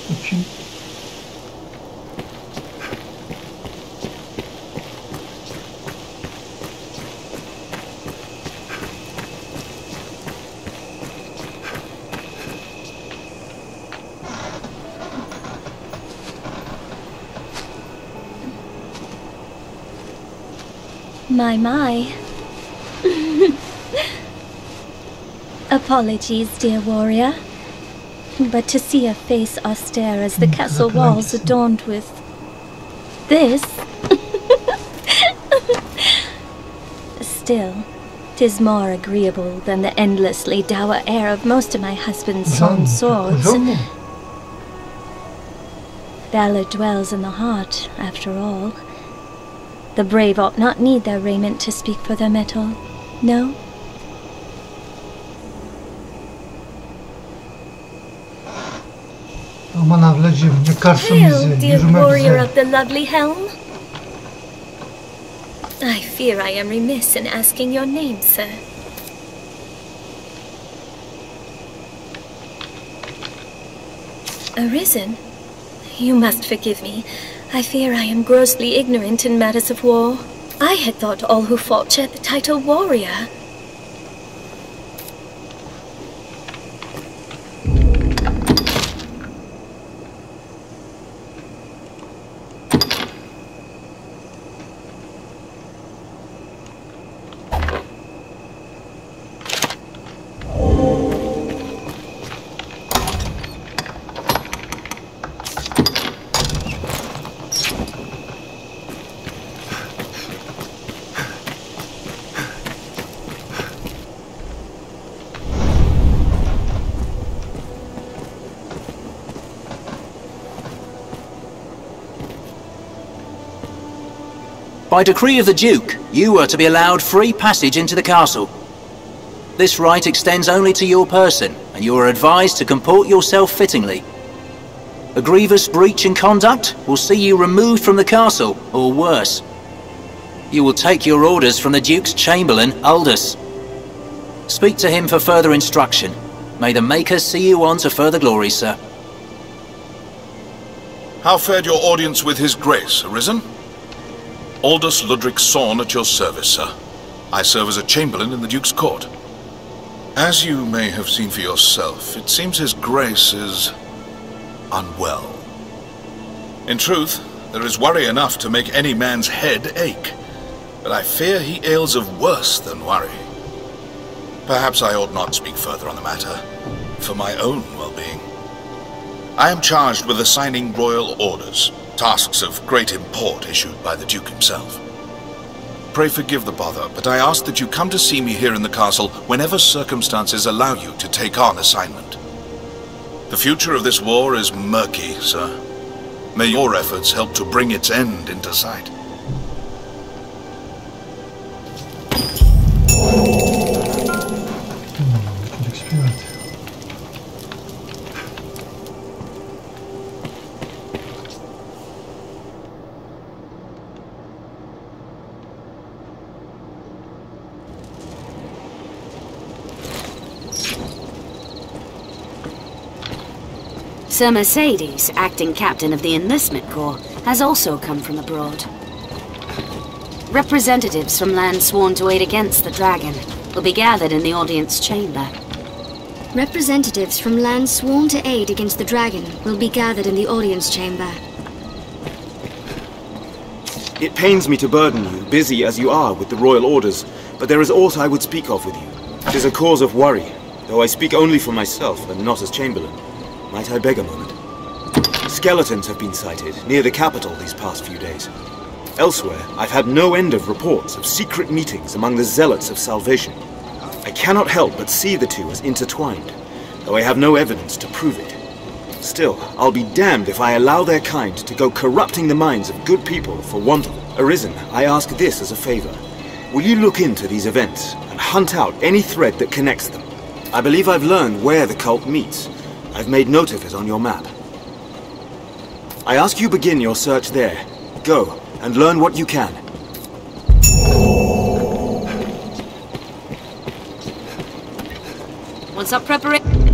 Bakayım. My. Apologies, dear warrior. But to see a face austere as the castle walls adorned with this... Still, 'tis more agreeable than the endlessly dour air of most of my husband's son's swords. Valor dwells in the heart, after all. The brave ought not need their raiment to speak for their mettle, no? Aman ablacığım, yıkarsın Hail, bizi. dear Yürüme warrior bize. of the lovely helm. I fear I am remiss in asking your name, sir. Arisen? You must forgive me. I fear I am grossly ignorant in matters of war. I had thought all who fought shared the title warrior. By decree of the Duke, you are to be allowed free passage into the castle. This right extends only to your person, and you are advised to comport yourself fittingly. A grievous breach in conduct will see you removed from the castle, or worse. You will take your orders from the Duke's Chamberlain, Aldous. Speak to him for further instruction. May the Maker see you on to further glory, sir. How fared your audience with His Grace, Arisen? Aldous Ludric Sorn at your service, sir. I serve as a Chamberlain in the Duke's court. As you may have seen for yourself, it seems His Grace is unwell. In truth, there is worry enough to make any man's head ache, but I fear he ails of worse than worry. Perhaps I ought not speak further on the matter, for my own well-being. I am charged with assigning royal orders, tasks of great import issued by the Duke himself. Pray forgive the bother, but I ask that you come to see me here in the castle whenever circumstances allow you to take on assignment. The future of this war is murky, sir. May your efforts help to bring its end into sight. Sir Mercedes, acting captain of the Enlistment Corps, has also come from abroad. Representatives from lands sworn to aid against the dragon will be gathered in the audience chamber. Representatives from lands sworn to aid against the dragon will be gathered in the audience chamber. It pains me to burden you, busy as you are with the royal orders, but there is aught I would speak of with you. It is a cause of worry, though I speak only for myself and not as Chamberlain. Might I beg a moment? Skeletons have been sighted near the capital these past few days. Elsewhere, I've had no end of reports of secret meetings among the zealots of salvation. I cannot help but see the two as intertwined, though I have no evidence to prove it. Still, I'll be damned if I allow their kind to go corrupting the minds of good people for want of it. Arisen, I ask this as a favor. Will you look into these events and hunt out any thread that connects them? I believe I've learned where the cult meets. I've made note of it on your map. I ask you begin your search there. Go, and learn what you can. Once our preparation...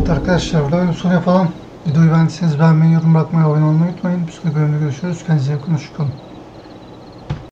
Evet arkadaşlar, burada oyun sonu yapalım. Videoyu beğendiyseniz beğenmeyi, yorum bırakmayı, abone olmayı unutmayın. Bir sonraki bölümde görüşürüz. Kendinize iyi bakın.